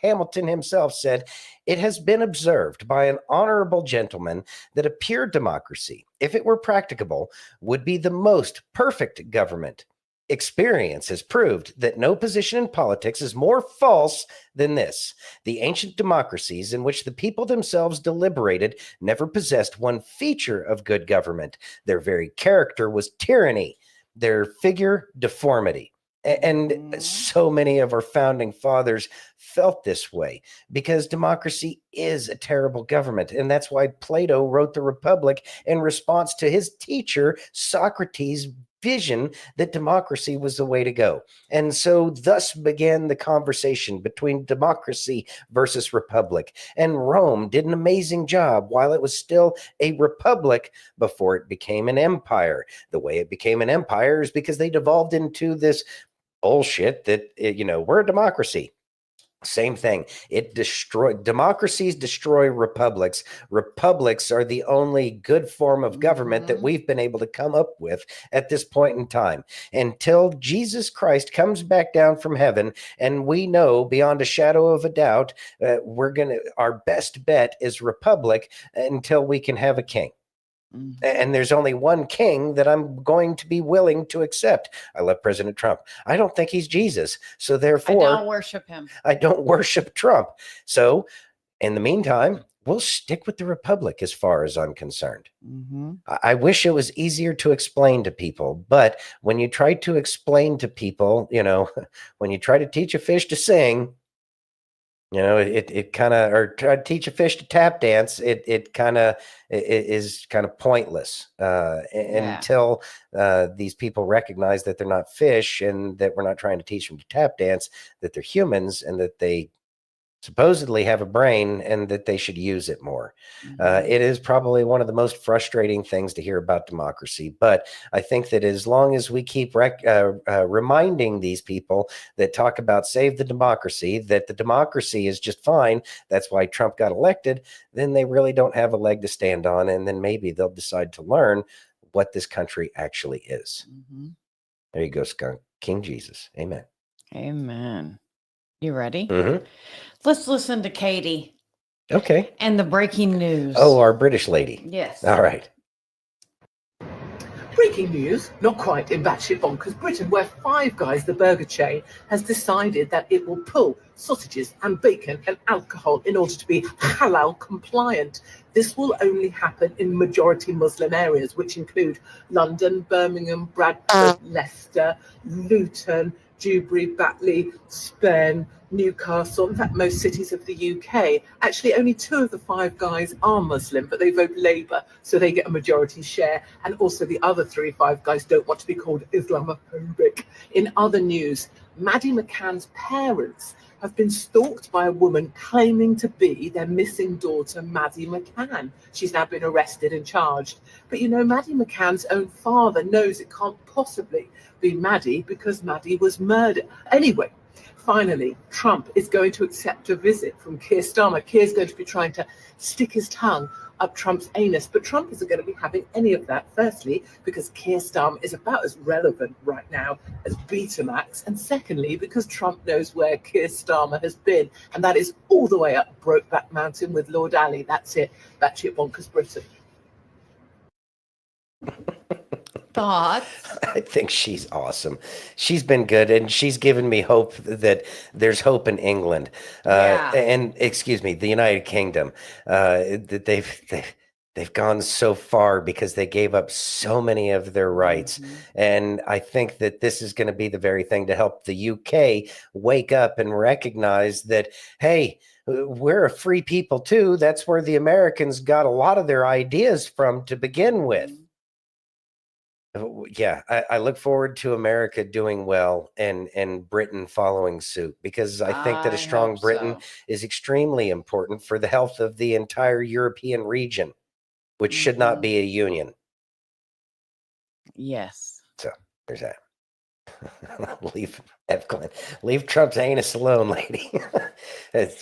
Hamilton himself said, it has been observed by an honorable gentleman that a pure democracy, if it were practicable, would be the most perfect government. Experience has proved that no position in politics is more false than this. The ancient democracies in which the people themselves deliberated never possessed one feature of good government. Their very character was tyranny, their figure deformity. And so many of our founding fathers felt this way because democracy is a terrible government. And that's why Plato wrote the Republic in response to his teacher, Socrates' vision that democracy was the way to go. And so thus began the conversation between democracy versus republic. And Rome did an amazing job while it was still a republic before it became an empire. The way it became an empire is because they devolved into this bullshit that, we're a democracy. Same thing. Democracies destroy republics. Republics are the only good form of government that we've been able to come up with at this point in time. Until Jesus Christ comes back down from heaven, and we know beyond a shadow of a doubt, our best bet is republic until we can have a king. And there's only one king that I'm going to be willing to accept. I love President Trump. I don't think he's Jesus. So therefore, I don't worship him. I don't worship Trump. So in the meantime, we'll stick with the republic as far as I'm concerned. I wish it was easier to explain to people. But when you try to explain to people, when you try to teach a fish to sing, it kind of, or try to teach a fish to tap dance. It kind of is kind of pointless until these people recognize that they're not fish and that we're not trying to teach them to tap dance, that they're humans and that they supposedly have a brain and that they should use it more. It is probably one of the most frustrating things to hear about democracy. But I think that as long as we keep reminding these people that talk about save the democracy, that the democracy is just fine, that's why Trump got elected, then they really don't have a leg to stand on. And then maybe they'll decide to learn what this country actually is. There you go, Skunk. King Jesus. Amen. Amen. You ready? Mm-hmm. Let's listen to Katie. Okay. And the breaking news. Oh, our British lady. Yes. All right. Breaking news, not quite in batshit bonkers Britain, where Five Guys, the burger chain, has decided that it will pull sausages and bacon and alcohol in order to be halal compliant. This will only happen in majority Muslim areas, which include London, Birmingham, Bradford, Leicester, Luton, Dewsbury, Batley, Spen, Newcastle, in fact, most cities of the UK. Actually, only 2 of the Five Guys are Muslim, but they vote Labour, so they get a majority share. And also the other 3 Five Guys don't want to be called Islamophobic. In other news, Maddie McCann's parents have been stalked by a woman claiming to be their missing daughter, Maddie McCann. She's now been arrested and charged. But Maddie McCann's own father knows it can't possibly be Maddie because Maddie was murdered. Anyway, Finally, Trump is going to accept a visit from Keir Starmer. Keir's going to be trying to stick his tongue up Trump's anus, but Trump isn't going to be having any of that. Firstly, because Keir Starmer is about as relevant right now as Betamax, and secondly, because Trump knows where Keir Starmer has been, and that is all the way up Brokeback Mountain with Lord Ali. That's it. Batshit bonkers Britain. Thoughts? I think she's awesome. She's been good, and she's given me hope that there's hope in England, and excuse me, the United Kingdom. That they've gone so far because they gave up so many of their rights, and I think that this is going to be the very thing to help the UK wake up and recognize that, hey, we're a free people too. That's where the Americans got a lot of their ideas from to begin with. Yeah, I look forward to America doing well and Britain following suit, because I think that a strong Britain is extremely important for the health of the entire European region, which should not be a union. Yes. So there's that. Leave Trump's anus alone, lady.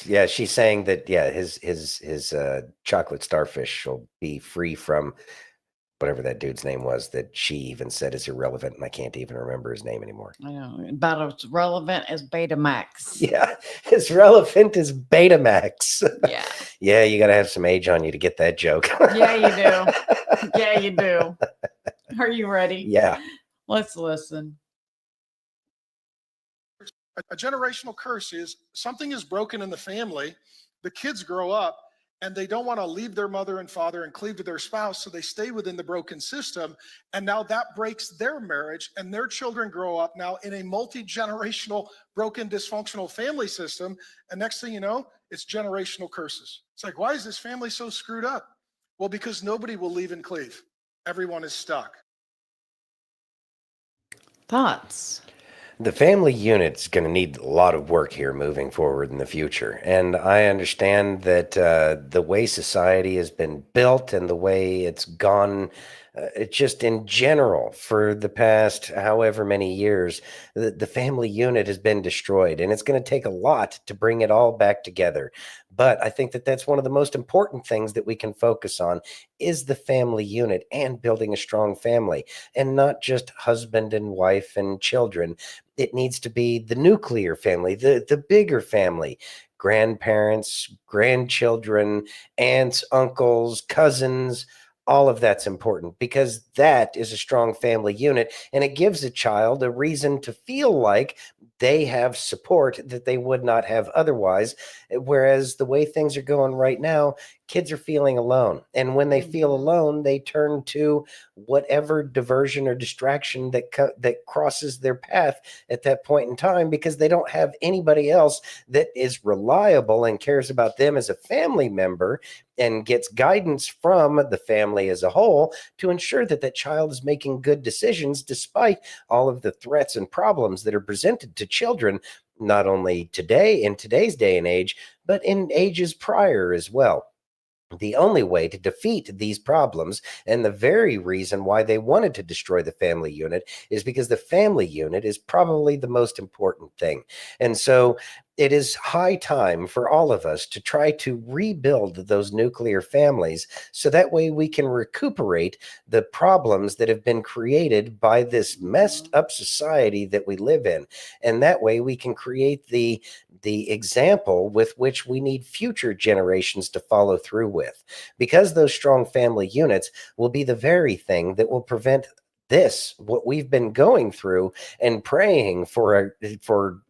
Yeah, she's saying that, yeah, his chocolate starfish will be free from whatever that dude's name was that she even said is irrelevant, and I can't even remember his name anymore. I know, about as relevant as Betamax. Yeah, as relevant as Betamax. Yeah. Yeah, you got to have some age on you to get that joke. Yeah, you do. Yeah, you do. Are you ready? Yeah. Let's listen. A generational curse is something is broken in the family. The kids grow up and they don't want to leave their mother and father and cleave to their spouse, so they stay within the broken system. And now that breaks their marriage, and their children grow up now in a multi-generational, broken, dysfunctional family system. And next thing you know, it's generational curses. It's like, why is this family so screwed up? Well, because nobody will leave and cleave. Everyone is stuck. Thoughts? The family unit's going to need a lot of work here moving forward in the future. And I understand that the way society has been built and the way it's gone, just in general for the past however many years, the family unit has been destroyed. And it's going to take a lot to bring it all back together. But I think that that's one of the most important things that we can focus on is the family unit and building a strong family, and not just husband and wife and children. It needs to be the nuclear family, the bigger family, grandparents, grandchildren, aunts, uncles, cousins. All of that's important, because that is a strong family unit, and it gives a child a reason to feel like they have support that they would not have otherwise. Whereas the way things are going right now, kids are feeling alone. And when they feel alone, they turn to whatever diversion or distraction that crosses their path at that point in time, because they don't have anybody else that is reliable and cares about them as a family member and gets guidance from the family as a whole to ensure that that child is making good decisions despite all of the threats and problems that are presented to children, not only today in today's day and age, but in ages prior as well. The only way to defeat these problems, and the very reason why they wanted to destroy the family unit, is because the family unit is probably the most important thing. And so it is high time for all of us to try to rebuild those nuclear families, so that way we can recuperate the problems that have been created by this messed up society that we live in. And that way we can create the example with which we need future generations to follow through with, because those strong family units will be the very thing that will prevent what we've been going through and praying for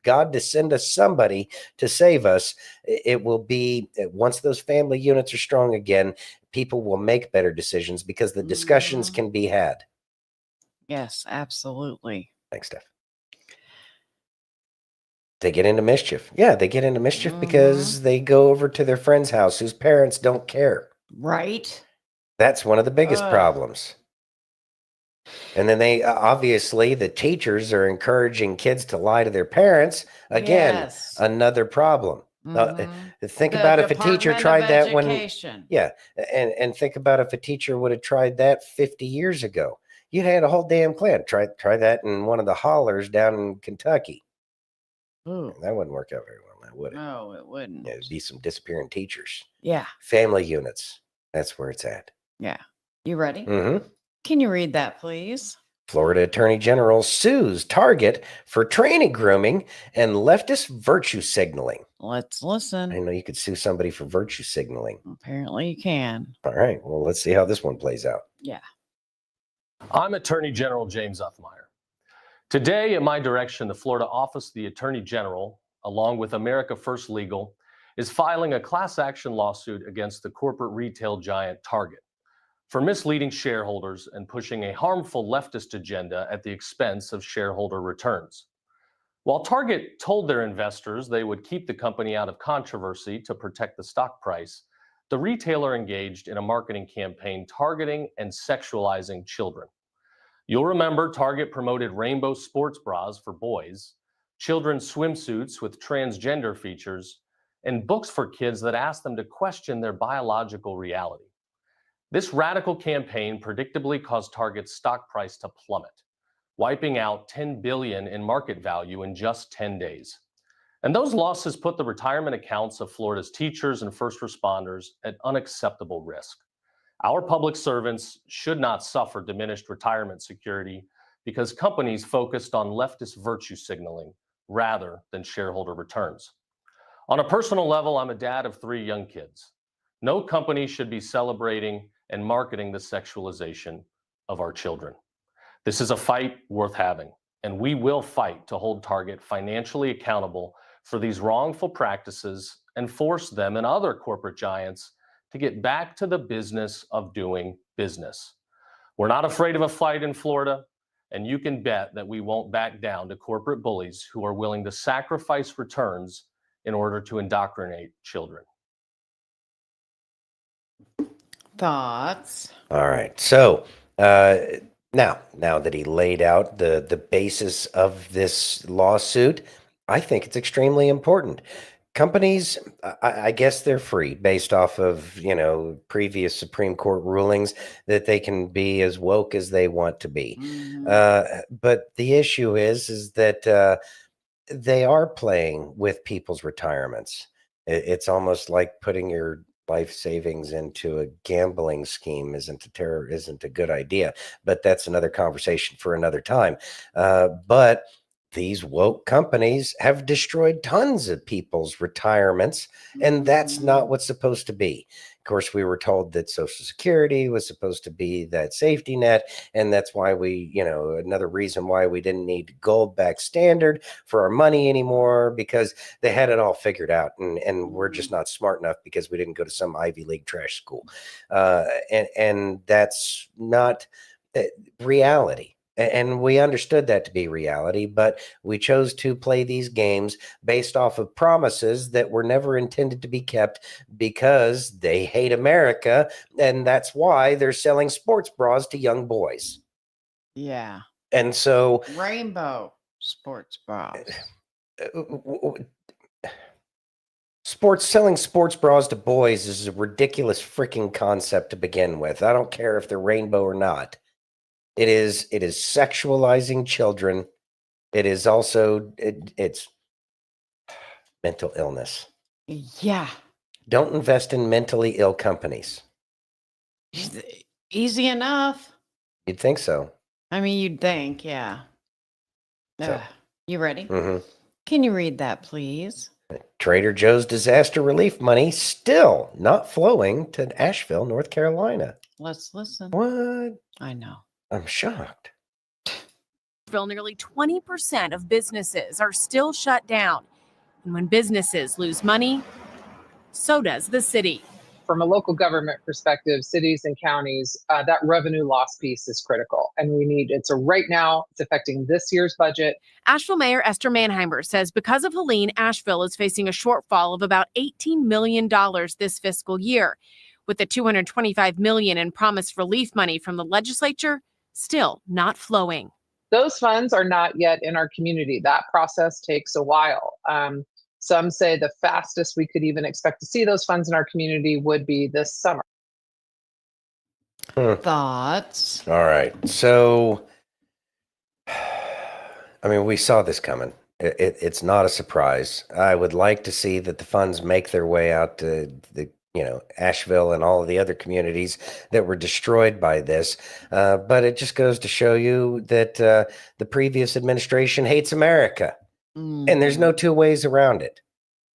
God to send us somebody to save us. It will be, once those family units are strong again, people will make better decisions because the discussions can be had. Yes, absolutely. Thanks, Steph. They get into mischief. Yeah, they get into mischief because they go over to their friend's house whose parents don't care. Right. That's one of the biggest problems. And then they obviously, the teachers are encouraging kids to lie to their parents. Again, another problem. Think about if a teacher tried that and think about if a teacher would have tried that 50 years ago. You had a whole damn clan try that in one of the hollers down in Kentucky. Ooh. That wouldn't work out very well, now, would it? No, it wouldn't. Yeah, it'd be some disappearing teachers. Yeah. Family units. That's where it's at. Yeah. You ready? Mm-hmm. Can you read that, please? Florida Attorney General sues Target for tranny grooming and leftist virtue signaling. Let's listen. I know you could sue somebody for virtue signaling. Apparently you can. All right. Well, let's see how this one plays out. Yeah. I'm Attorney General James Uthmeyer. Today, at my direction, the Florida Office of the Attorney General, along with America First Legal, is filing a class action lawsuit against the corporate retail giant Target for misleading shareholders and pushing a harmful leftist agenda at the expense of shareholder returns. While Target told their investors they would keep the company out of controversy to protect the stock price, the retailer engaged in a marketing campaign targeting and sexualizing children. You'll remember Target promoted rainbow sports bras for boys, children's swimsuits with transgender features, and books for kids that asked them to question their biological reality. This radical campaign predictably caused Target's stock price to plummet, wiping out $10 billion in market value in just 10 days. And those losses put the retirement accounts of Florida's teachers and first responders at unacceptable risk. Our public servants should not suffer diminished retirement security because companies focused on leftist virtue signaling rather than shareholder returns. On a personal level, I'm a dad of 3 young kids. No company should be celebrating and marketing the sexualization of our children. This is a fight worth having, and we will fight to hold Target financially accountable for these wrongful practices and force them and other corporate giants to get back to the business of doing business. We're not afraid of a fight in Florida, and you can bet that we won't back down to corporate bullies who are willing to sacrifice returns in order to indoctrinate children. Thoughts? All right. So now that he laid out the basis of this lawsuit, I think it's extremely important. Companies, I guess they're free based off of, previous Supreme Court rulings that they can be as woke as they want to be. But the issue is that they are playing with people's retirements. It's almost like putting your life savings into a gambling scheme isn't a good idea, but that's another conversation for another time. But these woke companies have destroyed tons of people's retirements, and that's not what's supposed to be. Of course, we were told that Social Security was supposed to be that safety net, and that's why another reason why we didn't need gold-backed standard for our money anymore, because they had it all figured out, and we're just not smart enough because we didn't go to some Ivy League trash school. And that's not reality. And we understood that to be reality, but we chose to play these games based off of promises that were never intended to be kept because they hate America. And that's why they're selling sports bras to young boys. Yeah. And so rainbow sports bras. Selling sports bras to boys is a ridiculous freaking concept to begin with. I don't care if they're rainbow or not. It is sexualizing children. It is also it's mental illness. Yeah. Don't invest in mentally ill companies. Easy enough. You'd think so. I mean, you'd think, yeah. So, you ready? Mm-hmm. Can you read that, please? Trader Joe's disaster relief money still not flowing to Asheville, North Carolina. Let's listen. What? I know. I'm shocked. Nearly 20% of businesses are still shut down. And when businesses lose money, so does the city. From a local government perspective, cities and counties, that revenue loss piece is critical. And right now, it's affecting this year's budget. Asheville Mayor Esther Manheimer says because of Helene, Asheville is facing a shortfall of about $18 million this fiscal year. With the $225 million in promised relief money from the legislature still not flowing. Those funds are not yet in our community. That process takes a while. Some say the fastest we could even expect to see those funds in our community would be this summer. Thoughts? All right. So, I mean, we saw this coming. It's not a surprise. I would like to see that the funds make their way out to the, Asheville and all of the other communities that were destroyed by this. But it just goes to show you that the previous administration hates America. And there's no two ways around it,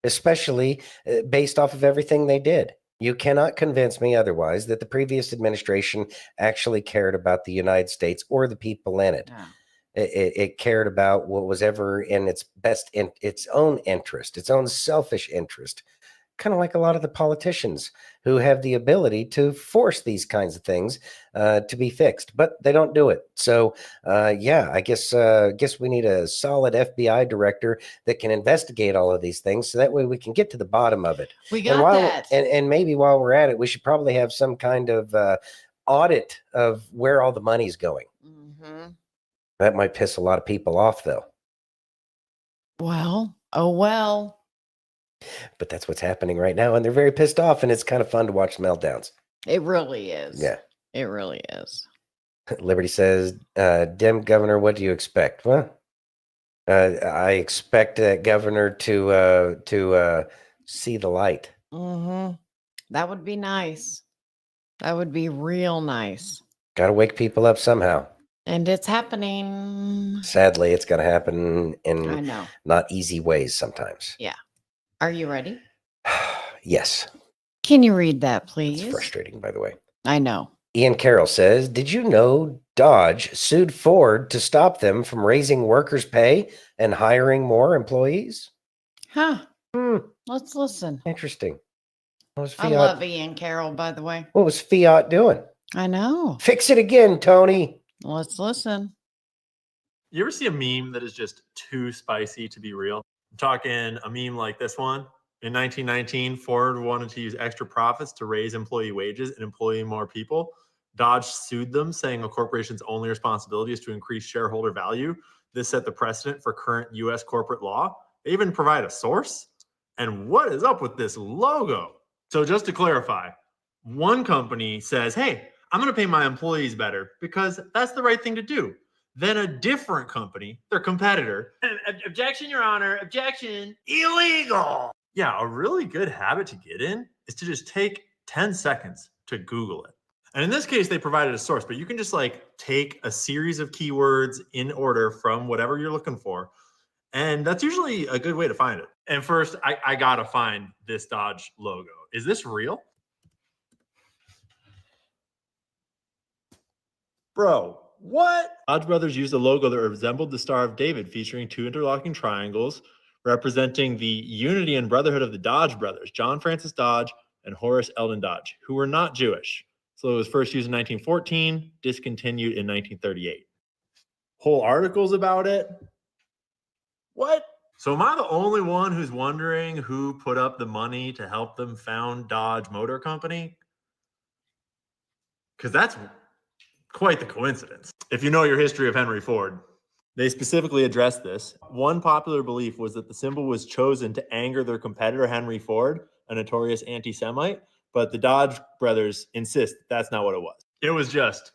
especially based off of everything they did. You cannot convince me otherwise that the previous administration actually cared about the United States or the people in it. It cared about what was ever in its best, in its own interest, its own selfish interest, kind of like a lot of the politicians who have the ability to force these kinds of things to be fixed, but they don't do it. So, I guess we need a solid FBI director that can investigate all of these things, so that way we can get to the bottom of it. We got that. And maybe while we're at it, we should probably have some kind of audit of where all the money's going. Mm-hmm. That might piss a lot of people off, though. Well, oh well. But that's what's happening right now, and they're very pissed off, and it's kind of fun to watch meltdowns. It really is. Yeah. It really is. Liberty says, Dem governor, what do you expect? Well, I expect that governor to see the light. Mm-hmm. That would be nice. That would be real nice. Got to wake people up somehow. And it's happening. Sadly, it's going to happen I in know. not easy ways sometimes. Yeah. Are you ready? Yes. Can you read that, please? It's frustrating, by the way. I know. Ian Carroll says, did you know DOGE sued Ford to stop them from raising workers' pay and hiring more employees? Huh. Let's listen. Interesting. What was I Fiat? love Ian Carroll, by the way. What was Fiat doing? I know. Fix it again, Tony. Let's listen. You ever see a meme that is just too spicy to be real? I'm talking a meme like this one. In 1919, Ford wanted to use extra profits to raise employee wages and employ more people. DOGE sued them, saying a corporation's only responsibility is to increase shareholder value. This set the precedent for current U.S. corporate law. They even provide a source. And what is up with this logo? So just to clarify, one company says, hey, I'm going to pay my employees better because that's the right thing to do. Then a different company, their competitor, objection, Your Honor, objection, illegal. Yeah, a really good habit to get in is to just take 10 seconds to Google it. And in this case, they provided a source, but you can just take a series of keywords in order from whatever you're looking for. And that's usually a good way to find it. And first, I got to find this DOGE logo. Is this real? Bro, what? DOGE brothers used a logo that resembled the Star of David, featuring two interlocking triangles representing the unity and brotherhood of the Dodge brothers, John Francis Dodge and Horace Eldon Dodge, who were not Jewish. So it was first used in 1914, discontinued in 1938. Whole articles about it. What? So am I the only one who's wondering who put up the money to help them found Dodge Motor Company? Because that's quite the coincidence. If you know your history of Henry Ford, they specifically addressed this. One popular belief was that the symbol was chosen to anger their competitor, Henry Ford, a notorious anti-Semite, but the Dodge brothers insist that's not what it was. It was just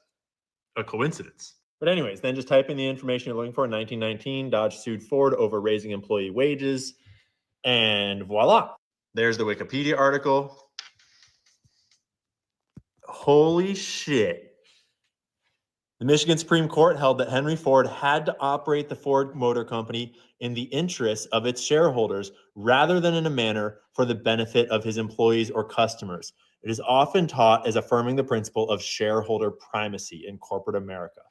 a coincidence. But anyways, then just type in the information you're looking for. In 1919, Dodge sued Ford over raising employee wages, and voila. There's the Wikipedia article. Holy shit. The Michigan Supreme Court held that Henry Ford had to operate the Ford Motor Company in the interests of its shareholders rather than in a manner for the benefit of his employees or customers. It is often taught as affirming the principle of shareholder primacy in corporate America.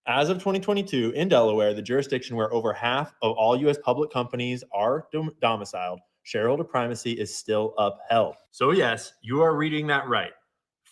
As of 2022, in Delaware, the jurisdiction where over half of all U.S. public companies are domiciled, shareholder primacy is still upheld. So yes, you are reading that right.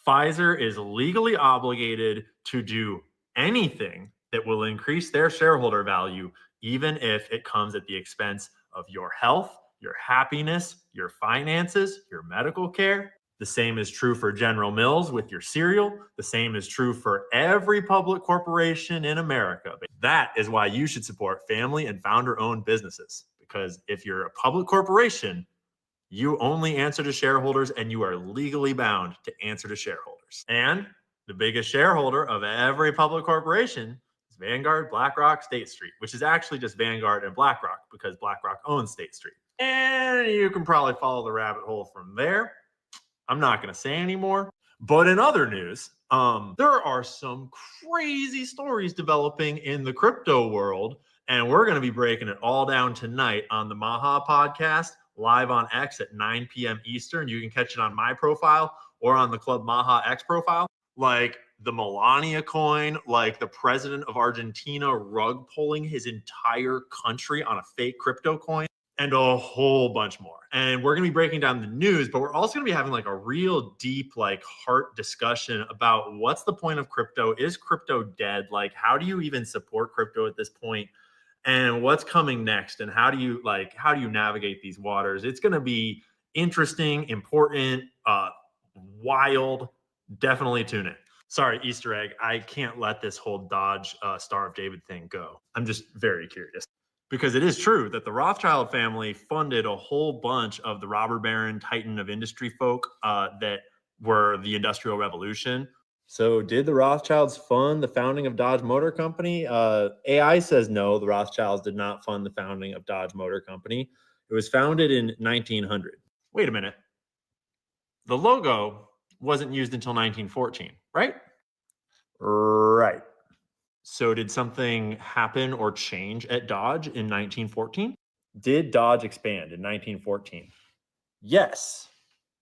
Pfizer is legally obligated to do anything that will increase their shareholder value, even if it comes at the expense of your health, your happiness, your finances, your medical care. The same is true for General Mills with your cereal. The same is true for every public corporation in America. That is why you should support family and founder-owned businesses. Because if you're a public corporation, you only answer to shareholders and you are legally bound to answer to shareholders. And the biggest shareholder of every public corporation is Vanguard, BlackRock, State Street, which is actually just Vanguard and BlackRock because BlackRock owns State Street. And you can probably follow the rabbit hole from there. I'm not going to say anymore. But in other news, there are some crazy stories developing in the crypto world, and we're going to be breaking it all down tonight on the Maha podcast, live on X at 9 p.m. Eastern. You can catch it on my profile or on the Club Maha X profile. Like the Melania coin, like the president of Argentina rug pulling his entire country on a fake crypto coin, and a whole bunch more. And we're going to be breaking down the news, but we're also going to be having like a real deep, like heart discussion about what's the point of crypto? Is crypto dead? Like, how do you even support crypto at this point? And what's coming next? And how do you navigate these waters? It's going to be interesting, important, wild. Definitely tune in. Sorry, Easter egg. I can't let this whole DOGE Star of David thing go. I'm just very curious. Because it is true that the Rothschild family funded a whole bunch of the robber baron titan of industry folk that were the Industrial Revolution. So did the Rothschilds fund the founding of Dodge Motor Company? AI says no, the Rothschilds did not fund the founding of Dodge Motor Company. It was founded in 1900. Wait a minute. The logo wasn't used until 1914, right? Right. So did something happen or change at Dodge in 1914? Did Dodge expand in 1914? Yes.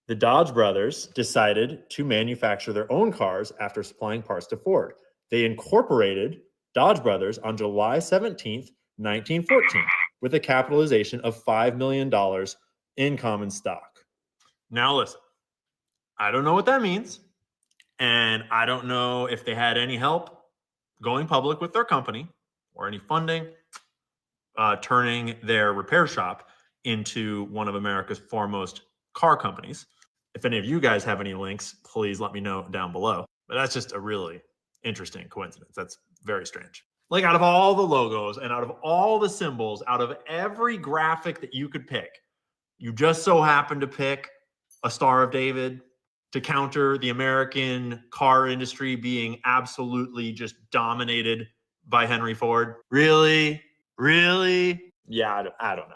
The Dodge brothers decided to manufacture their own cars after supplying parts to Ford. They incorporated Dodge brothers on July 17th, 1914, with a capitalization of $5 million in common stock. Now listen, I don't know what that means. And I don't know if they had any help going public with their company or any funding, turning their repair shop into one of America's foremost car companies. If any of you guys have any links, please let me know down below. But that's just a really interesting coincidence. That's very strange. Like out of all the logos and out of all the symbols, out of every graphic that you could pick, you just so happen to pick a Star of David to counter the American car industry being absolutely just dominated by Henry Ford. Really? Really? Yeah, I don't know.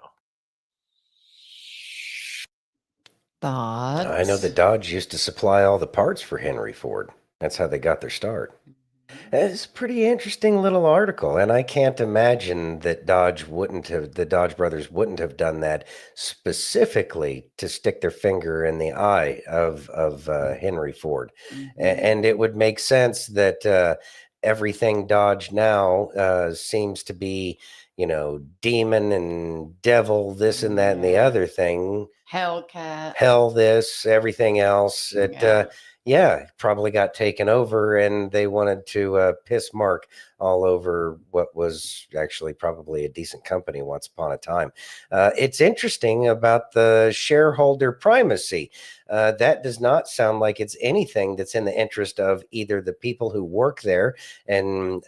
Thoughts? I know that Dodge used to supply all the parts for Henry Ford. That's how they got their start. It's a pretty interesting little article, and I can't imagine that the Dodge brothers wouldn't have done that specifically to stick their finger in the eye of Henry Ford. And it would make sense that everything Dodge now seems to be, demon and devil, this and that and the other thing. Hellcat. Hell this, everything else. Probably got taken over, and they wanted to piss Mark all over what was actually probably a decent company once upon a time. It's interesting about the shareholder primacy. That does not sound like it's anything that's in the interest of either the people who work there and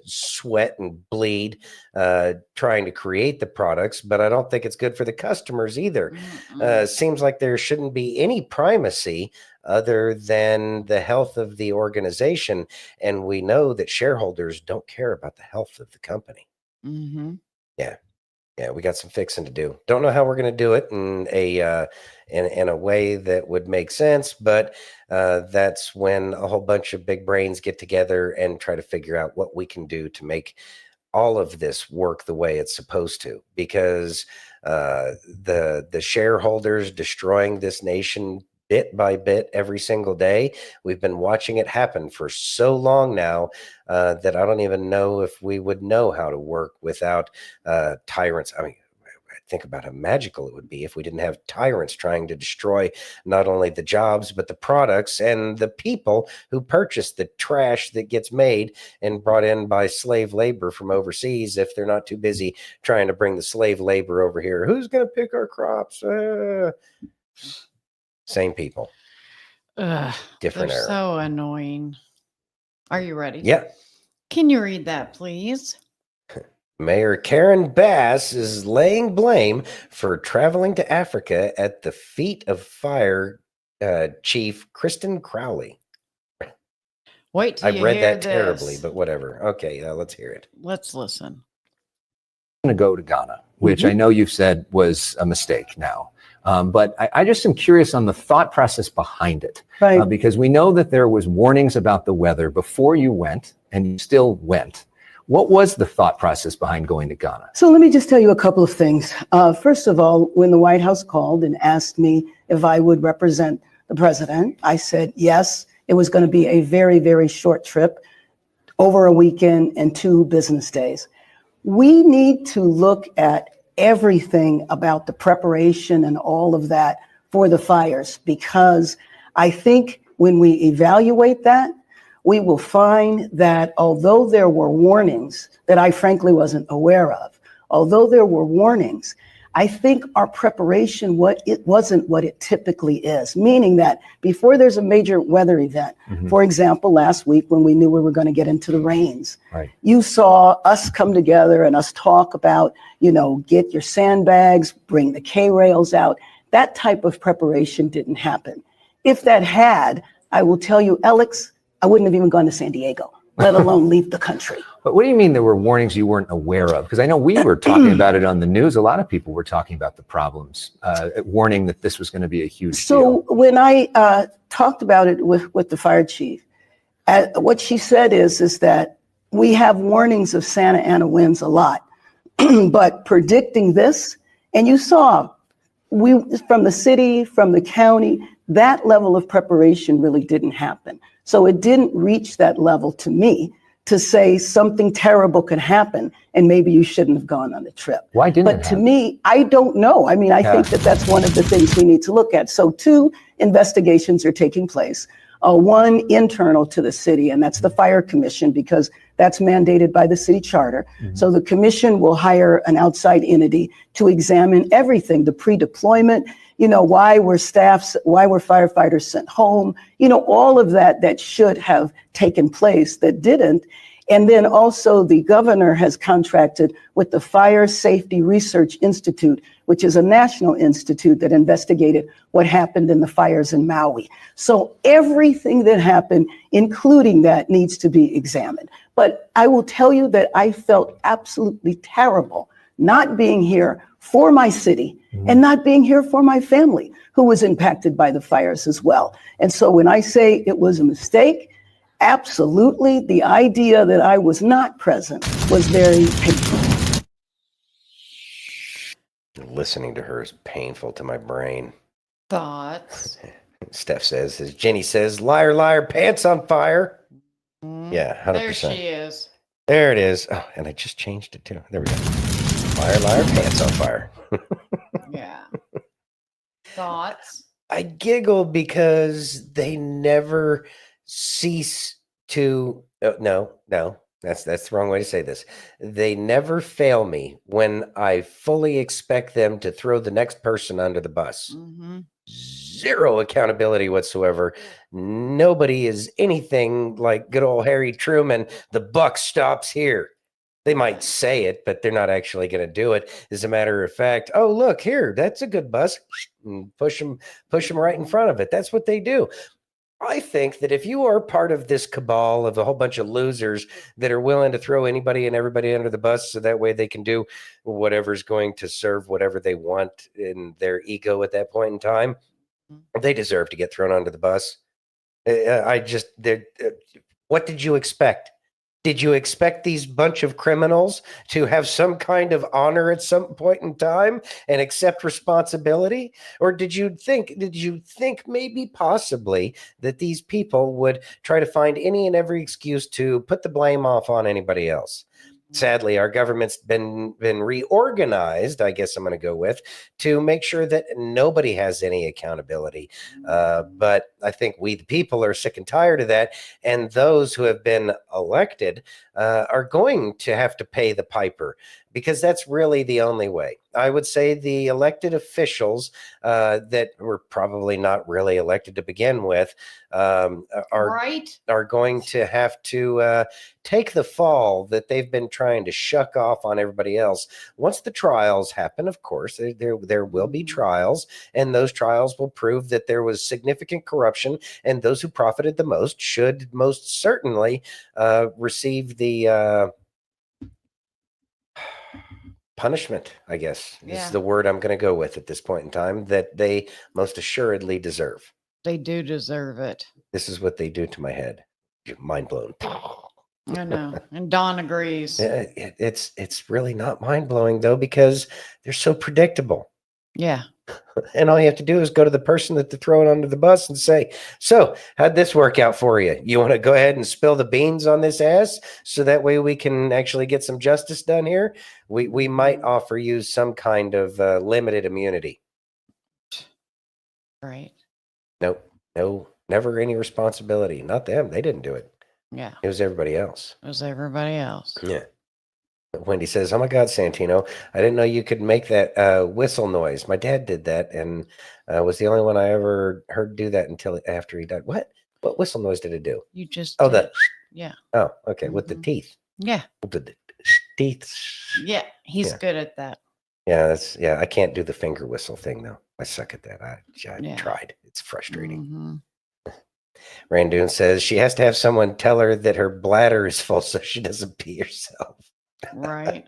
sweat and bleed trying to create the products, but I don't think it's good for the customers either. Seems like there shouldn't be any primacy other than the health of the organization, and we know that shareholders don't care about the health of the company. Yeah, we got some fixing to do. Don't know how we're going to do it in a way that would make sense, but that's when a whole bunch of big brains get together and try to figure out what we can do to make all of this work the way it's supposed to. Because the shareholders destroying this nation bit by bit every single day. We've been watching it happen for so long now that I don't even know if we would know how to work without tyrants. I mean, think about how magical it would be if we didn't have tyrants trying to destroy not only the jobs, but the products and the people who purchase the trash that gets made and brought in by slave labor from overseas. If they're not too busy trying to bring the slave labor over here, who's going to pick our crops? Same people. Different They're era. so annoying. Are you ready? Yeah. Can you read that, please? Mayor Karen Bass is laying blame for traveling to Africa at the feet of Fire Chief Kristin Crowley. Wait till I you read hear that terribly, this. but whatever. Okay, let's hear it. Let's listen. Going to go to Ghana, which I know you've said was a mistake now. But I just am curious on the thought process behind it. Right. Because we know that there was warnings about the weather before you went, and you still went. What was the thought process behind going to Ghana? So let me just tell you a couple of things. First of all, when the White House called and asked me if I would represent the president, I said yes. It was going to be a very, very short trip, over a weekend and 2 business days. We need to look at everything about the preparation and all of that for the fires, because I think when we evaluate that, we will find that although there were warnings that I frankly wasn't aware of, although there were warnings, I think our preparation, wasn't what it typically is, meaning that before there's a major weather event, for example, last week when we knew we were going to get into the rains, Right. you saw us come together and us talk about, get your sandbags, bring the K-rails out. That type of preparation didn't happen. If that had, I will tell you, Alex, I wouldn't have even gone to San Diego, let alone leave the country. But what do you mean there were warnings you weren't aware of? Because I know we were talking about it on the news. A lot of people were talking about the problems, warning that this was going to be a huge deal. So when I talked about it with the fire chief, what she said is that we have warnings of Santa Ana winds a lot, but predicting this, and you saw, from the city, from the county, that level of preparation really didn't happen. So it didn't reach that level to me to say something terrible could happen and maybe you shouldn't have gone on the trip. Why didn't But it to happen? me, I don't know. I mean, I think that that's one of the things we need to look at. So 2 investigations are taking place. One internal to the city, and that's the fire commission, because that's mandated by the city charter. So the commission will hire an outside entity to examine everything, the pre-deployment, why were firefighters sent home, all of that should have taken place that didn't. And then also the governor has contracted with the Fire Safety Research Institute, which is a national institute that investigated what happened in the fires in Maui. So everything that happened, including that, needs to be examined. But I will tell you that I felt absolutely terrible not being here for my city and not being here for my family, who was impacted by the fires as well. And so when I say it was a mistake, absolutely, the idea that I was not present was very painful. Listening to her is painful to my brain. Thoughts? Steph says, as Jenny says, liar, liar, pants on fire. Yeah, 100%. There she is. There it is. Oh, and I just changed it too. There we go. Liar, liar, pants on fire. Yeah. Thoughts? I giggle because they never cease to. No, that's the wrong way to say this. They never fail me when I fully expect them to throw the next person under the bus. Zero accountability whatsoever. Nobody is anything like good old Harry Truman. The buck stops here. They might say it, but they're not actually going to do it. As a matter of fact, oh, look here, that's a good bus. And push them right in front of it. That's what they do. I think that if you are part of this cabal of a whole bunch of losers that are willing to throw anybody and everybody under the bus so that way they can do whatever's going to serve whatever they want in their ego at that point in time, they deserve to get thrown under the bus. What did you expect? Did you expect these bunch of criminals to have some kind of honor at some point in time and accept responsibility? Or did you think maybe possibly that these people would try to find any and every excuse to put the blame off on anybody else? Sadly, our government's been reorganized, I guess I'm going to go with, to make sure that nobody has any accountability. But I think we, the people, are sick and tired of that. And those who have been elected are going to have to pay the piper because that's really the only way. I would say the elected officials that were probably not really elected to begin with are going to have to take the fall that they've been trying to shuck off on everybody else. Once the trials happen, of course, there will be trials, and those trials will prove that there was significant corruption, and those who profited the most should most certainly receive the punishment, I guess, is the word I'm going to go with at this point in time, that they most assuredly deserve. They do deserve it. This is what they do to my head. You're mind blown. I know. And Don agrees. It's really not mind blowing, though, because they're so predictable. Yeah. And all you have to do is go to the person that they're throwing under the bus and say, so how'd this work out for you? You want to go ahead and spill the beans on this ass so that way we can actually get some justice done here? We might offer you some kind of limited immunity. Right. Nope. No, never any responsibility. Not them. They didn't do it. Yeah. It was everybody else. It was everybody else. Yeah. Wendy says, oh my God, Santino, I didn't know you could make that whistle noise. My dad did that and was the only one I ever heard do that until after he died. What whistle noise did it do? You just Oh, did. the Yeah. Oh, okay. With the teeth. Yeah. The teeth. Yeah. He's Yeah. good at that. Yeah, I can't do the finger whistle thing though. I suck at that. I tried. It's frustrating. Randoon says she has to have someone tell her that her bladder is full so she doesn't pee herself. Right.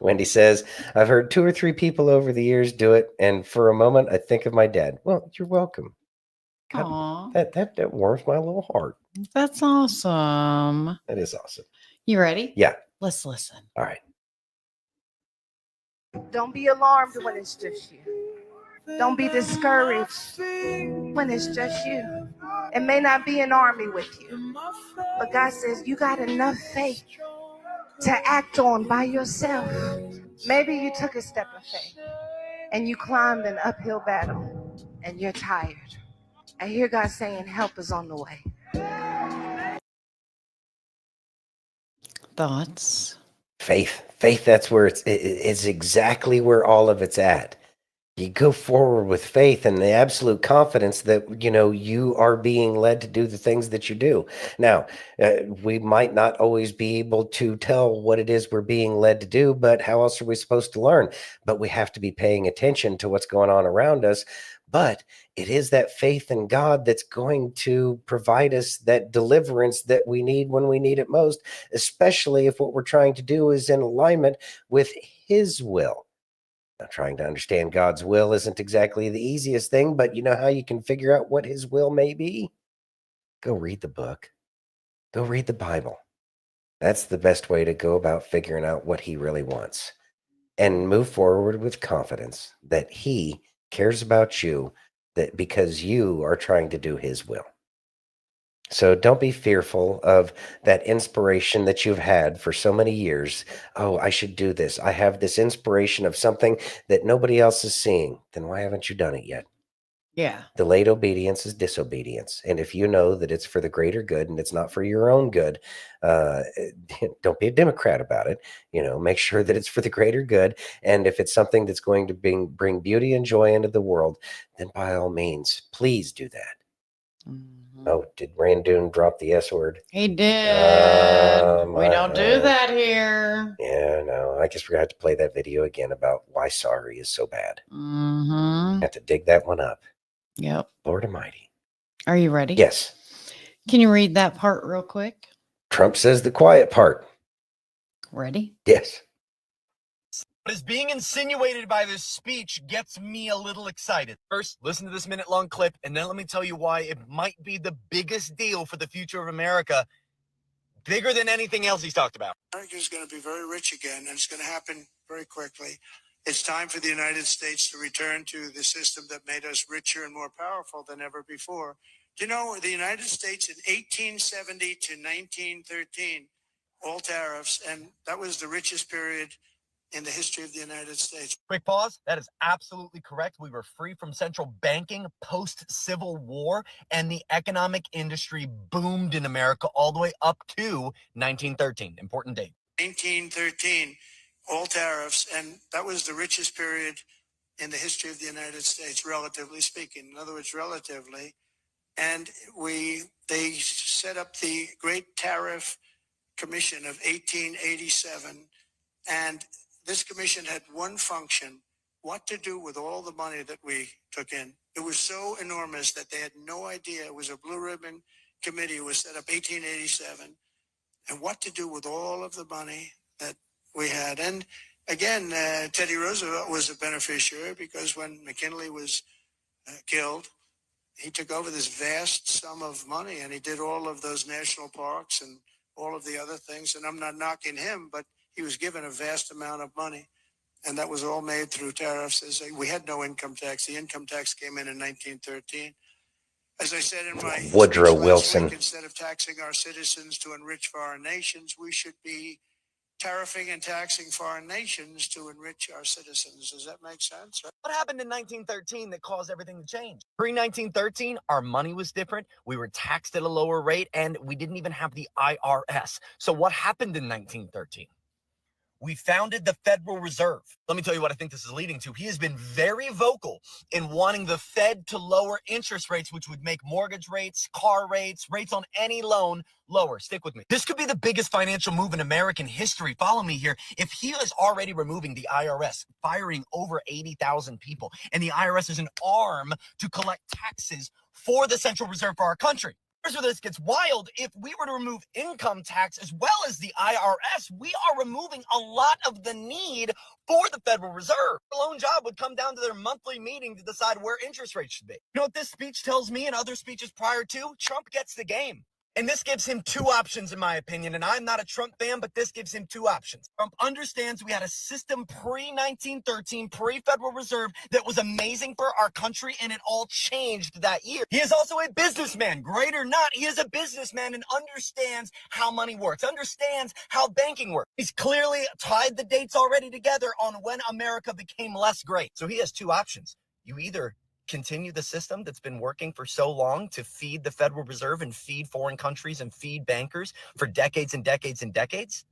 Wendy says, I've heard 2 or 3 people over the years do it, and for a moment I think of my dad. Well, you're welcome. Aw. That warms my little heart. That's awesome. That is awesome. You ready? Yeah. Let's listen. All right. Don't be alarmed when it's just you. Don't be discouraged when it's just you. It may not be an army with you, but God says you got enough faith to act on by yourself. Maybe you took a step of faith and you climbed an uphill battle and you're tired. I hear God saying help is on the way. Thoughts? Faith, that's where it's exactly where all of it's at. You go forward with faith and the absolute confidence that, you are being led to do the things that you do. Now, we might not always be able to tell what it is we're being led to do, but how else are we supposed to learn? But we have to be paying attention to what's going on around us. But it is that faith in God that's going to provide us that deliverance that we need when we need it most, especially if what we're trying to do is in alignment with His will. Now, trying to understand God's will isn't exactly the easiest thing, but you know how you can figure out what His will may be? Go read the book. Go read the Bible. That's the best way to go about figuring out what He really wants. And move forward with confidence that He cares about you, that because you are trying to do His will. So don't be fearful of that inspiration that you've had for so many years. Oh, I should do this. I have this inspiration of something that nobody else is seeing. Then why haven't you done it yet? Yeah. Delayed obedience is disobedience. And if you know that it's for the greater good and it's not for your own good, don't be a Democrat about it. Make sure that it's for the greater good. And if it's something that's going to bring beauty and joy into the world, then by all means, please do that. Oh, did Randoon drop the S word? He did. We don't do that here. Yeah, no. I guess we're going to have to play that video again about why sorry is so bad. Have to dig that one up. Yep. Lord Almighty. Are you ready? Yes. Can you read that part real quick? Trump says the quiet part. Ready? Yes. What is being insinuated by this speech gets me a little excited. First, listen to this minute-long clip, and then let me tell you why it might be the biggest deal for the future of America, bigger than anything else he's talked about. America is going to be very rich again, and it's going to happen very quickly. It's time for the United States to return to the system that made us richer and more powerful than ever before. Do you know the United States in 1870 to 1913, all tariffs, and that was the richest period in the history of the United States. Quick pause. That is absolutely correct. We were free from central banking post-Civil War, and the economic industry boomed in America all the way up to 1913. Important date. 1913, all tariffs, and that was the richest period in the history of the United States, relatively speaking. In other words, relatively. And they set up the Great Tariff Commission of 1887. And this commission had one function: what to do with all the money that we took in. It was so enormous that they had no idea. It was a blue ribbon committee. It was set up 1887. And what to do with all of the money that we had. And again, Teddy Roosevelt was a beneficiary, because when McKinley was killed, he took over this vast sum of money, and he did all of those national parks and all of the other things. And I'm not knocking him, but he was given a vast amount of money, and that was all made through tariffs. We had no income tax. The income tax came in 1913. As I said in my Woodrow speech last Wilson. week, instead of taxing our citizens to enrich foreign nations, we should be tariffing and taxing foreign nations to enrich our citizens. Does that make sense? What happened in 1913 that caused everything to change? Pre-1913, our money was different. We were taxed at a lower rate, and we didn't even have the IRS. So what happened in 1913? We founded the Federal Reserve. Let me tell you what I think this is leading to. He has been very vocal in wanting the Fed to lower interest rates, which would make mortgage rates, car rates, rates on any loan lower. Stick with me. This could be the biggest financial move in American history. Follow me here. If he is already removing the IRS, firing over 80,000 people, and the IRS is an arm to collect taxes for the Central Reserve for our country. Here's where this gets wild. If we were to remove income tax as well as the IRS, we are removing a lot of the need for the Federal Reserve. The lone job would come down to their monthly meeting to decide where interest rates should be. You know what this speech tells me and other speeches prior to? Trump gets the game. And this gives him two options, in my opinion. And I'm not a Trump fan, but this gives him two options. Trump understands we had a system pre-1913, pre-Federal Reserve that was amazing for our country, and it all changed that year. He is also a businessman. Great or not, he is a businessman and understands how money works, understands how banking works. He's clearly tied the dates already together on when America became less great. So he has two options. You either continue the system that's been working for so long to feed the Federal Reserve and feed foreign countries and feed bankers for decades and decades and decades,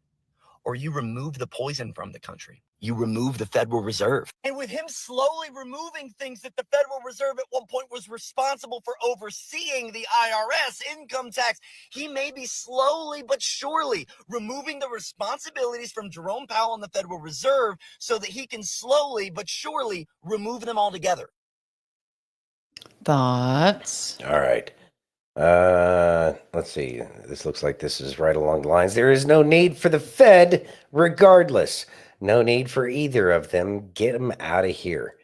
or you remove the poison from the country. You remove the Federal Reserve. And with him slowly removing things that the Federal Reserve at one point was responsible for overseeing, the IRS, income tax, he may be slowly but surely removing the responsibilities from Jerome Powell and the Federal Reserve so that he can slowly but surely remove them altogether. Thoughts? All right. Let's see. This looks like this is right along the lines. There is no need for the Fed, regardless. No need for either of them. Get them out of here.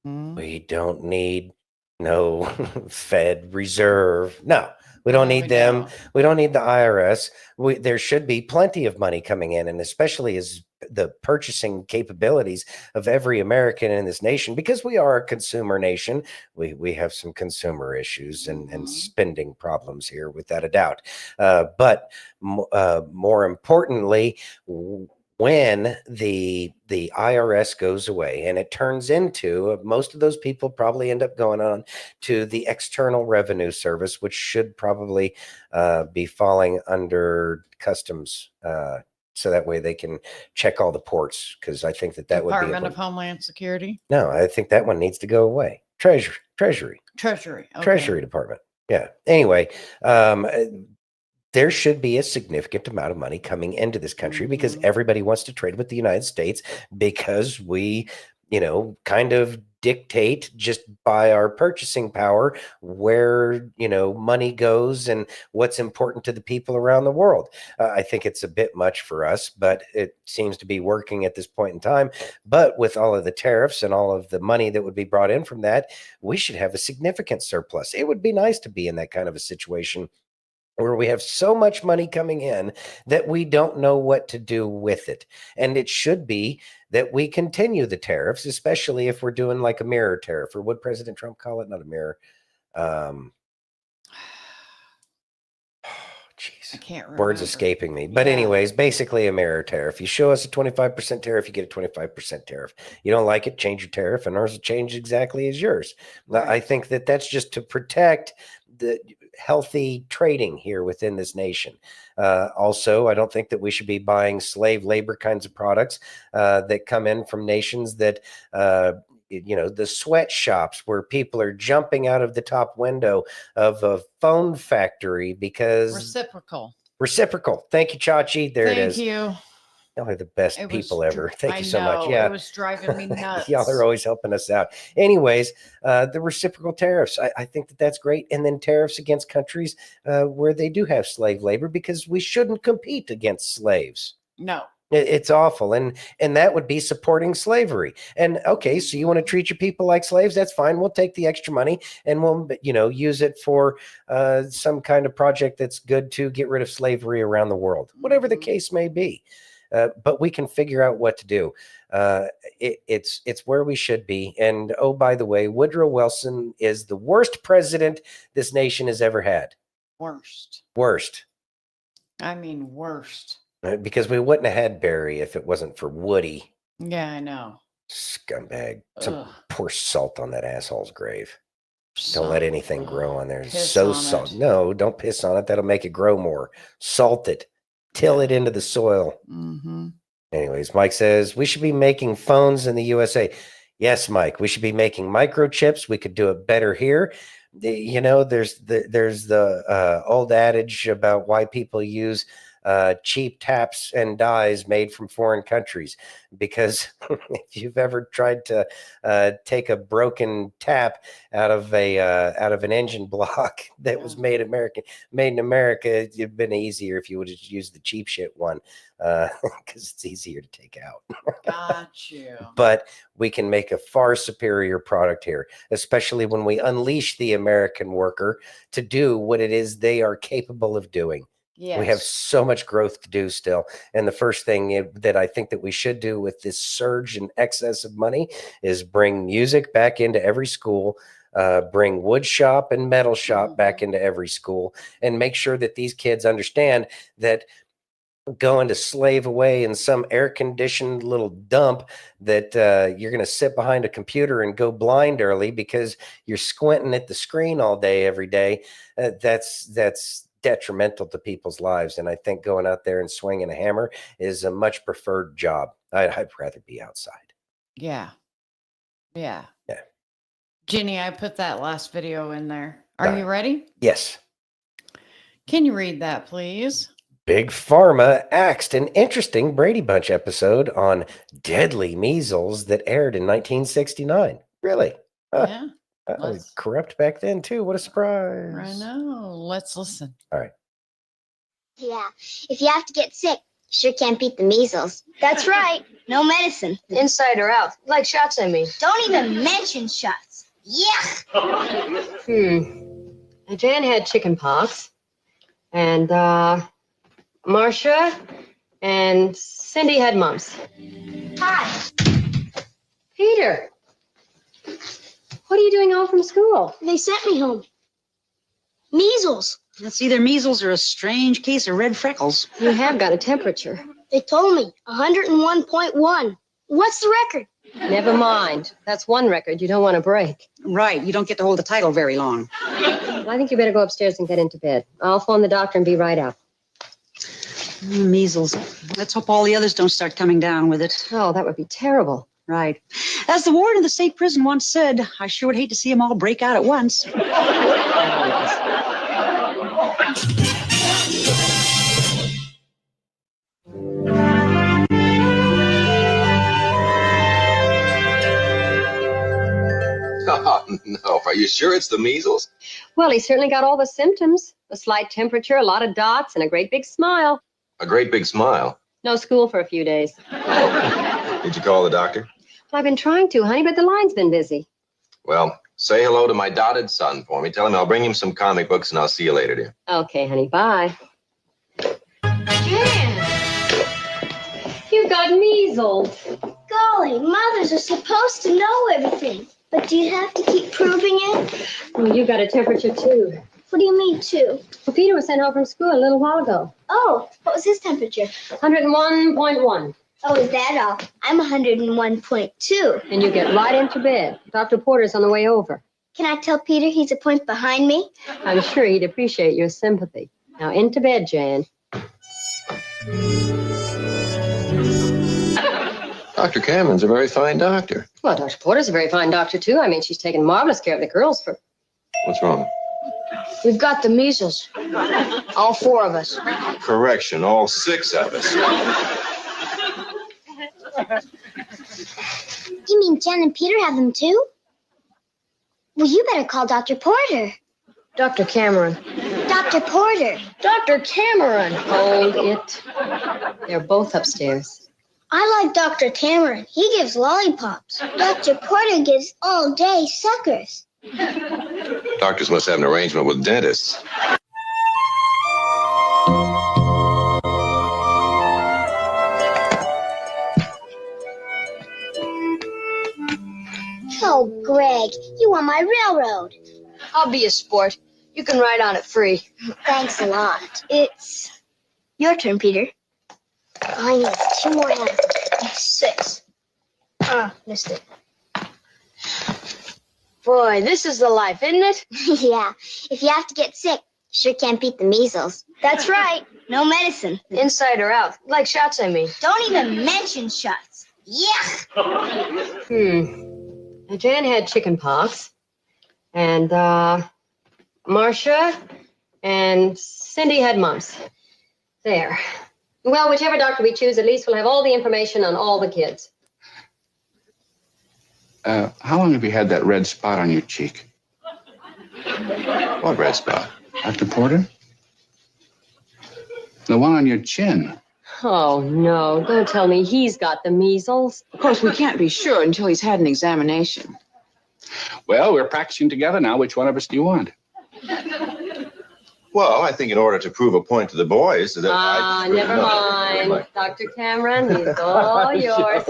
We don't need no Fed Reserve. No, we don't need them. We don't need the IRS. There should be plenty of money coming in, and especially as the purchasing capabilities of every American in this nation, because we are a consumer nation. We have some consumer issues and spending problems here, without a doubt. But more importantly, when the IRS goes away and it turns into, most of those people probably end up going on to the External Revenue Service, which should probably be falling under Customs, so that way they can check all the ports, because I think that would be Department of Homeland Security. No, I think that one needs to go away. Treasury. Okay. Treasury Department. Yeah. Anyway, there should be a significant amount of money coming into this country because everybody wants to trade with the United States, because we, kind of dictate just by our purchasing power where, money goes and what's important to the people around the world. I think it's a bit much for us, but it seems to be working at this point in time. But with all of the tariffs and all of the money that would be brought in from that, we should have a significant surplus. It would be nice to be in that kind of a situation where we have so much money coming in that we don't know what to do with it. And it should be that we continue the tariffs, especially if we're doing like a mirror tariff, or what President Trump call it? Not a mirror. I can't remember. Words escaping me. But anyways, basically a mirror tariff. You show us a 25% tariff, you get a 25% tariff. You don't like it, change your tariff, and ours will change exactly as yours. Right. I think that that's just to protect healthy trading here within this nation. Also, I don't think that we should be buying slave labor kinds of products that come in from nations that, the sweatshops where people are jumping out of the top window of a phone factory because reciprocal. Thank you, Chachi. There it is. Thank you. Y'all are the best people ever. Thank you so much. It was driving me nuts. Y'all are always helping us out. Anyways, the reciprocal tariffs, I think that that's great. And then tariffs against countries where they do have slave labor, because we shouldn't compete against slaves. No. It's awful. And that would be supporting slavery. And okay, so you want to treat your people like slaves? That's fine. We'll take the extra money and we'll, use it for some kind of project that's good to get rid of slavery around the world, whatever the case may be. But we can figure out what to do. It's where we should be. And oh, by the way, Woodrow Wilson is the worst president this nation has ever had. Worst. I mean, worst. Because we wouldn't have had Barry if it wasn't for Woody. Yeah, I know. Scumbag. Some pour salt on that asshole's grave. Don't let anything grow on there. It's so salt. No, don't piss on it. That'll make it grow more. Salt it. Till it into the soil. Mm-hmm. Anyways, Mike says we should be making phones in the USA. Yes, Mike, we should be making microchips. We could do it better here. There's the old adage about why people use cheap taps and dies made from foreign countries, because if you've ever tried to take a broken tap out of an engine block that was made in America, it'd been easier if you would have used the cheap shit one, because it's easier to take out. Got you. But we can make a far superior product here, especially when we unleash the American worker to do what it is they are capable of doing. Yes. We have so much growth to do still. And the first thing that I think that we should do with this surge in excess of money is bring music back into every school, bring wood shop and metal shop back into every school, and make sure that these kids understand that going to slave away in some air-conditioned little dump that you're going to sit behind a computer and go blind early because you're squinting at the screen all day, every day, that's detrimental to people's lives. And I think going out there and swinging a hammer is a much preferred job. I'd rather be outside. Yeah. Ginny, I put that last video in there. Are you ready? Yes. Can you read that, please? Big Pharma axed an interesting Brady Bunch episode on deadly measles that aired in 1969. Really? Yeah. Corrupt back then too. What a surprise. I know. Let's listen. All right. Yeah. If you have to get sick, sure can't beat the measles. That's right. No medicine. Inside or out. Like shots, I mean. Don't even mention shots. Yeah. Jan had chicken pox. And Marcia and Cindy had mumps. Hi. Peter. What are you doing home from school? They sent me home. Measles. That's either measles or a strange case of red freckles. You have got a temperature. They told me 101.1. What's the record? Never mind. That's one record you don't want to break. Right. You don't get to hold the title very long. Well, I think you better go upstairs and get into bed. I'll phone the doctor and be right out. Measles. Let's hope all the others don't start coming down with it. Oh, that would be terrible. Right. As the warden of the state prison once said, I sure would hate to see them all break out at once. Oh, no. Are you sure it's the measles? Well, he certainly got all the symptoms. A slight temperature, a lot of dots, and a great big smile. A great big smile. No school for a few days. Did you call the doctor? Well, I've been trying to, honey, but the line's been busy. Well, say hello to my dotted son for me. Tell him I'll bring him some comic books and I'll see you later, dear. Okay, honey, bye. Jan! You got measles. Golly, mothers are supposed to know everything. But do you have to keep proving it? Well, you got a temperature, too. What do you mean, too? Well, Peter was sent home from school a little while ago. Oh, what was his temperature? 101.1. Oh, is that all? I'm 101.2. And you get right into bed. Dr. Porter's on the way over. Can I tell Peter he's a point behind me? I'm sure he'd appreciate your sympathy. Now, into bed, Jan. Dr. Cameron's a very fine doctor. Well, Dr. Porter's a very fine doctor, too. I mean, she's taken marvelous care of the girls for... What's wrong? We've got the measles. All 4 of us. Correction, all 6 of us. You mean Jen and Peter have them too? Well, you better call Dr. Porter. Dr. Cameron. Dr. Porter. Dr. Cameron. Hold it. They're both upstairs. I like Dr. Cameron. He gives lollipops. Dr. Porter gives all-day suckers. Doctors must have an arrangement with dentists. Oh, Greg, you want my railroad. I'll be a sport. You can ride on it free. Thanks a lot. It's your turn, Peter. I need 2 more hands. 6. Missed it. Boy, this is the life, isn't it? Yeah, if you have to get sick, sure can't beat the measles. That's right, no medicine. Inside or out, like shots, I mean. Don't even mention shots. Yuck! Now, Jan had chicken pox, and Marcia and Cindy had mumps. There. Well, whichever doctor we choose, at least we'll have all the information on all the kids. How long have you had that red spot on your cheek? What red spot? Dr. Porter? The one on your chin. Oh, no. Don't tell me he's got the measles. Of course, we can't be sure until he's had an examination. Well, we're practicing together now. Which one of us do you want? Well, I think in order to prove a point to the boys... that never mind. Dr. Cameron, he's all yours.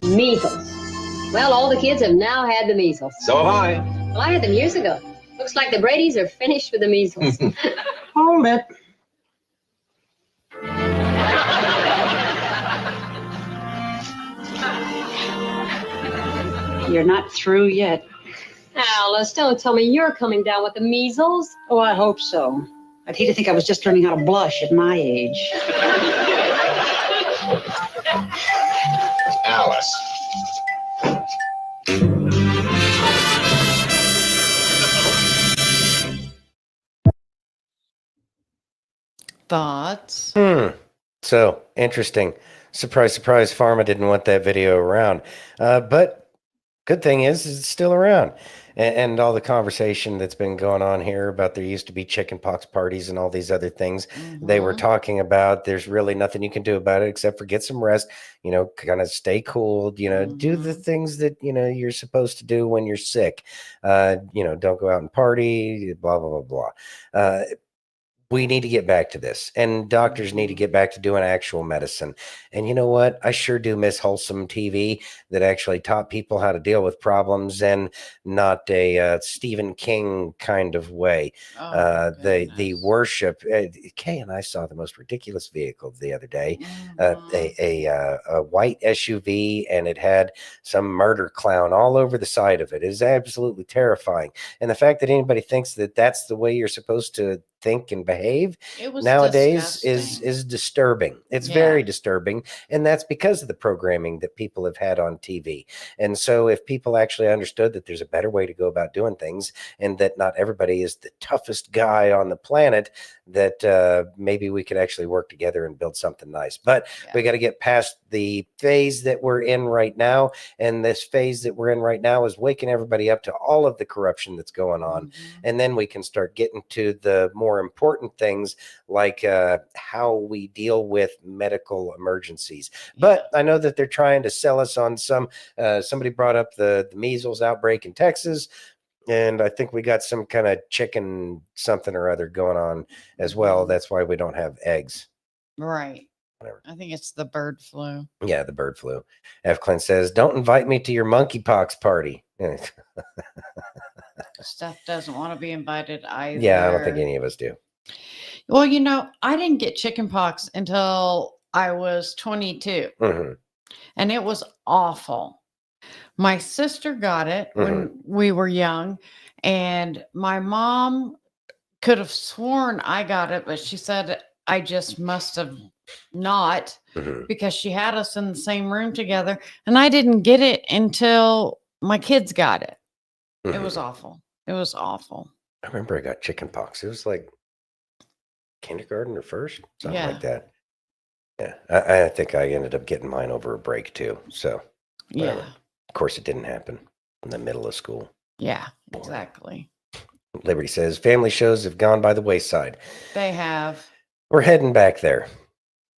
Measles. Well, all the kids have now had the measles. So have I. Well, I had them years ago. Looks like the Bradys are finished with the measles. Hold it. You're not through yet. Alice, don't tell me you're coming down with the measles. Oh, I hope so. I'd hate to think I was just learning how to blush at my age. Alice. Thoughts? So interesting. Surprise, surprise, Pharma didn't want that video around. But good thing is it's still around. And all the conversation that's been going on here about there used to be chickenpox parties and all these other things they were talking about. There's really nothing you can do about it except for get some rest, kind of stay cool, do the things that, you're supposed to do when you're sick. Don't go out and party, blah, blah, blah, blah. We need to get back to this, and doctors need to get back to doing actual medicine. And you know what? I sure do miss wholesome TV that actually taught people how to deal with problems and not a Stephen King kind of way. The worship. Kay and I saw the most ridiculous vehicle the other day, a white SUV, and it had some murder clown all over the side of it. It is absolutely terrifying. And the fact that anybody thinks that that's the way you're supposed to think and behave nowadays is disturbing. It's very disturbing, and that's because of the programming that people have had on TV. And so if people actually understood that there's a better way to go about doing things, and that not everybody is the toughest guy on the planet, that maybe we could actually work together and build something nice. But we got to get past the phase that we're in right now, and this phase that we're in right now is waking everybody up to all of the corruption that's going on. And then we can start getting to the more important things like how we deal with medical emergencies. But I know that they're trying to sell us on somebody brought up the measles outbreak in Texas, and I think we got some kind of chicken something or other going on as well. That's why we don't have eggs. Right. Whatever. I think it's the bird flu. Yeah, the bird flu. F. Clint says, don't invite me to your monkeypox party. Steph doesn't want to be invited either. Yeah, I don't think any of us do. Well, I didn't get chickenpox until I was 22, and it was awful. My sister got it when we were young, and my mom could have sworn I got it, but she said I just must have not because she had us in the same room together, and I didn't get it until my kids got it. It was awful. It was awful. I remember I got chickenpox. It was like kindergarten or first, something like that. Yeah, I think I ended up getting mine over a break too. So whatever. Yeah. Of course, it didn't happen in the middle of school. Yeah, exactly. Liberty says family shows have gone by the wayside. They have. We're heading back there.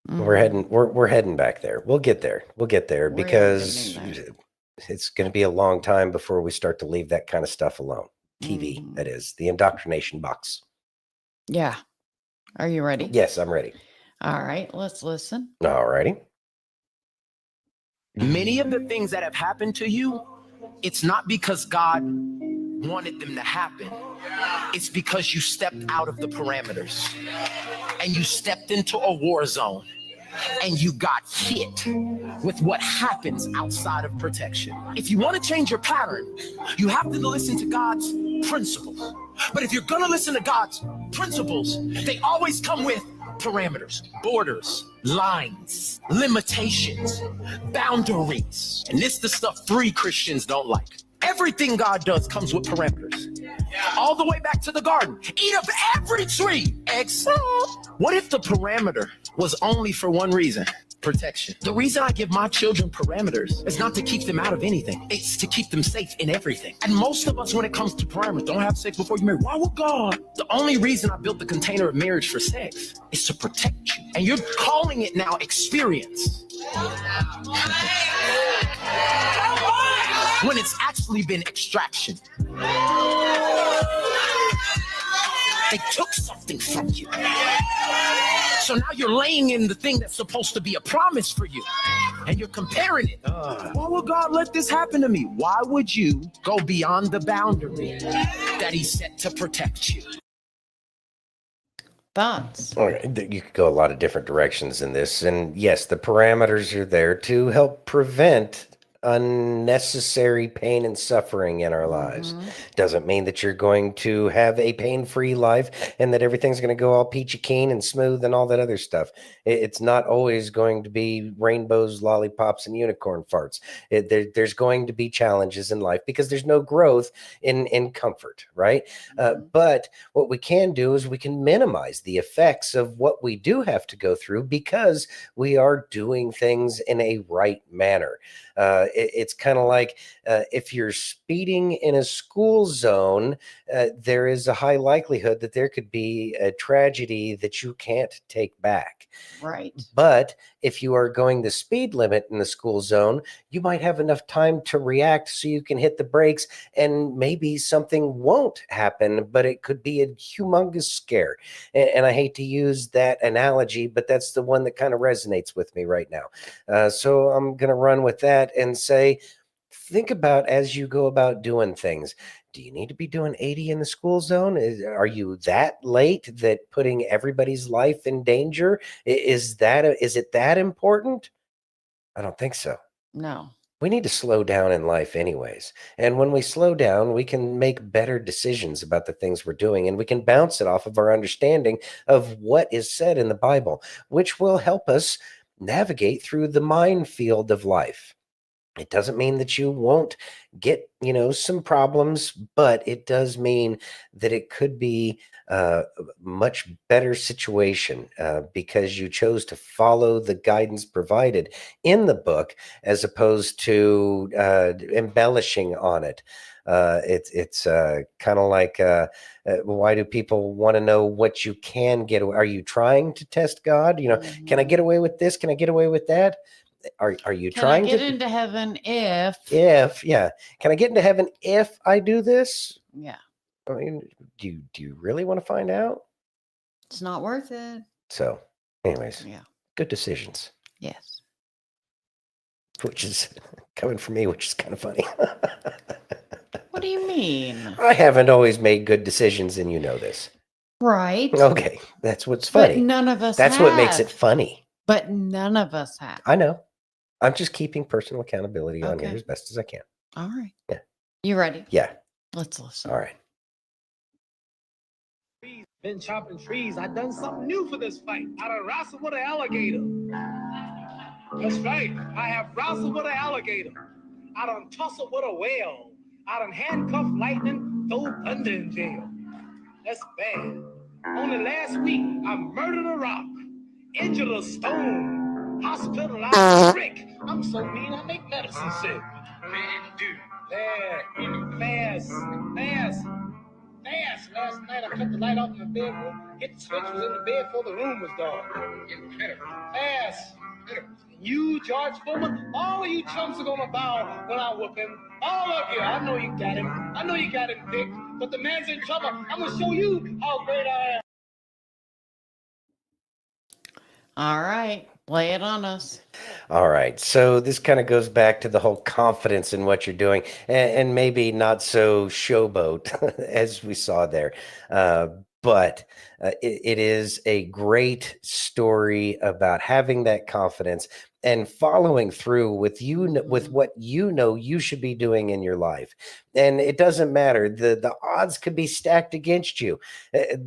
We're heading back there. We'll get there. We'll get there because it's going to be a long time before we start to leave that kind of stuff alone. TV, that is, the indoctrination box. Yeah. Are you ready? Yes, I'm ready. All right, let's listen. All righty. Many of the things that have happened to you, it's not because God wanted them to happen. It's because you stepped out of the parameters and you stepped into a war zone and you got hit with what happens outside of protection. If you want to change your pattern, you have to listen to God's principles. But if you're going to listen to God's principles, they always come with parameters, borders, lines, limitations, boundaries. And this is the stuff 3 Christians don't like. Everything God does comes with parameters. All the way back to the garden. Eat of every tree except, what if the parameter was only for one reason? Protection. The reason I give my children parameters is not to keep them out of anything. It's to keep them safe in everything. And most of us, when it comes to parameters, don't have sex before you marry. Why would God? The only reason I built the container of marriage for sex is to protect you. And you're calling it now experience. When it's actually been extraction. They took something from you. So now you're laying in the thing that's supposed to be a promise for you. And you're comparing it. Why would God let this happen to me? Why would you go beyond the boundary that he set to protect you? Thoughts? All right. You could go a lot of different directions in this. And yes, the parameters are there to help prevent unnecessary pain and suffering in our lives. Doesn't mean that you're going to have a pain-free life and that everything's going to go all peachy keen and smooth and all that other stuff. It's not always going to be rainbows, lollipops, and unicorn farts. There's going to be challenges in life because there's no growth in comfort, right? But what we can do is we can minimize the effects of what we do have to go through because we are doing things in a right manner. It's kind of like if you're speeding in a school zone, there is a high likelihood that there could be a tragedy that you can't take back. Right. But if you are going the speed limit in the school zone, you might have enough time to react so you can hit the brakes and maybe something won't happen, but it could be a humongous scare. And I hate to use that analogy, but that's the one that kind of resonates with me right now. So I'm going to run with that and say, think about as you go about doing things. Do you need to be doing 80 in the school zone? Are you that late that putting everybody's life in danger? Is it that important? I don't think so. No. We need to slow down in life anyways. And when we slow down, we can make better decisions about the things we're doing, and we can bounce it off of our understanding of what is said in the Bible, which will help us navigate through the minefield of life. It doesn't mean that you won't get, some problems, but it does mean that it could be a much better situation because you chose to follow the guidance provided in the book as opposed to embellishing on it. It's kind of like, why do people want to know what you can get away? Are you trying to test God? Can I get away with this? Can I get away with that? Are you trying to get to into heaven if can I get into heaven if I do this? Yeah. I mean, do you really want to find out? It's not worth it. So anyways, yeah, good decisions. Yes. Which is coming from me, which is kind of funny. What What do you mean? I haven't always made good decisions, and you know this. Right. Okay, that's what's But funny. none of us That's what makes it have. funny. But none of us have. I know. I'm just keeping personal accountability on here Okay. as best as I can. All right. Yeah. You ready? Yeah. Let's listen. All right. Been chopping trees. I done something new for this fight. I done wrestled with an alligator. That's right. I have wrestled with an alligator. I done tussled with a whale. I done handcuffed lightning, throw thunder in jail. That's bad. Only last week, I murdered a rock, injured a stone, hospitalized a brick. I'm so mean, I make medicine sick. Man, dude, fast. Last night, I cut the light off in the bedroom, hit the switch, was in the bed before the room was dark. Fast. You, George Foreman, all of you chumps are gonna bow when I whoop him. All of you. I know you got him. I know you got him, Dick. But the man's in trouble. I'm gonna show you how great I am. All right. Lay it on us. All right. So this kind of goes back to the whole confidence in what you're doing, and maybe not so showboat as we saw there. But it is a great story about having that confidence and following through with with what you should be doing in your life. And it doesn't matter. The odds could be stacked against you,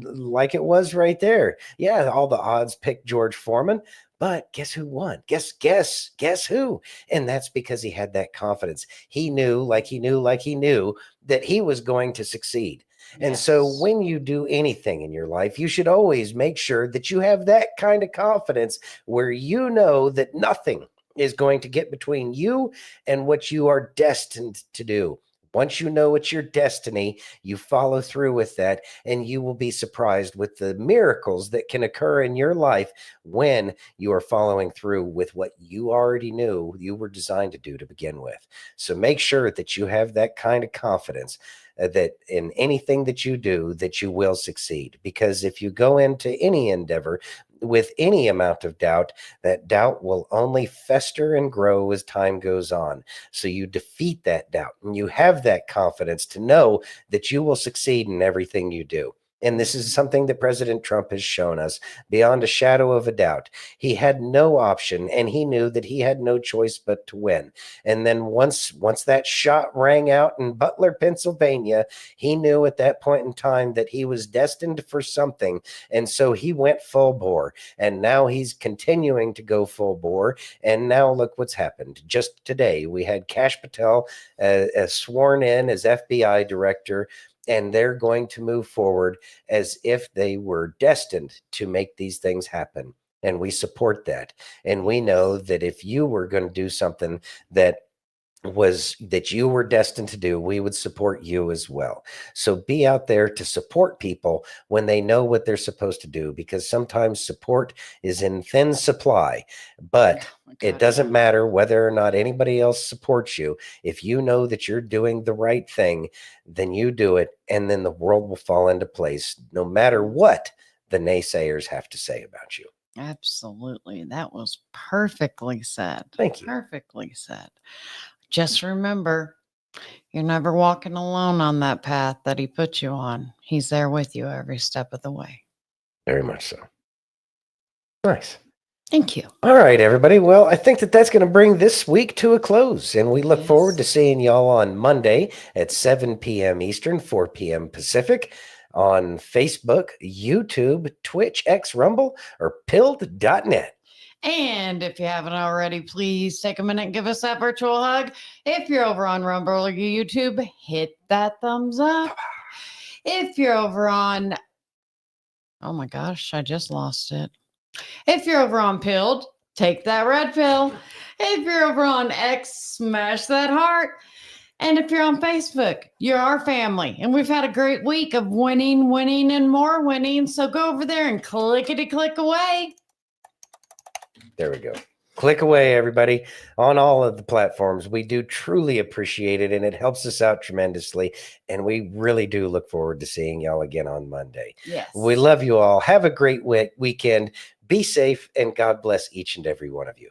like it was right there. Yeah, all the odds picked George Foreman. But guess who won? Guess who? And that's because he had that confidence. He knew that he was going to succeed. And so when you do anything in your life, you should always make sure that you have that kind of confidence where you know that nothing is going to get between you and what you are destined to do. Once you know it's your destiny, you follow through with that, and you will be surprised with the miracles that can occur in your life when you are following through with what you already knew you were designed to do to begin with. So make sure that you have that kind of confidence that in anything that you do, that you will succeed. Because if you go into any endeavor with any amount of doubt, that doubt will only fester and grow as time goes on. So you defeat that doubt and you have that confidence to know that you will succeed in everything you do. And this is something that President Trump has shown us beyond a shadow of a doubt. He had no option, and he knew that he had no choice but to win. And then once that shot rang out in Butler, Pennsylvania, he knew at that point in time that he was destined for something. And so he went full bore. And now he's continuing to go full bore. And now look what's happened. Just today, we had Kash Patel sworn in as FBI director. And they're going to move forward as if they were destined to make these things happen. And we support that. And we know that if you were going to do something that you were destined to do, we would support you as well. So be out there to support people when they know what they're supposed to do, because sometimes support is in thin supply. But it doesn't matter whether or not anybody else supports you. If you know that you're doing the right thing, then you do it, and then the world will fall into place, no matter what the naysayers have to say about you. Absolutely. That was perfectly said. Thank you. Perfectly said. Just remember, you're never walking alone on that path that he put you on. He's there with you every step of the way. Very much so. Nice. Thank you. All right, everybody. Well, I think that's going to bring this week to a close, and we look forward to seeing y'all on Monday at 7 p.m. Eastern, 4 p.m. Pacific on Facebook, YouTube, Twitch, X, Rumble, or pilled.net. And if you haven't already, please take a minute and give us that virtual hug. If you're over on Rumble or YouTube, hit that thumbs up. If you're over on, oh my gosh, I just lost it. If you're over on Pilled, take that red pill. If you're over on X, smash that heart. And if you're on Facebook, you're our family. And we've had a great week of winning, and more winning. So go over there and clickety-click away. There we go. Click away, everybody, on all of the platforms. We do truly appreciate it, and it helps us out tremendously. And we really do look forward to seeing y'all again on Monday. Yes. We love you all. Have a great weekend. Be safe, and God bless each and every one of you.